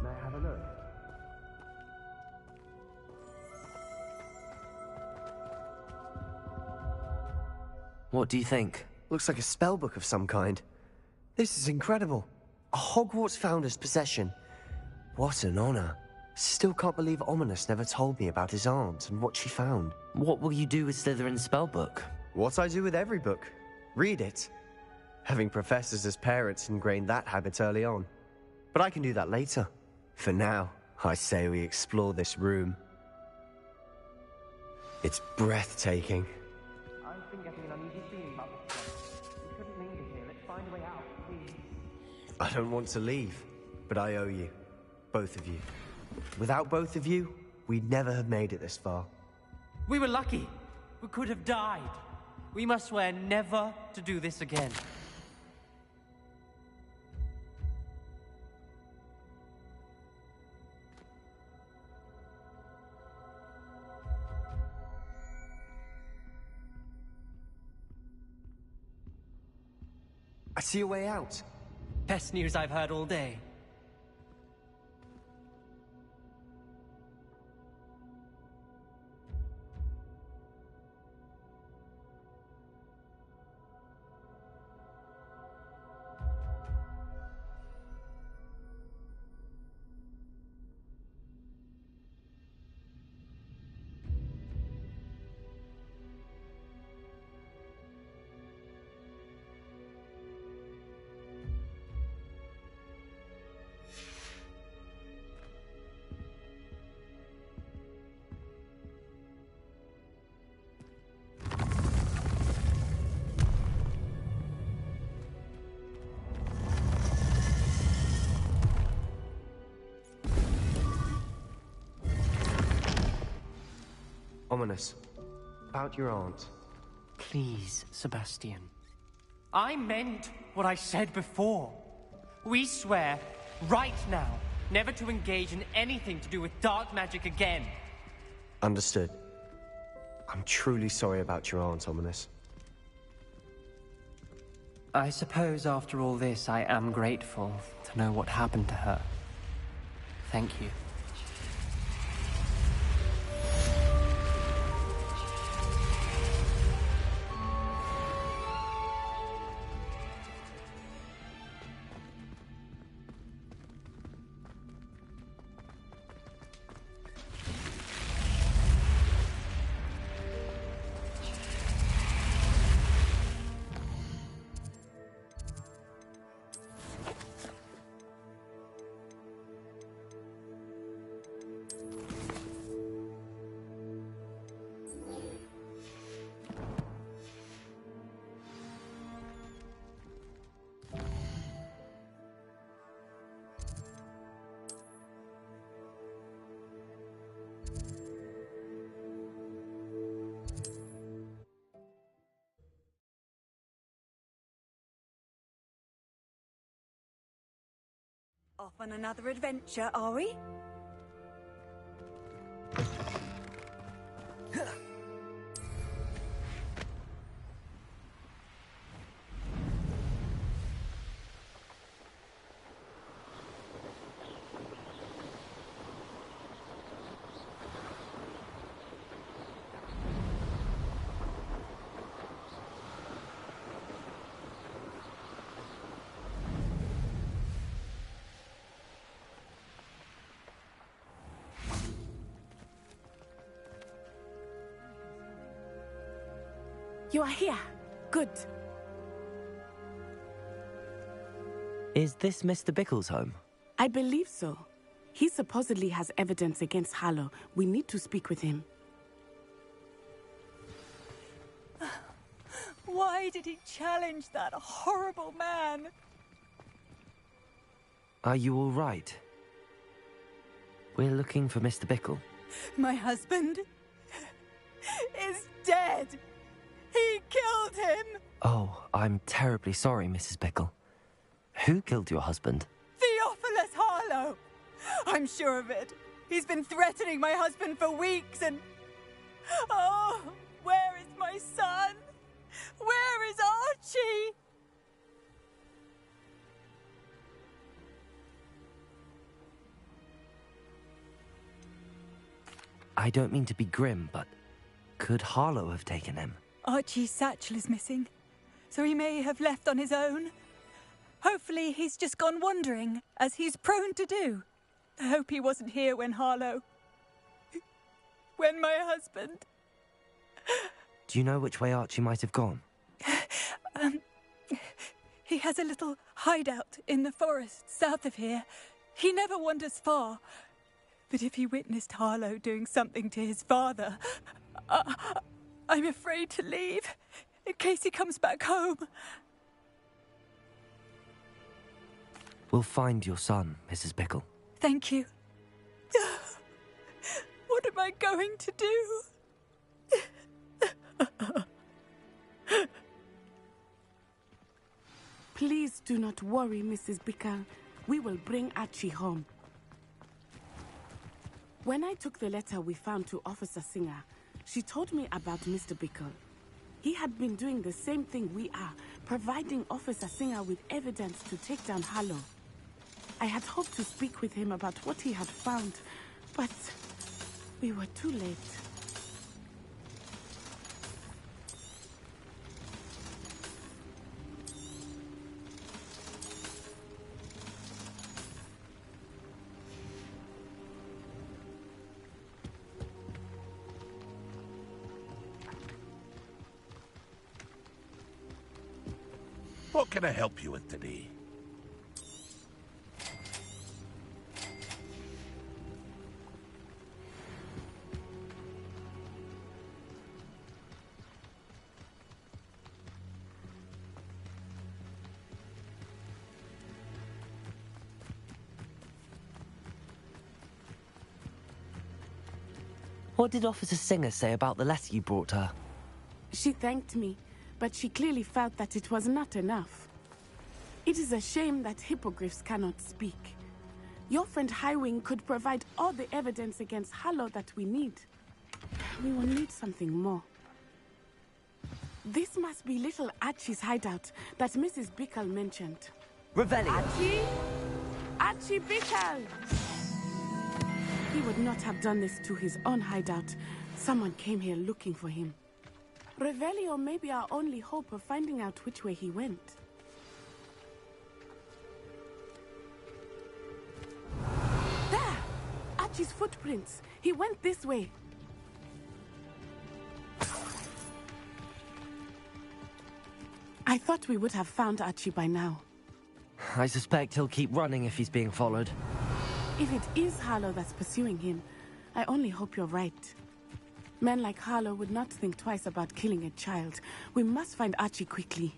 S5: May I have a look?
S3: What do you think?
S5: Looks like a spellbook of some kind. This is incredible. A Hogwarts founder's possession. What an honor. Still can't believe Ominous never told me about his aunt and what she found.
S3: What will you do with Slytherin's spellbook?
S5: What I do with every book. Read it. Having professors as parents ingrained that habit early on. But I can do that later. For now, I say we explore this room. It's breathtaking.
S19: I've been getting an uneasy feeling about this place. We couldn't linger here. Let's find a way out, please.
S5: I don't want to leave, but I owe you. Both of you. Without both of you, we'd never have made it this far.
S19: We were lucky. We could have died. We must swear never to do this again.
S5: I see a way out.
S19: Best news I've heard all day.
S5: Ominous. About your aunt.
S19: Please, Sebastian. I meant what I said before. We swear, right now, never to engage in anything to do with dark magic again.
S5: Understood. I'm truly sorry about your aunt, Ominous.
S4: I suppose after all this, I am grateful to know what happened to her. Thank you.
S2: Off on another adventure, are we?
S12: You are here. Good.
S3: Is this Mr. Bickle's home?
S12: I believe so. He supposedly has evidence against Harlow. We need to speak with him.
S2: Why did he challenge that horrible man?
S3: Are you all right? We're looking for Mr. Bickle.
S2: My husband is dead. He killed him.
S3: Oh, I'm terribly sorry, Mrs. Bickle. Who killed your husband?
S2: Theophilus Harlow. I'm sure of it. He's been threatening my husband for weeks and... Oh, where is my son? Where is Archie?
S3: I don't mean to be grim, but could Harlow have taken him?
S2: Archie's satchel is missing, so he may have left on his own. Hopefully he's just gone wandering, as he's prone to do. I hope he wasn't here when Harlow... when my husband...
S3: Do you know which way Archie might have gone?
S2: He has a little hideout in the forest south of here. He never wanders far. But if he witnessed Harlow doing something to his father, I'm afraid to leave, in case he comes back home.
S3: We'll find your son, Mrs. Bickle.
S2: Thank you. What am I going to do?
S12: Please do not worry, Mrs. Bickle. We will bring Archie home. When I took the letter we found to Officer Singer, she told me about Mr. Bickle. He had been doing the same thing we are, providing Officer Singer with evidence to take down Harlow. I had hoped to speak with him about what he had found, but we were too late.
S6: What can I help you with today?
S3: What did Officer Singer say about the letter you brought her?
S12: She thanked me, but she clearly felt that it was not enough. It is a shame that hippogriffs cannot speak. Your friend Highwing could provide all the evidence against Harlow that we need. We will need something more. This must be little Archie's hideout that Mrs. Bickle mentioned.
S3: Revelio!
S12: Archie? Archie Bickle! He would not have done this to his own hideout. Someone came here looking for him. Revelio may be our only hope of finding out which way he went. There! Archie's footprints. He went this way. I thought we would have found Archie by now.
S3: I suspect he'll keep running if he's being followed.
S12: If it is Harlow that's pursuing him, I only hope you're right. Men like Harlow would not think twice about killing a child. We must find Archie quickly.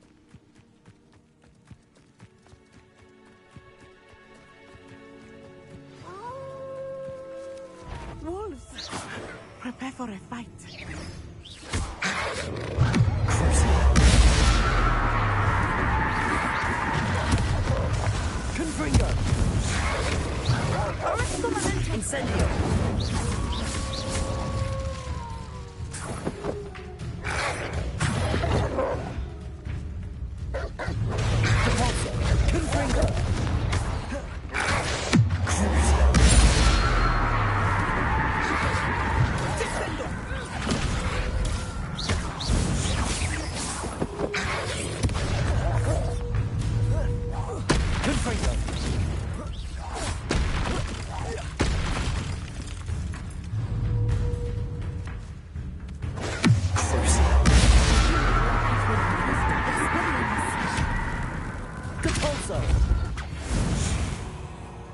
S12: Wolves! Prepare for a fight.
S3: Confringo! Incendio!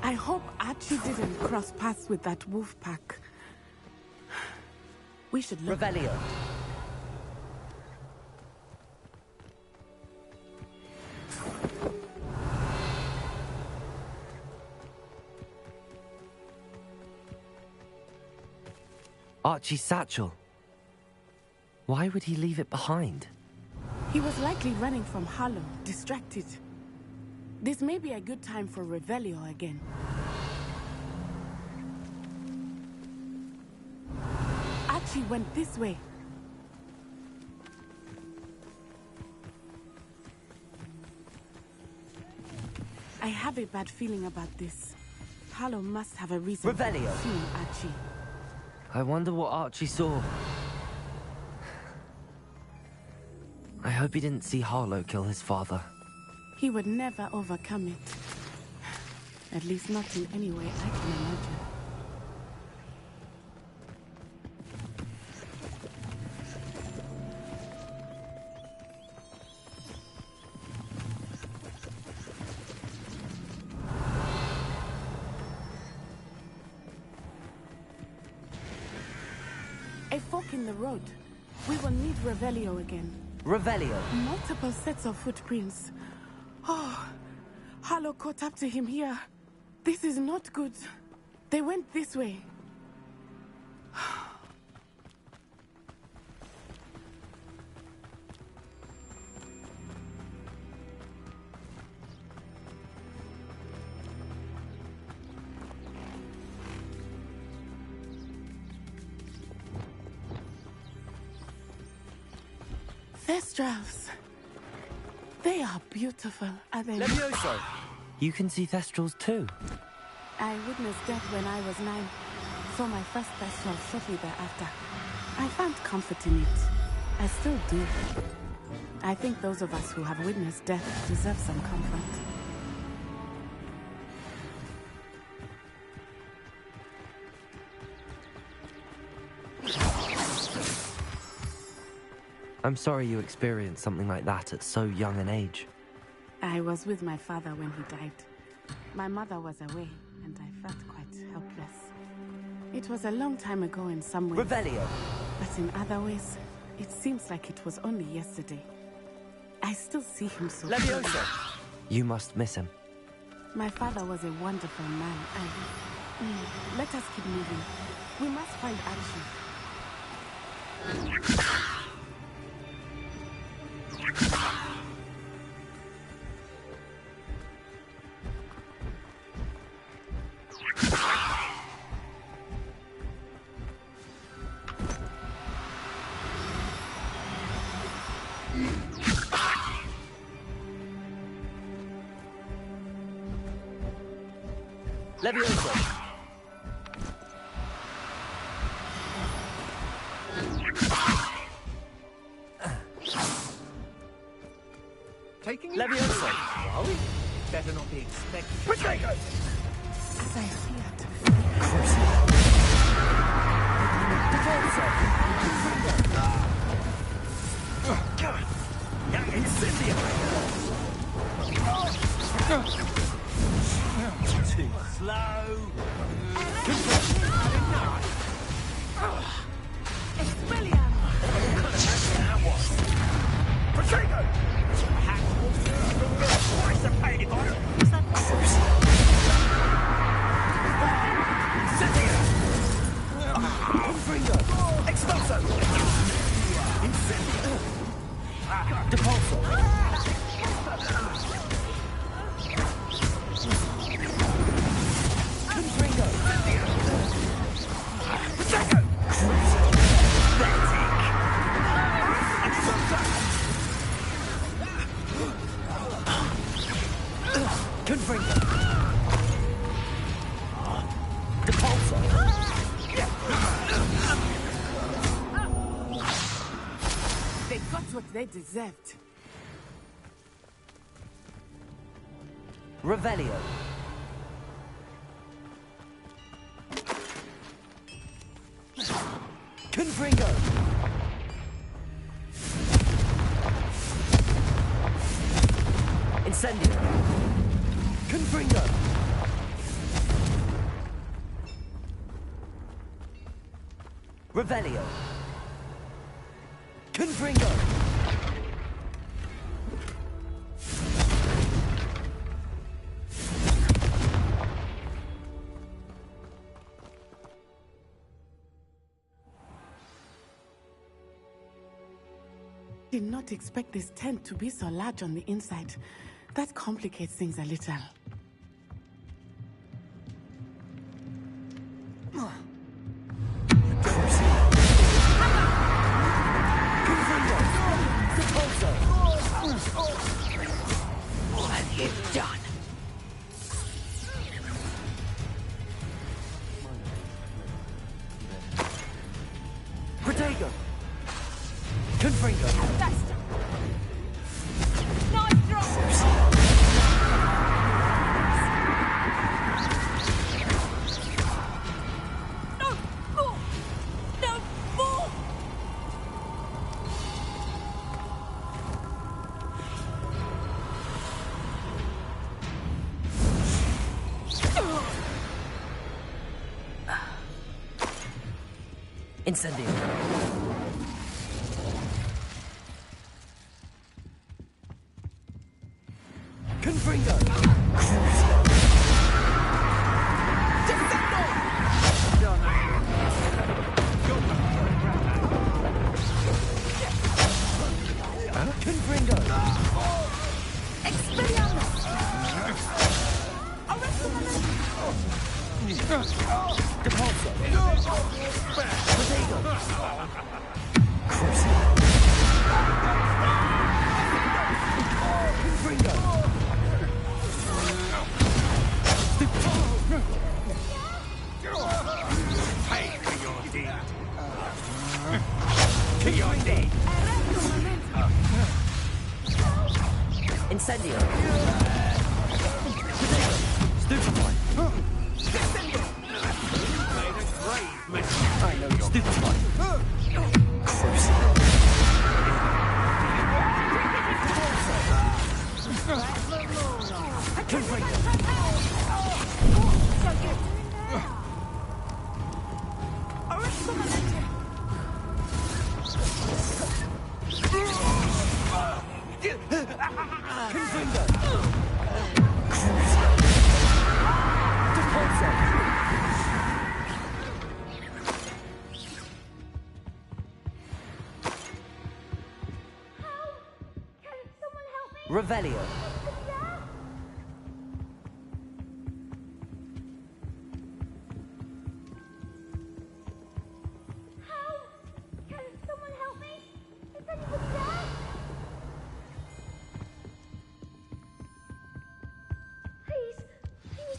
S12: I hope Archie didn't cross paths with that wolf pack. We should look.
S3: Revelio. Archie's satchel. Why would he leave it behind?
S12: He was likely running from Harlow, distracted. This may be a good time for Revelio again. Archie went this way. I have a bad feeling about this. Harlow must have a reason
S3: Revelio.
S12: for pursuing Archie.
S3: I wonder what Archie saw. I hope he didn't see Harlow kill his father.
S12: He would never overcome it. At least not in any way I can imagine. A fork in the road. We will need Revelio again.
S3: Revelio.
S12: Multiple sets of footprints. Oh, Harlow caught up to him here. This is not good. They went this way. Thestrals. They are beautiful, are they?
S3: Levioso! You can see Thestrals too.
S12: I witnessed death when I was 9. Saw my first Thestral shortly thereafter. I found comfort in it. I still do. I think those of us who have witnessed death deserve some comfort.
S3: I'm sorry you experienced something like that at so young an age.
S12: I was with my father when he died. My mother was away, and I felt quite helpless. It was a long time ago in some ways.
S3: Revelio!
S12: But in other ways, it seems like it was only yesterday. I still see him so
S3: Levioso! You must miss him.
S12: My father was a wonderful man. Let us keep moving. We must find Archie.
S3: Levioso!
S4: Taking
S3: Levioso!
S4: Are we? Better not be expected.
S3: Potato!
S12: As I feared.
S8: Too slow.
S3: Potato! Expulso! Incendio! Depulso! Confringo! Potato! Pathetic! Expulso! Confringo! Depulso!
S12: They got what they deserved.
S3: Revelio. Confringo. Incendio. Confringo. Revelio. Confringo.
S12: Did not expect this tent to be so large on the inside. That complicates things a little.
S3: What have you done? Protego! Confringo!
S13: Faster! Nice drop! No! More! No! More!
S3: Incendio. Confringo! Confringo!
S13: Expelliarmus!
S3: Depulso! Protego! Confringo!
S6: Pay for your deed.
S3: To your deed! Incendio! Stupefy! I know you're stupefy! Revelio.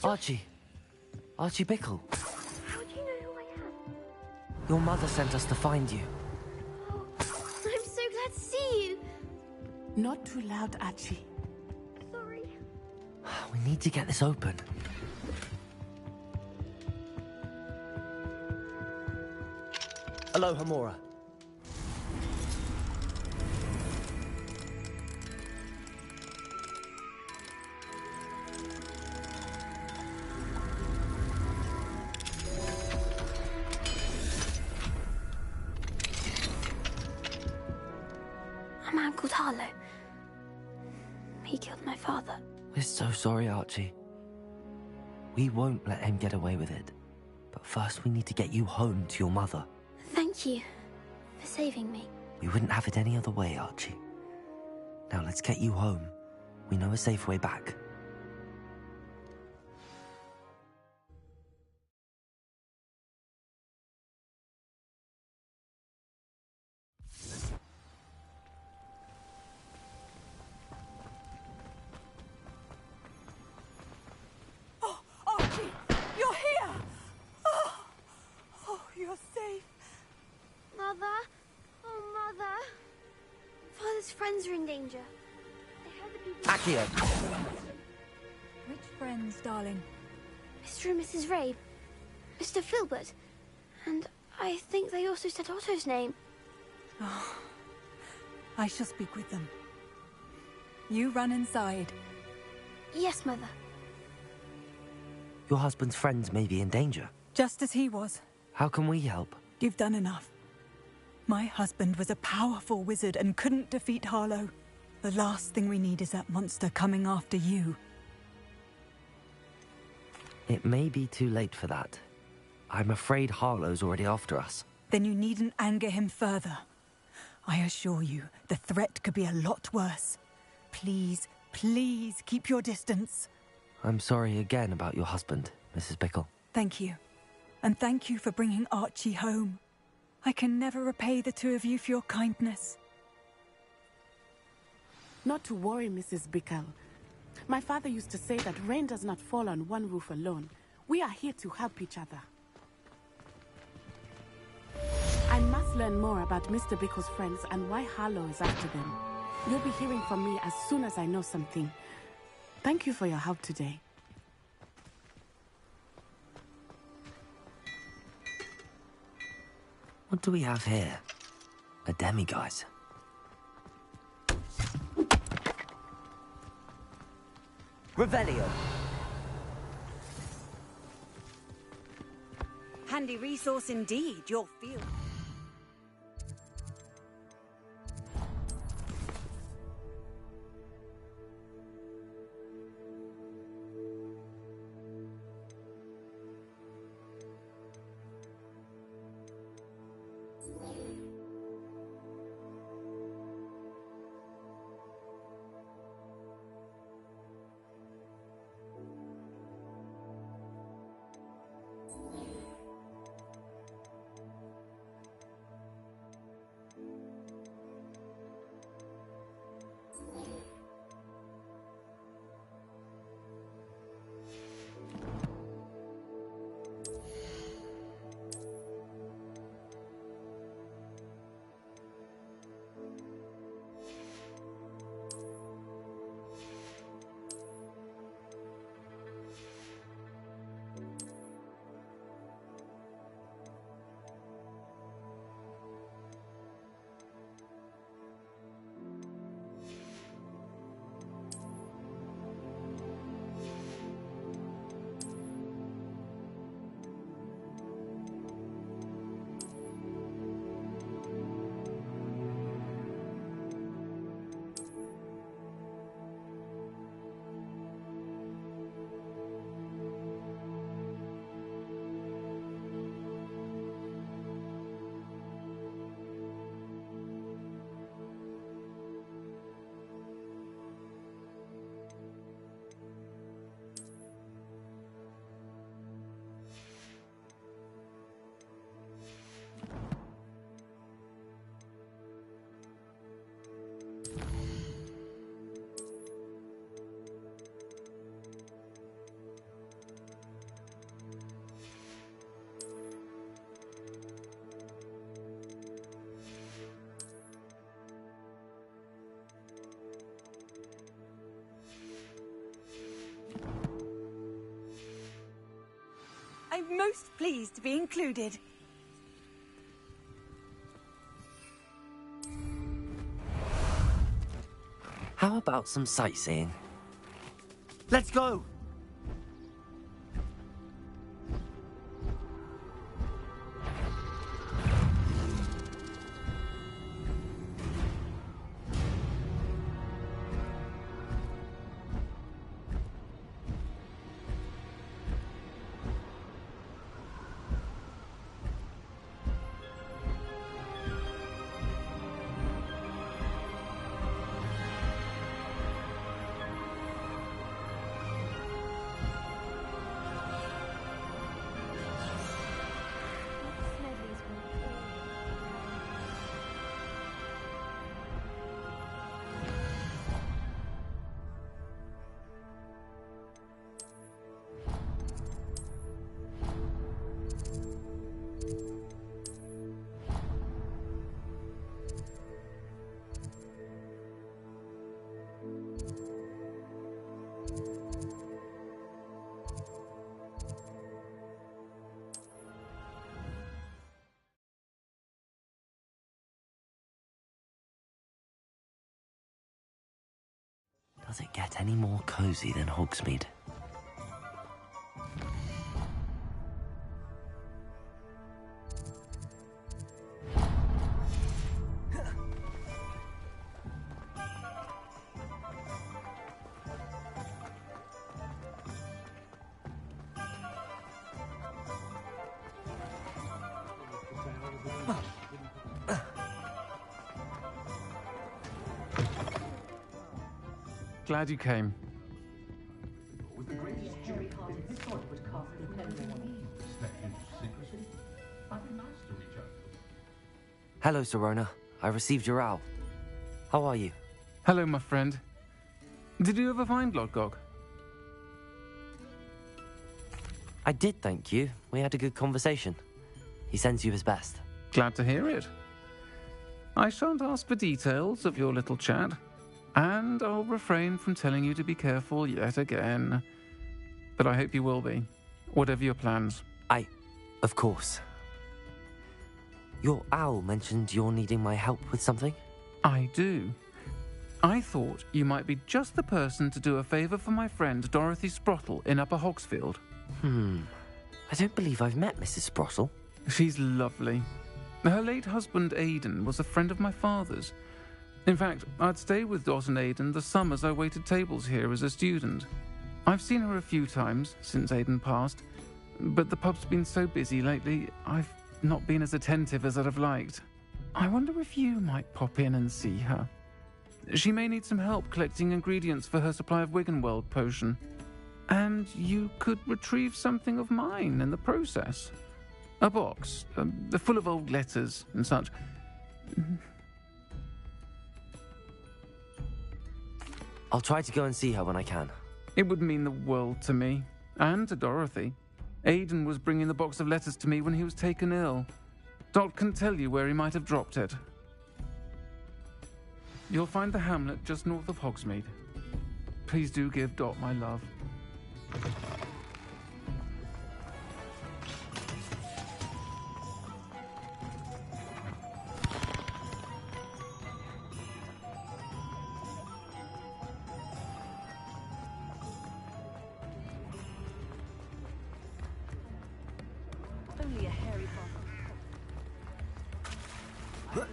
S3: Archie. Archie Bickle.
S11: How do you know who I am?
S3: Your mother sent us to find you.
S11: Oh, I'm so glad to see you.
S12: Not too loud, Archie.
S11: Sorry.
S3: We need to get this open. Aloha, Mora.
S17: A man called Harlow. He killed my father.
S3: We're so sorry, Archie. We won't let him get away with it. But first we need to get you home to your mother.
S17: Thank you for saving me.
S3: We wouldn't have it any other way, Archie. Now let's get you home. We know a safe way back.
S2: Oh, Archie, you're here! Oh, you're safe.
S11: Mother? Oh, Mother. Father's friends are in danger. They heard the people...
S3: Accio!
S2: Which friends, darling?
S11: Mr. and Mrs. Rabe. Mr. Filbert. And I think they also said Otto's name.
S2: Oh, I shall speak with them. You run inside.
S11: Yes, Mother.
S3: Your husband's friends may be in danger.
S2: Just as he was.
S3: How can we help?
S2: You've done enough. My husband was a powerful wizard and couldn't defeat Harlow. The last thing we need is that monster coming after you.
S3: It may be too late for that. I'm afraid Harlow's already after us.
S2: Then you needn't anger him further. I assure you, the threat could be a lot worse. Please, please keep your distance.
S3: I'm sorry again about your husband, Mrs. Bickle.
S2: Thank you. And thank you for bringing Archie home. I can never repay the two of you for your kindness.
S12: Not to worry, Mrs. Bickle. My father used to say that rain does not fall on one roof alone. We are here to help each other. I must learn more about Mr. Bickle's friends and why Harlow is after them. You'll be hearing from me as soon as I know something. Thank you for your help today.
S3: What do we have here? A demiguise. Revelio.
S20: Handy resource indeed, your field. most pleased to be included.
S3: How about some sightseeing?
S19: Let's go!
S3: Does it get any more cozy than Hogsmeade?
S21: Glad you came.
S3: Hello, Serona. I received your owl. How are you?
S21: Hello, my friend. Did you ever find Lodgok?
S3: I did, thank you. We had a good conversation. He sends you his best.
S21: Glad to hear it. I shan't ask for details of your little chat, and I'll refrain from telling you to be careful yet again. But I hope you will be, whatever your plans.
S3: Of course. Your owl mentioned you're needing my help with something?
S21: I do. I thought you might be just the person to do a favour for my friend Dorothy Sprottle in Upper Hogsfield.
S3: I don't believe I've met Mrs. Sprottle.
S21: She's lovely. Her late husband Aidan was a friend of my father's. In fact, I'd stayed with Dot and Aidan the summers I waited tables here as a student. I've seen her a few times since Aidan passed, but the pub's been so busy lately, I've not been as attentive as I'd have liked. I wonder if you might pop in and see her. She may need some help collecting ingredients for her supply of Wiggenweld potion. And you could retrieve something of mine in the process. A box, full of old letters and such.
S3: I'll try to go and see her when I can.
S21: It would mean the world to me, and to Dorothy. Aidan was bringing the box of letters to me when he was taken ill. Dot can tell you where he might have dropped it. You'll find the hamlet just north of Hogsmeade. Please do give Dot my love.
S20: Only a hairy bottom.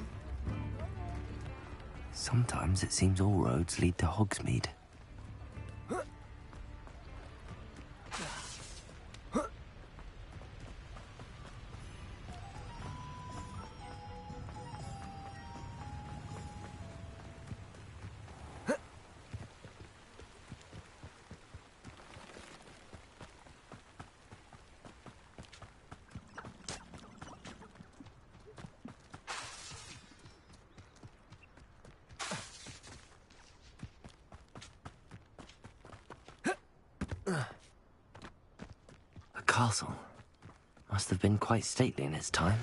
S3: Sometimes it seems all roads lead to Hogsmeade. The castle must have been quite stately in its time.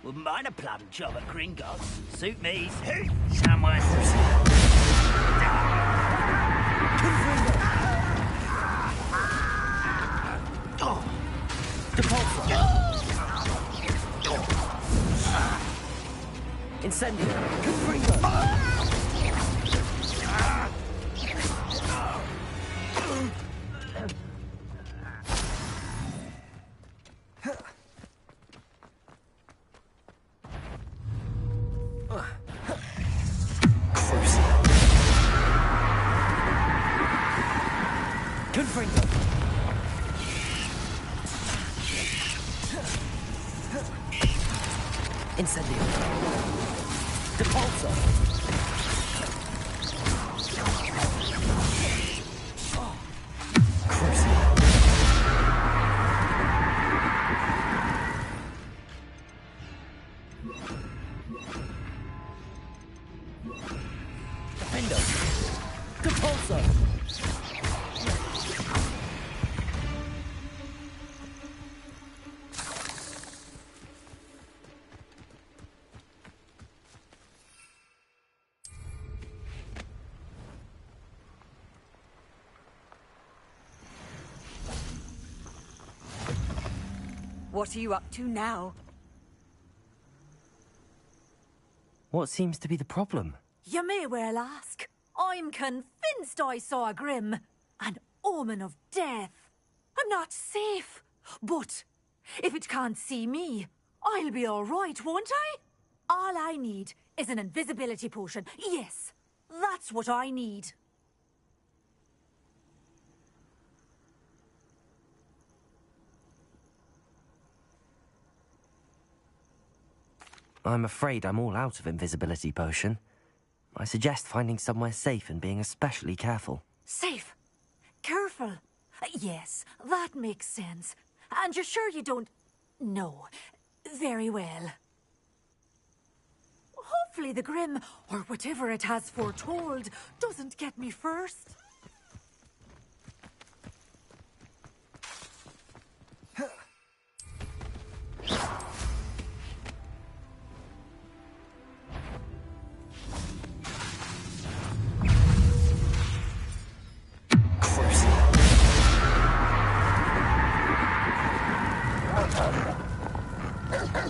S8: Wouldn't mind a plum job at Gringotts. Suit me. Somewhere.
S3: Incendio.
S8: Confringo.
S3: Incendio. Depulso.
S8: Defendo. Depulso.
S20: What are you up to now?
S3: What seems to be the problem?
S1: You may well ask. I'm convinced I saw a Grim, an omen of death. I'm not safe, but if it can't see me, I'll be all right, won't I? All I need is an invisibility potion. Yes, that's what I need.
S3: I'm afraid I'm all out of invisibility potion. I suggest finding somewhere safe and being especially careful.
S1: Safe? Careful? Yes, that makes sense. And you're sure you don't... No. Very well. Hopefully the Grim, or whatever it has foretold, doesn't get me first.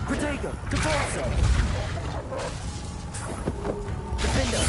S8: Protego. Depulso. Defendo.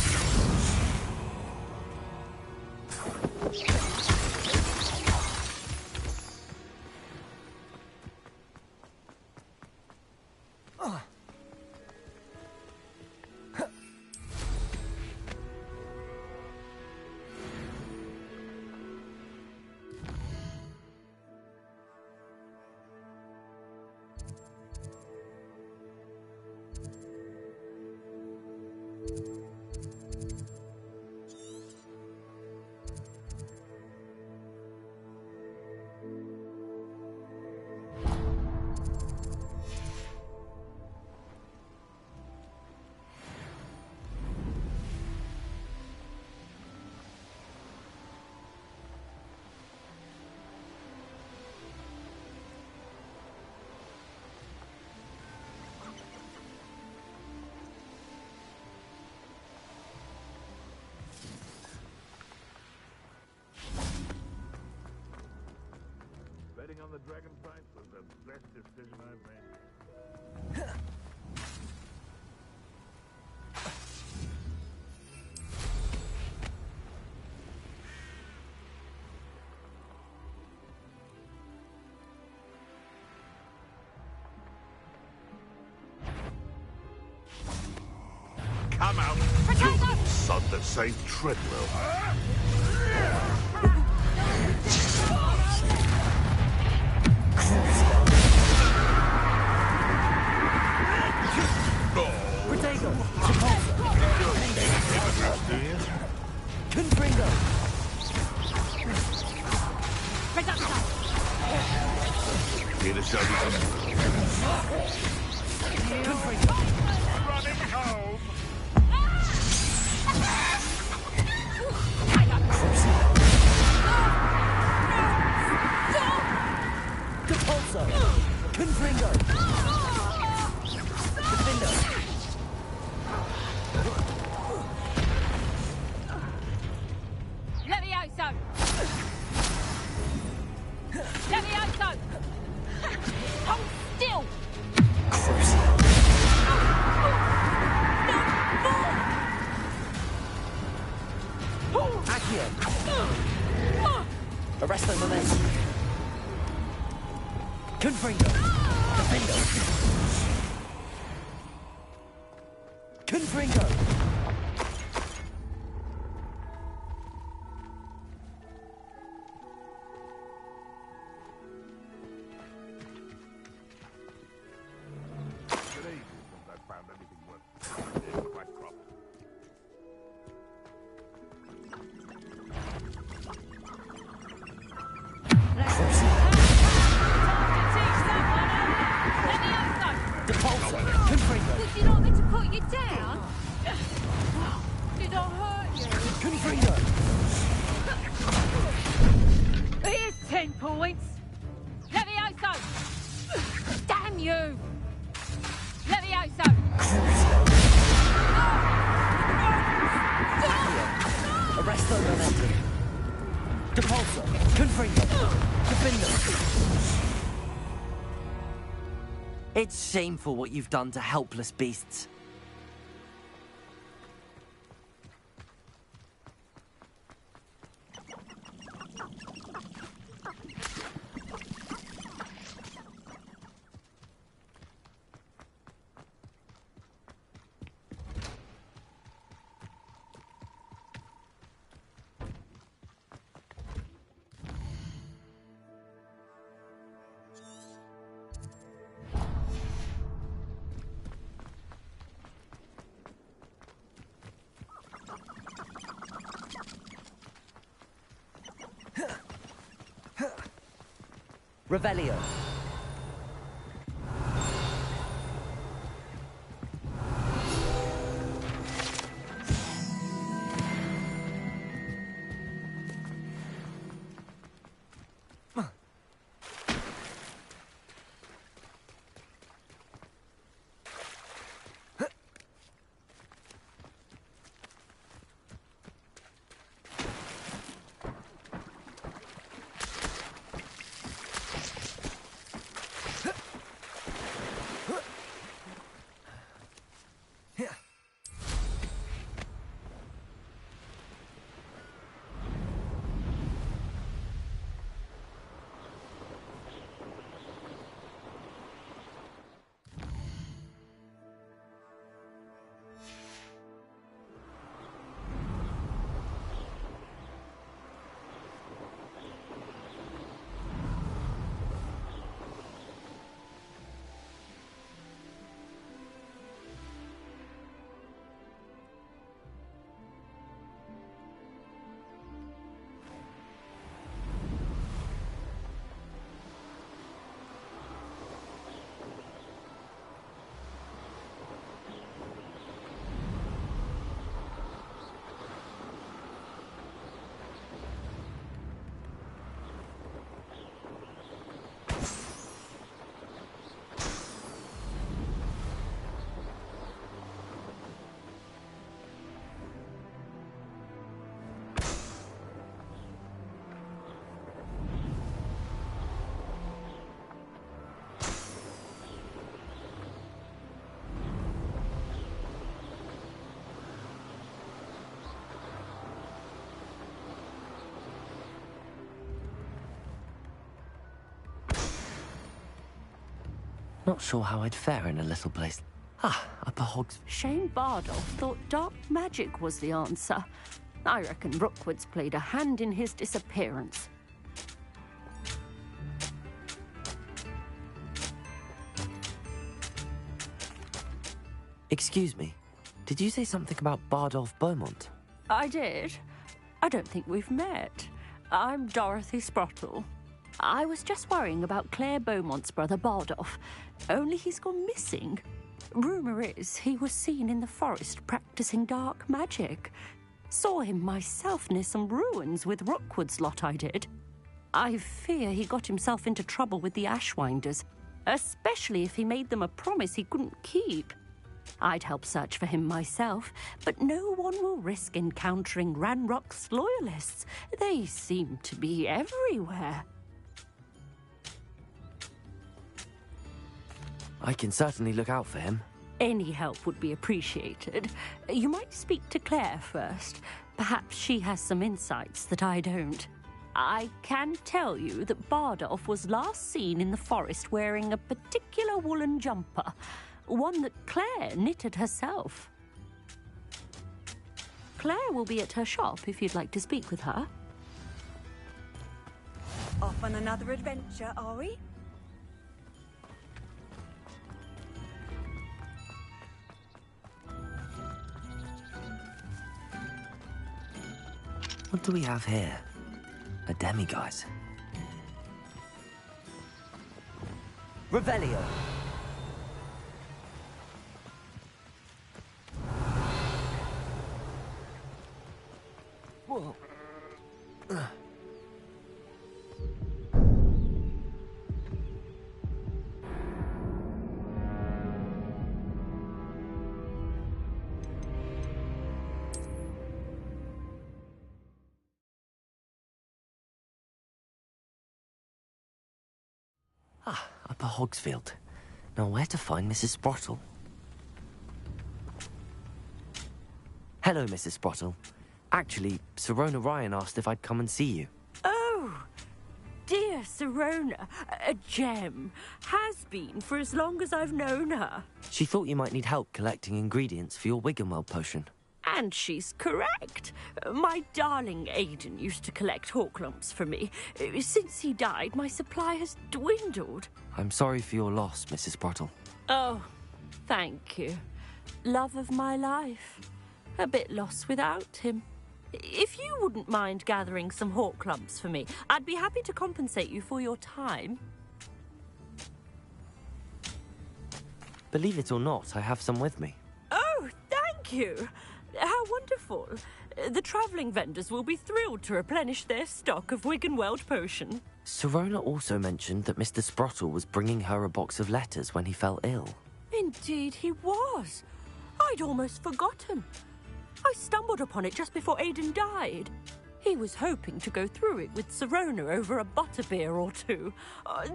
S6: Betting on the dragon fight was the best decision I've made. Come out, you son that saved Treadwell.
S8: Protego. Confringo.
S6: Here to show you
S8: Confringo.
S6: running home.
S8: Depulso. Confringo.
S3: Confringo! Defendo! Confringo!
S13: Would you like me to put you down? Did I hurt you?
S3: Confringo!
S13: Here's 10 points. Levioso! Damn you! Levioso!
S3: Arresto momentum. Depulso. Confringo. Defendo. It's shameful what you've done to helpless beasts. Revelio. Not sure how I'd fare in a little place. Upper Hogs.
S18: Shane Bardolph thought dark magic was the answer. I reckon Rookwood's played a hand in his disappearance.
S3: Excuse me, did you say something about Bardolph Beaumont?
S18: I did. I don't think we've met. I'm Dorothy Sprottle. I was just worrying about Claire Beaumont's brother Bardolph, only he's gone missing. Rumour is he was seen in the forest practicing dark magic. Saw him myself near some ruins with Rookwood's lot I did. I fear he got himself into trouble with the Ashwinders, especially if he made them a promise he couldn't keep. I'd help search for him myself, but no one will risk encountering Ranrock's loyalists. They seem to be everywhere.
S3: I can certainly look out for him.
S18: Any help would be appreciated. You might speak to Claire first. Perhaps she has some insights that I don't. I can tell you that Bardolph was last seen in the forest wearing a particular woolen jumper, one that Claire knitted herself. Claire will be at her shop if you'd like to speak with her.
S20: Off on another adventure, are we?
S3: What do we have here? A demiguise. Revelio. Whoa. Upper Hogsfield. Now where to find Mrs. Sprottle? Hello, Mrs. Sprottle. Actually, Sirona Ryan asked if I'd come and see you.
S18: Oh, dear Sirona, a gem. Has been for as long as I've known her.
S3: She thought you might need help collecting ingredients for your Wiggenweld potion.
S18: And she's correct. My darling Aidan used to collect hawklumps for me. Since he died, my supply has dwindled.
S3: I'm sorry for your loss, Mrs. Sprottle.
S18: Oh, thank you. Love of my life. A bit lost without him. If you wouldn't mind gathering some hawklumps for me, I'd be happy to compensate you for your time.
S3: Believe it or not, I have some with me.
S18: Oh, thank you. How wonderful. The travelling vendors will be thrilled to replenish their stock of Wiggenweld potion.
S3: Sirona also mentioned that Mr. Sprottle was bringing her a box of letters when he fell ill.
S18: Indeed he was. I'd almost forgotten. I stumbled upon it just before Aidan died. He was hoping to go through it with Sirona over a butterbeer or two.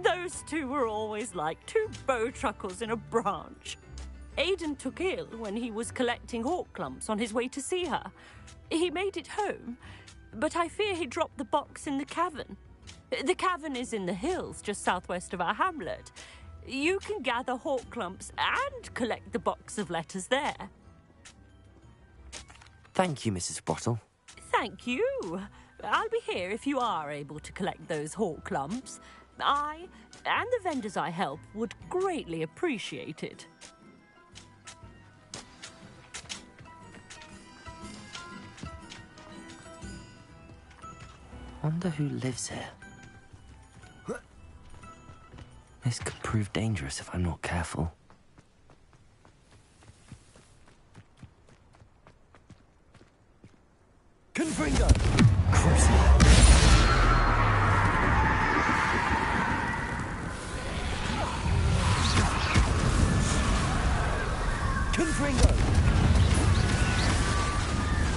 S18: Those two were always like two bowtruckles in a branch. Aidan took ill when he was collecting hawklumps on his way to see her. He made it home, but I fear he dropped the box in the cavern. The cavern is in the hills just southwest of our hamlet. You can gather hawklumps and collect the box of letters there.
S3: Thank you, Mrs. Sprottle.
S18: Thank you. I'll be here if you are able to collect those hawklumps. I and the vendors I help would greatly appreciate it.
S3: Wonder who lives here. This could prove dangerous if I'm not careful. Confringo! Confringo!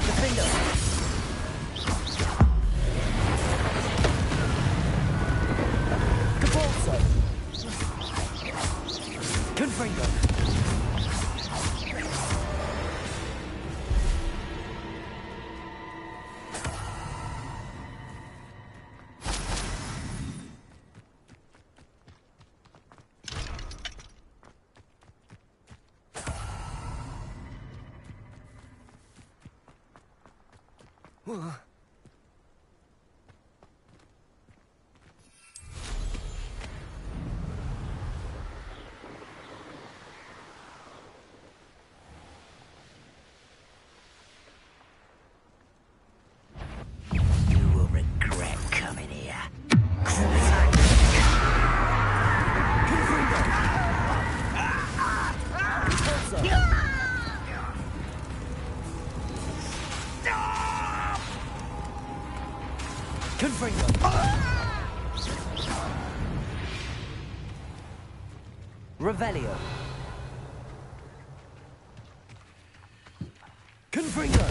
S3: Defender! Confringo! Revelio. Confringo.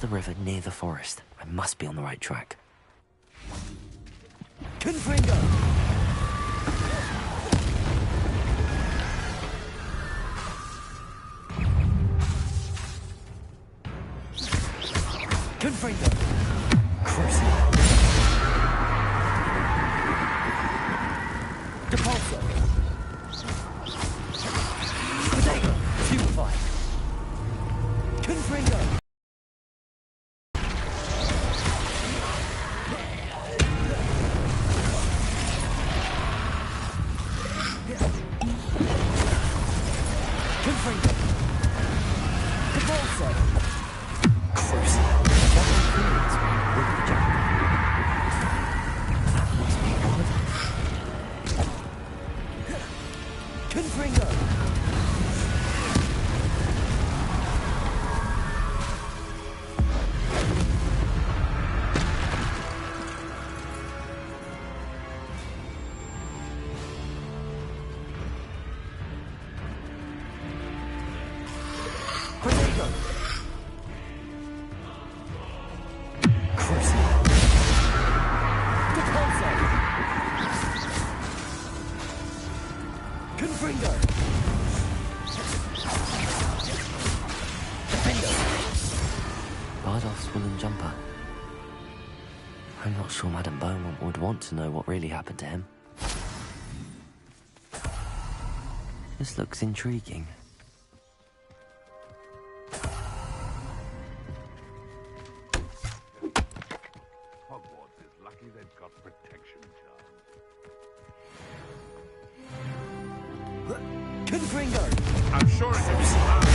S3: the river near the forest. I must be on the right track.
S9: Confringo! Confringo! Crucial! Depulso! Potato! Stupefy! Confringo! Confringo! Depulso! Crucial! Confringo! Potato! Crucial! Depulso! Confringo!
S3: Bardolph's woolen jumper. I'm not sure Madame Beaumont would want to know what really happened to him. This looks intriguing.
S6: Hogwarts is lucky they've got protection charms.
S9: Confringo!
S6: I'm sure it could be smart to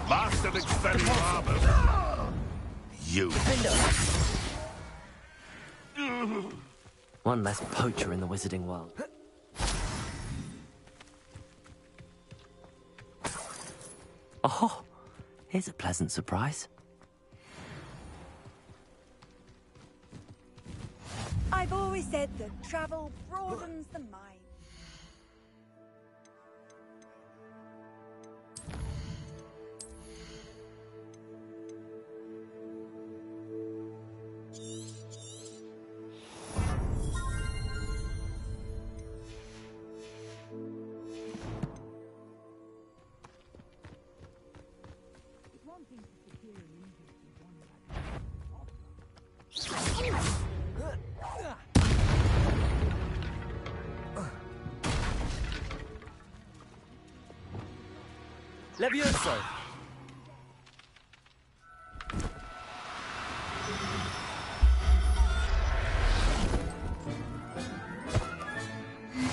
S6: Bastard expelling armor. You.
S3: One less poacher in the wizarding world. Oh, here's a pleasant surprise.
S20: I've always said that travel broadens the mind.
S9: Levioso!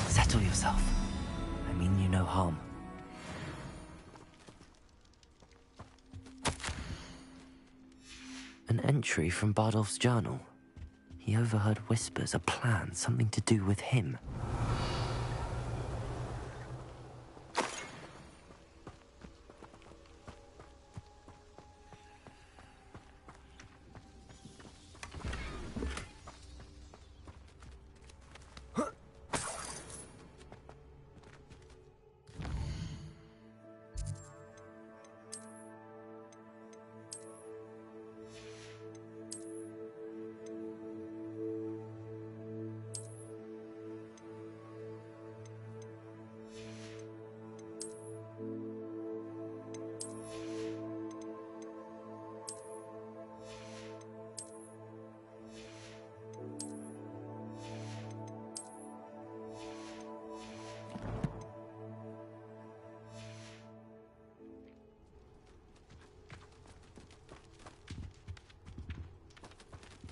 S3: Settle yourself. I mean you no harm. An entry from Bardolph's journal. He overheard whispers, a plan, something to do with him.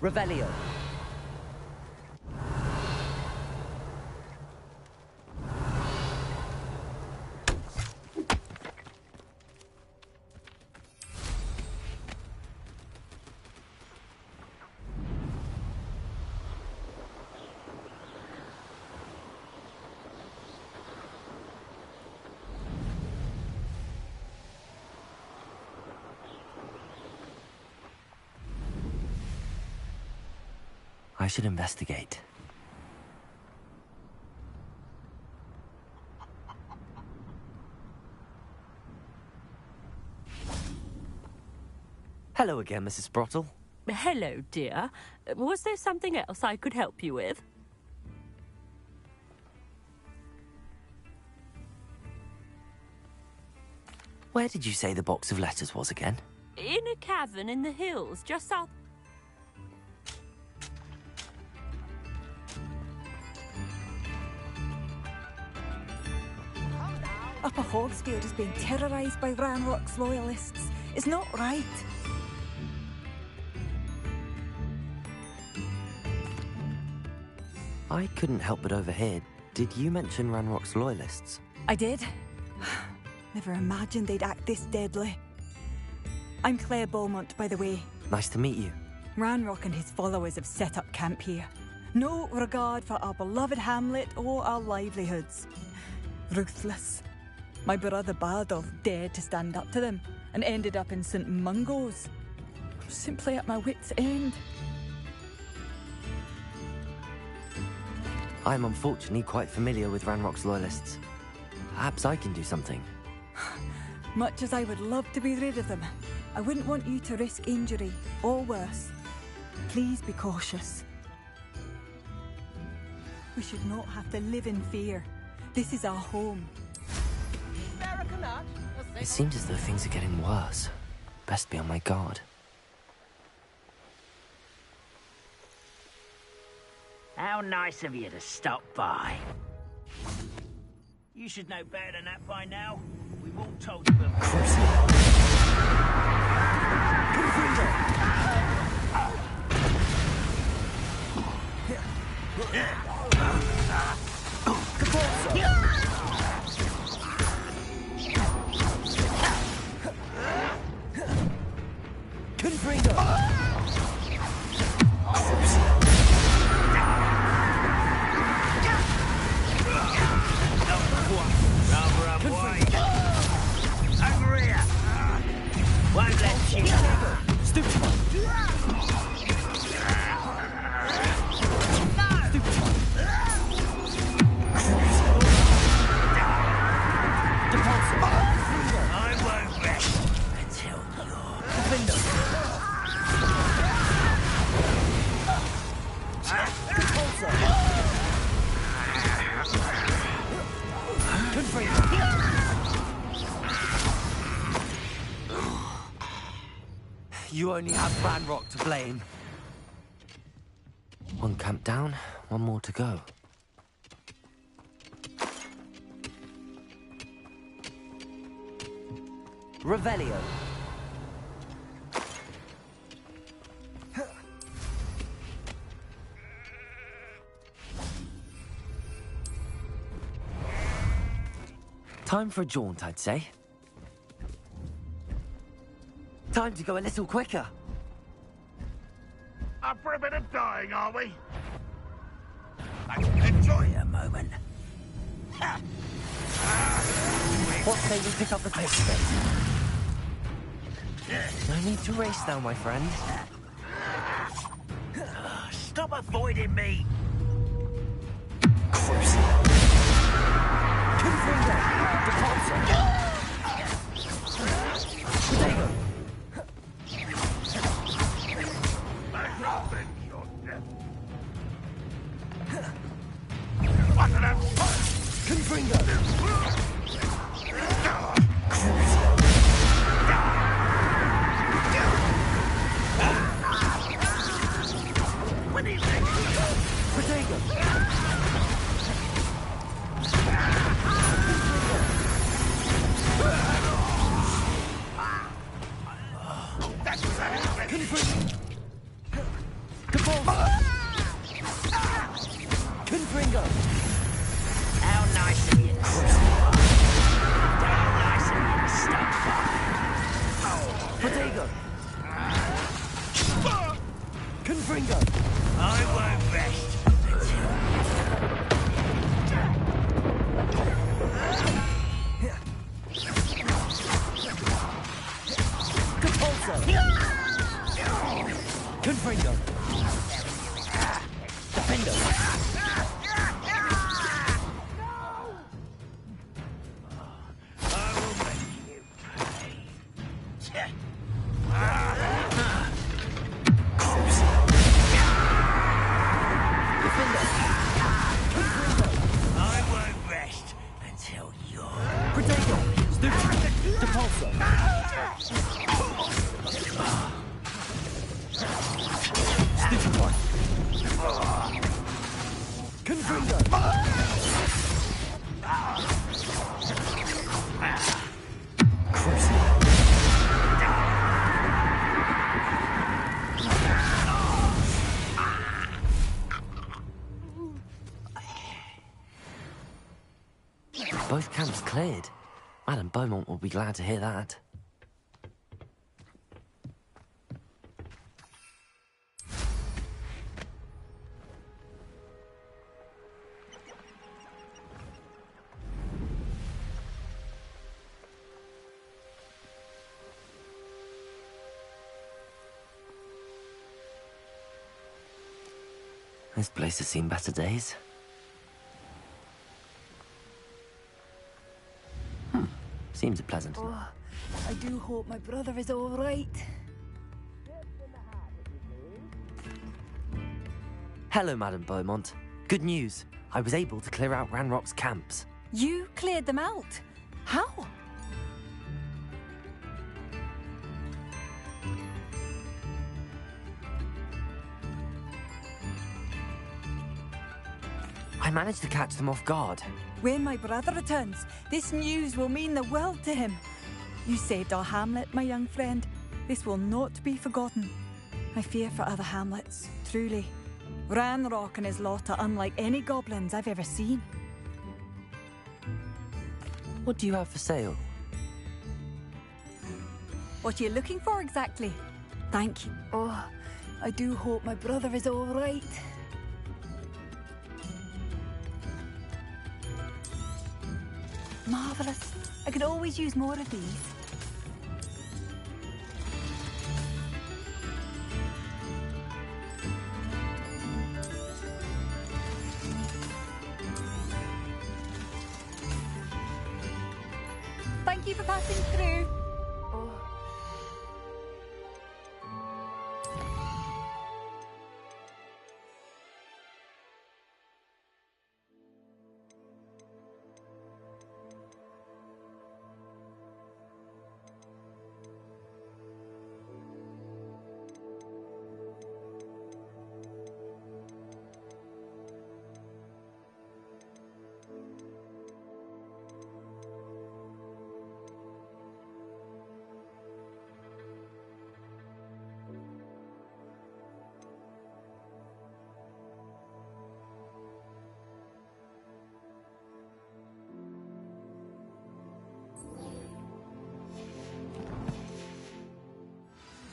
S9: Revelio.
S3: I should investigate. Hello again, Mrs. Sprottle.
S18: Hello, dear. Was there something else I could help you with?
S3: Where did you say the box of letters was again?
S18: In a cavern in the hills, just south...
S2: Upper Hogsfield is being terrorised by Ranrock's loyalists. It's not right.
S3: I couldn't help but overhear. Did you mention Ranrock's loyalists?
S2: I did. Never imagined they'd act this deadly. I'm Claire Beaumont, by the way.
S3: Nice to meet you.
S2: Ranrock and his followers have set up camp here. No regard for our beloved hamlet or our livelihoods. Ruthless. My brother Bardolph dared to stand up to them and ended up in St. Mungo's. I'm simply at my wit's end.
S3: I'm unfortunately quite familiar with Ranrock's loyalists. Perhaps I can do something.
S2: Much as I would love to be rid of them, I wouldn't want you to risk injury or worse. Please be cautious. We should not have to live in fear. This is our home.
S3: It seems as though things are getting worse. Best be on my guard.
S8: How nice of you to stop by. You should know better than that by now. We've all told you
S3: You only have Ranrock to blame. One camp down, one more to go. Revelio. Time for a jaunt, I'd say. Time to go a little quicker.
S6: Up for a bit of dying, are we?
S8: enjoy a moment.
S3: What say we pick up the pace then? No need to race now, my friend.
S8: Stop avoiding me. How nice of you to stop by. How nice of you to stop by.
S3: Protego! Confringo!
S8: I won't rest until
S9: Confringo!
S3: Both camps cleared. Madame Beaumont will be glad to hear that. This place has seen better days. Seems a pleasant.
S20: Oh, I do hope my brother is all right.
S3: Hello, Madame Beaumont. Good news. I was able to clear out Ranrock's camps.
S2: You cleared them out? How?
S3: I managed to catch them off guard.
S2: When my brother returns, this news will mean the world to him. You saved our hamlet, my young friend. This will not be forgotten. I fear for other hamlets, truly. Ranrock and his lot are unlike any goblins I've ever seen.
S3: What do you have for sale?
S2: What are you looking for exactly? Thank you.
S20: Oh, I do hope my brother is all right.
S2: Marvellous. I could always use more of these. Thank you for passing through.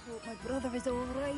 S20: Hope my brother is all right.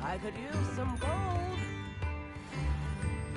S19: I could use some gold.